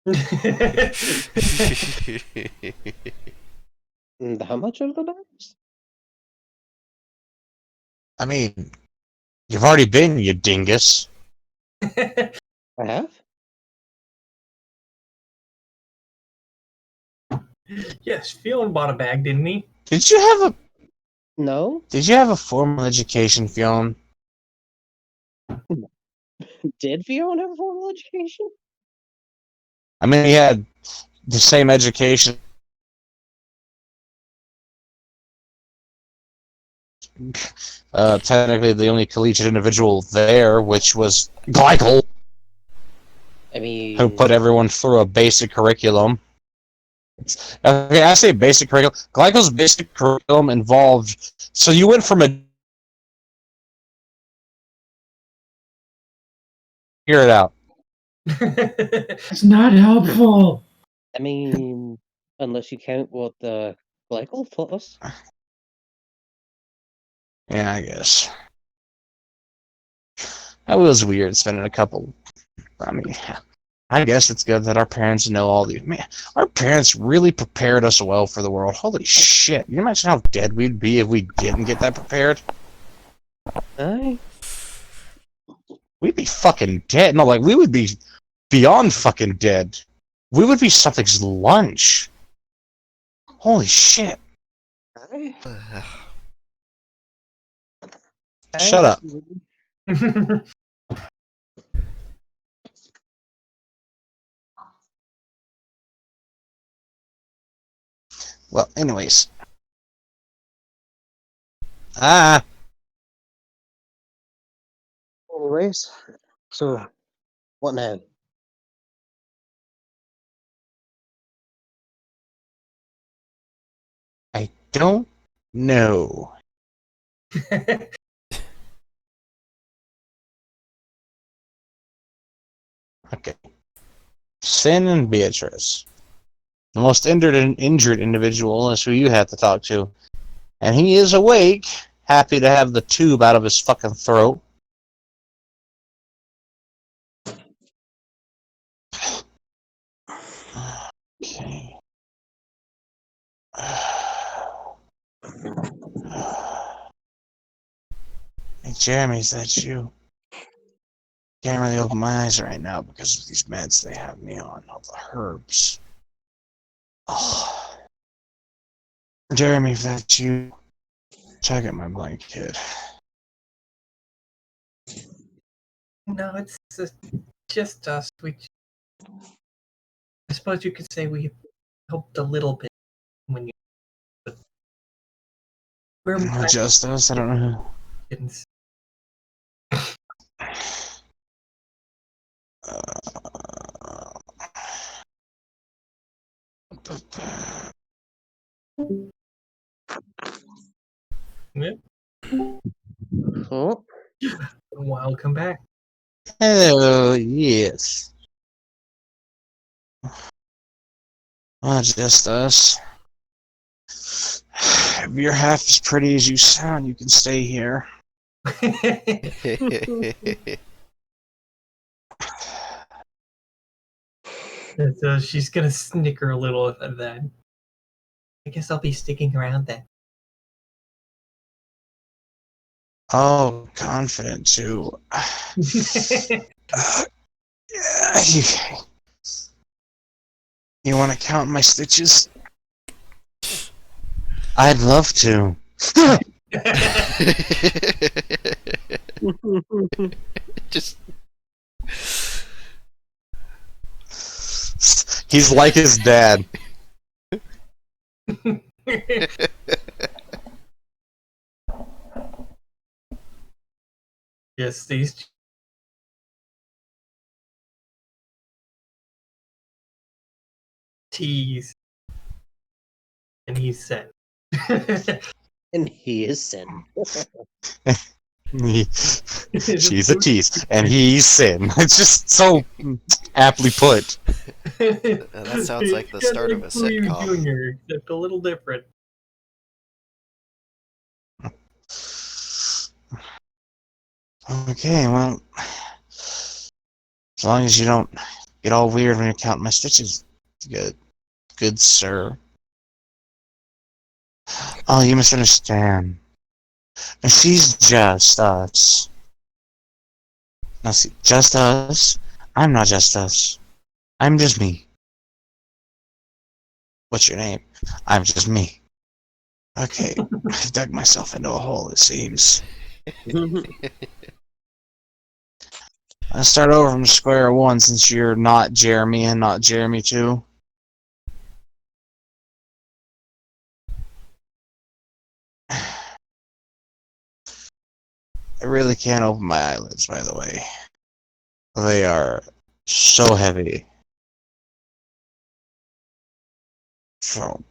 And how much are the bags? I mean, you've already been, you dingus. I have? Yes, Fionn bought a bag, didn't he? Did you have No? a formal education, Fionn? Did Fiona have a formal education? I mean, he had the same education. Technically, the only collegiate individual there, which was Glycol, I mean... who put everyone through a basic curriculum. Okay, I say basic curriculum. Glycol's basic curriculum involved. So you went from a. Hear it out. It's not helpful. I mean, unless you count what the glycol taught us. Yeah, I guess. That was weird spending a couple. I mean, I guess it's good that our parents know all these. Man, our parents really prepared us well for the world. Holy shit. You imagine how dead we'd be if we didn't get that prepared? Aye. We'd be fucking dead. No, like, we would be beyond fucking dead. We would be something's lunch. Holy shit. Aye. Shut up. Well, anyways. Anyways, so what now? I don't know. Okay. Sin and Beatrice. The most injured individual is who you have to talk to. And he is awake, happy to have the tube out of his fucking throat. Okay. Hey, Jeremy, is that you? Can't really open my eyes right now because of these meds they have me on, all the herbs. Oh. Jeremy, if that's you, check out my blanket. No, it's just us. I suppose you could say we helped a little bit when you. But we're Just us? I don't know. kittens. Yeah. Oh, Welcome back. Oh, yes. Just us. If you're half as pretty as you sound, you can stay here. And so she's gonna snicker a little at that. I guess I'll be sticking around then. Oh, confident too. Yeah, you want to count my stitches? I'd love to. Just He's like his dad. Yes, these teas, and he said, And he is sin. She's a tease, and he's sin. It's just so aptly put. that sounds like the It's start of a Pooh sitcom. Jr., except a little different. Okay, well, as long as you don't get all weird when you're counting my stitches, good, good sir. Oh, you misunderstand. And she's just us. Now see, just us. I'm not just us. I'm just me. What's your name? I'm just me. Okay, I've dug myself into a hole, it seems. I'll start over from square one since you're not Jeremy and not Jeremy too. I really can't open my eyelids, by the way. They are so heavy. So,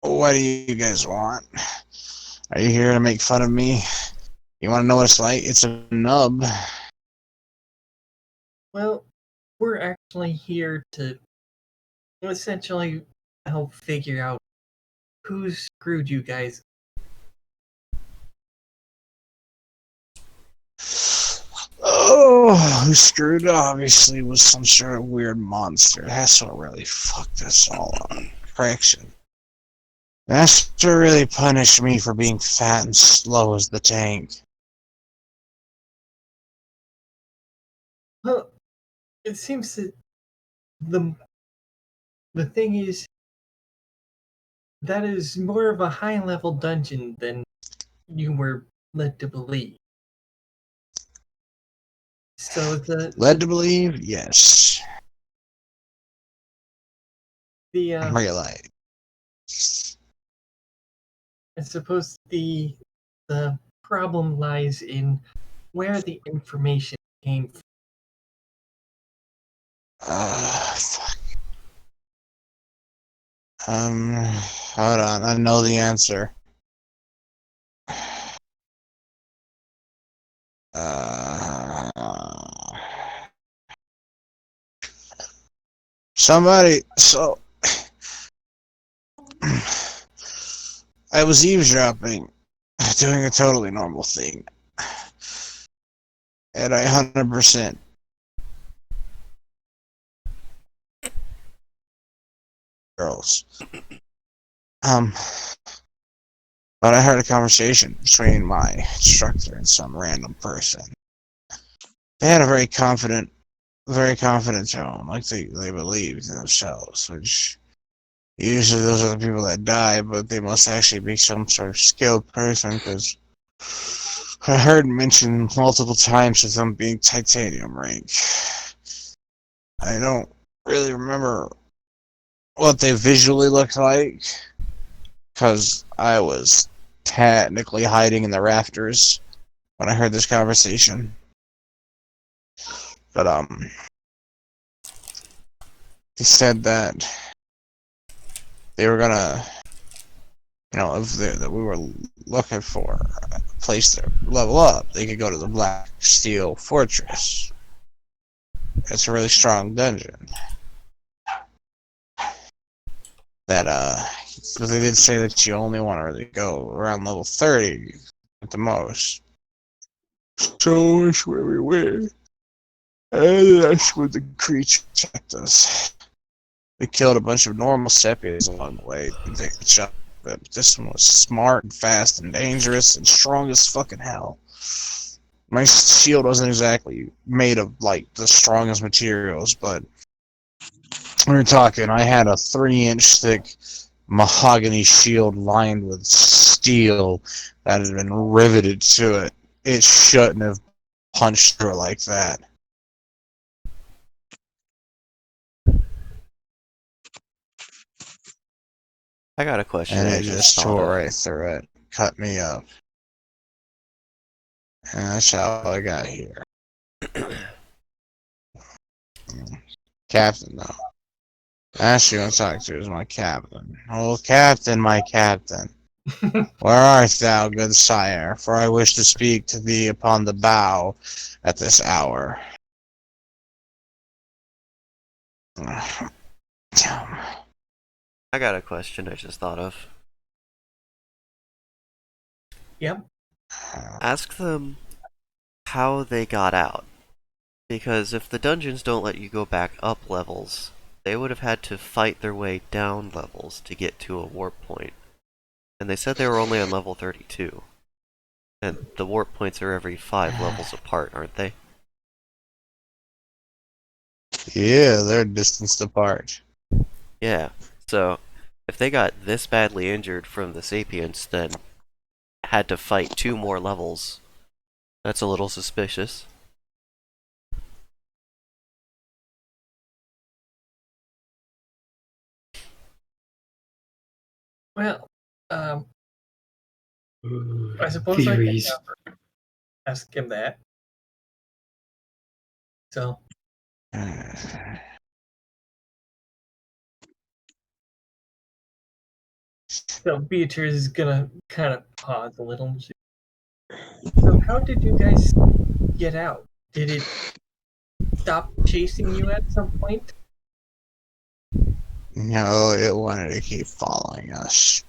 what do you guys want? Are you here to make fun of me? You want to know what it's like? It's a nub. Well, we're actually here to essentially help figure out who screwed you guys. Oh, who screwed up obviously was some sort of weird monster. That's what really fucked us all up. Correction. That's what really punished me for being fat and slow as the tank. Well, it seems that the thing is that is more of a high level dungeon than you were led to believe. So Led to believe? Yes. the Realize. I suppose the problem lies in where the information came from. Fuck. Hold on. I know the answer. Somebody. So. I was eavesdropping, doing a totally normal thing. And I 100% girls. But I heard a conversation between my instructor and some random person. They had a very confident tone, like they believed in themselves, which usually those are the people that die, but they must actually be some sort of skilled person, because I heard mentioned multiple times of them being titanium rank. I don't really remember what they visually looked like, because I was technically hiding in the rafters when I heard this conversation. But they said that they were gonna, that we were looking for a place to level up, they could go to the Black Steel Fortress. It's a really strong dungeon. That because they did say that you only want to really go around level 30 at the most. So that's where we went. And that's where the creature attacked us. We killed a bunch of normal sepias along the way and they shot but this one was smart and fast and dangerous and strong as fucking hell. My shield wasn't exactly made of like the strongest materials, but we were talking. I had a 3-inch thick mahogany shield lined with steel that had been riveted to it. It shouldn't have punched through it like that. I got a question And I it just just thought tore of. right through it, cut me up. And that's how I got here. Captain, though. That's who I'm talking to is my captain. Oh, captain, my captain. Where art thou, good sire? For I wish to speak to thee upon the bow at this hour. I got a question I just thought of. Yep. Ask them how they got out. Because if the dungeons don't let you go back up levels, they would have had to fight their way down levels to get to a warp point. And they said they were only on level 32. And the warp points are every 5 levels apart, aren't they? Yeah, they're distanced apart. Yeah. So, if they got this badly injured from the Sapients, then had to fight 2 more levels, that's a little suspicious. Well, Ooh, I suppose theories. I can ask him that. So, Beatrice is gonna kind of pause a little. So, how did you guys get out? Did it stop chasing you at some point? No, it wanted to keep following us.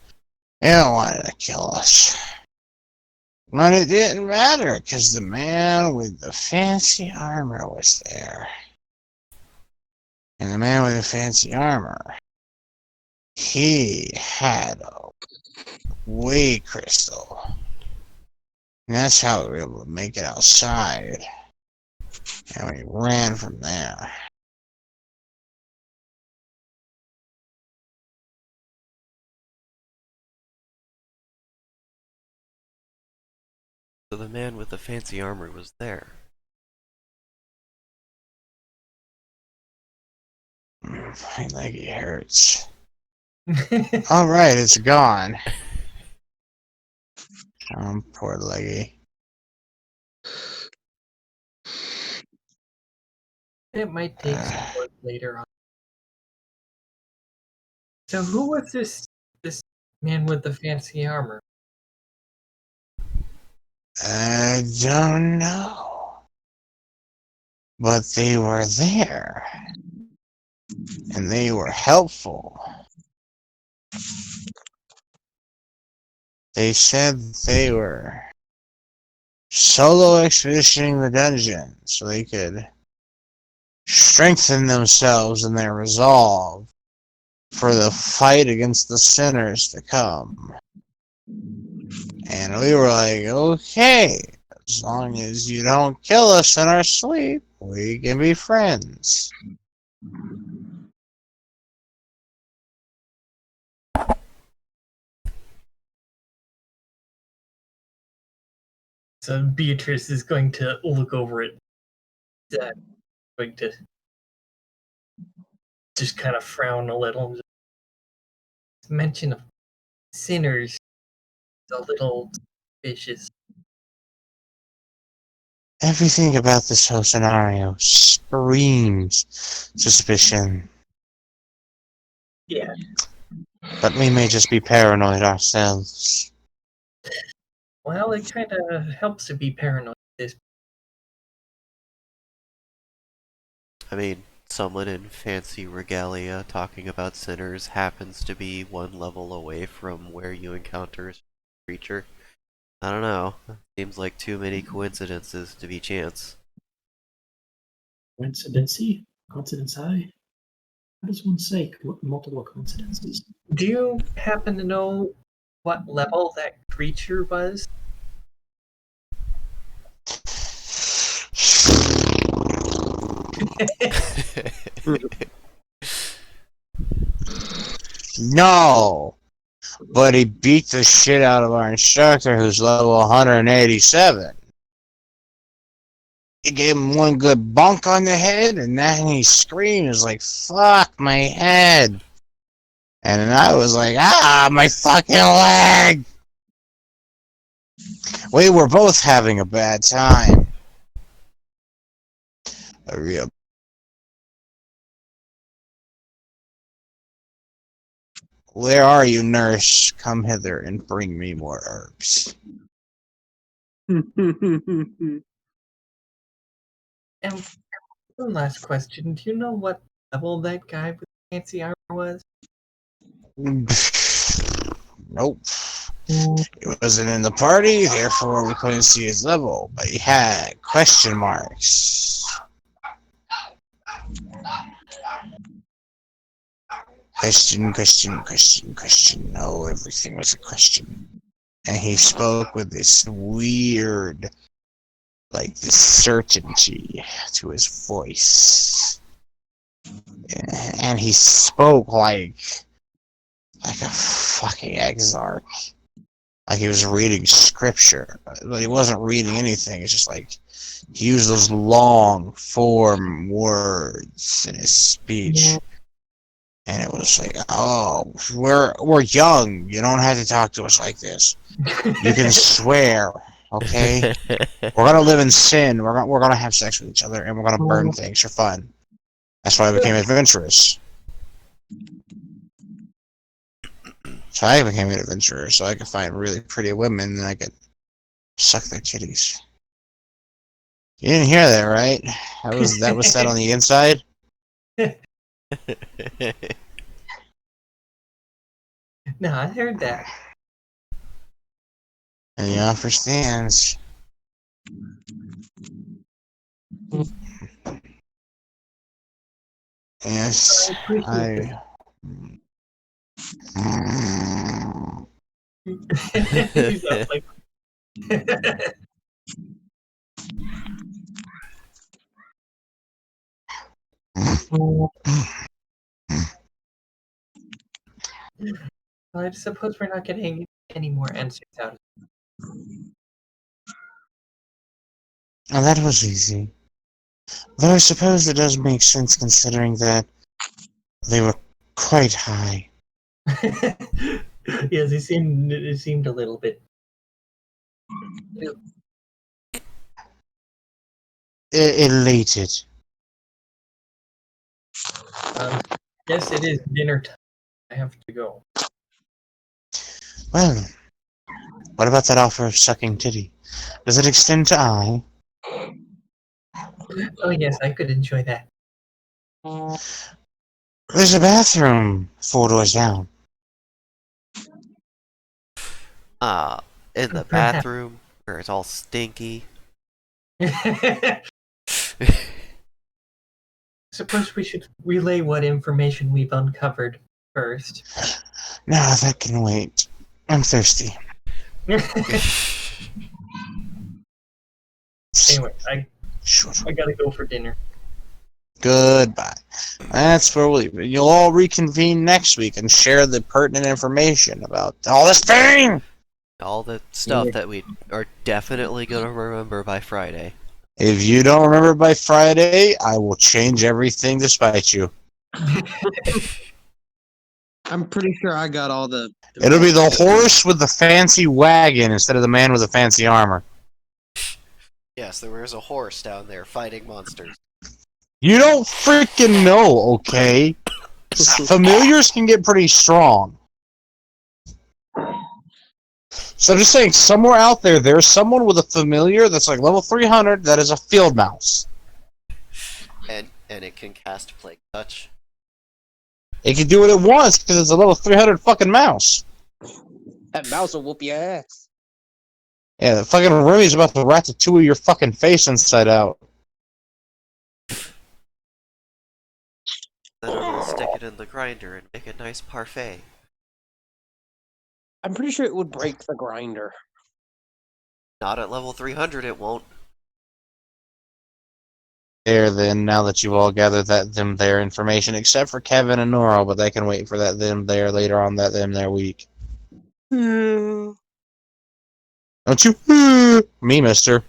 It wanted to kill us. But it didn't matter, because the man with the fancy armor was there. And the man with the fancy armor, he had a way crystal. And that's how we were able to make it outside. And we ran from there. So the man with the fancy armor was there. My leggy hurts. Alright, it's gone. Poor leggy. It might take some work later on. So, who was this man with the fancy armor? I don't know. But they were there. And they were helpful. They said they were solo expeditioning the dungeon so they could strengthen themselves in their resolve for the fight against the sinners to come. And we were like, okay, as long as you don't kill us in our sleep, we can be friends. So, Beatrice is going to look over it. Going to just kind of frown a little. Mention of sinners is a little suspicious. Everything about this whole scenario screams suspicion. Yeah. But we may just be paranoid ourselves. Well, it kind of helps to be paranoid. I mean, someone in fancy regalia talking about sinners happens to be 1 level away from where you encounter a creature. I don't know. Seems like too many coincidences to be chance. Coincidency? Coincidence high? How does one say multiple coincidences? Do you happen to know what level that creature was? No, but he beat the shit out of our instructor, who's level 187. He gave him one good bonk on the head, and then he screamed. He was like, "Fuck my head!" And then I was like, "Ah, my fucking leg!" We were both having a bad time. A real. Where are you, nurse? Come hither and bring me more herbs. And one last question: do you know what level that guy with fancy armor was? Nope. He wasn't in the party, therefore we couldn't see his level, but he had question marks. Question. No, everything was a question. And he spoke with this weird, like, this certainty to his voice. And he spoke like a fucking exarch. Like he was reading scripture, but he wasn't reading anything. It's just like he used those long form words in his speech, and it was like, "Oh, we're young. You don't have to talk to us like this. You can swear, okay? We're gonna live in sin. We're gonna have sex with each other, and we're gonna burn things for fun. That's why I became adventurous." So I became an adventurer, so I could find really pretty women and I could suck their titties. You didn't hear that, right? That was said on the inside. No, I heard that. And the offer stands. Yes, I appreciate I. He's not like. I suppose we're not getting any more answers out of Oh, that was easy. Though I suppose it does make sense considering that they were quite high. it. Yes, it seemed a little bit. Elated. Yes, it is dinner time. I have to go. Well, what about that offer of sucking titty? Does it extend to I? Oh yes, I could enjoy that. There's a bathroom 4 doors down. In the Perhaps. bathroom where it's all stinky. Suppose we should relay what information we've uncovered first. No, that can wait. I'm thirsty. Anyway, I gotta go for dinner. Goodbye. That's where we'll leave it. You'll all reconvene next week and share the pertinent information about all this thing! All the stuff that we are definitely gonna remember by Friday. If you don't remember by Friday, I will change everything to spite you. I'm pretty sure I got all the. It'll be the horse with the fancy wagon instead of the man with the fancy armor. Yes, there was a horse down there fighting monsters. You don't freaking know, okay? Familiars can get pretty strong. So I'm just saying, somewhere out there, there's someone with a familiar that's like level 300 that is a field mouse. And it can cast Plague Touch. It can do what it wants because it's a level 300 fucking mouse. That mouse will whoop your ass. Yeah, the fucking Remy's about to ratatouille your fucking face inside out. Then it'll stick it in the grinder and make a nice parfait. I'm pretty sure it would break the grinder. Not at level 300, it won't. There, then, now that you've all gathered that them there information, except for Kevin and Nora, but they can wait for that them there later on that them there week. Hmm. Don't you? Me, mister.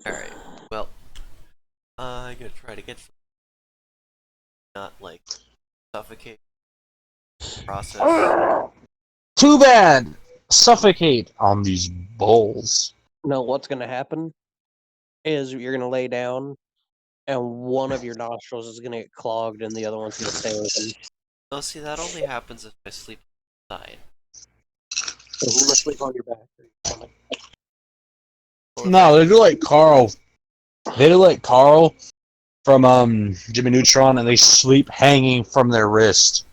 Alright, well, I'm gonna try to get some, not like suffocate process. Too bad! Suffocate on these bowls. No, what's going to happen is you're going to lay down, and one of your nostrils is going to get clogged, and the other one's going to stay open. Oh, see, that only happens if I sleep outside. So who must sleep on your back? Or your stomach? Well, if No, they do like Carl. They do like Carl from Jimmy Neutron, and they sleep hanging from their wrist.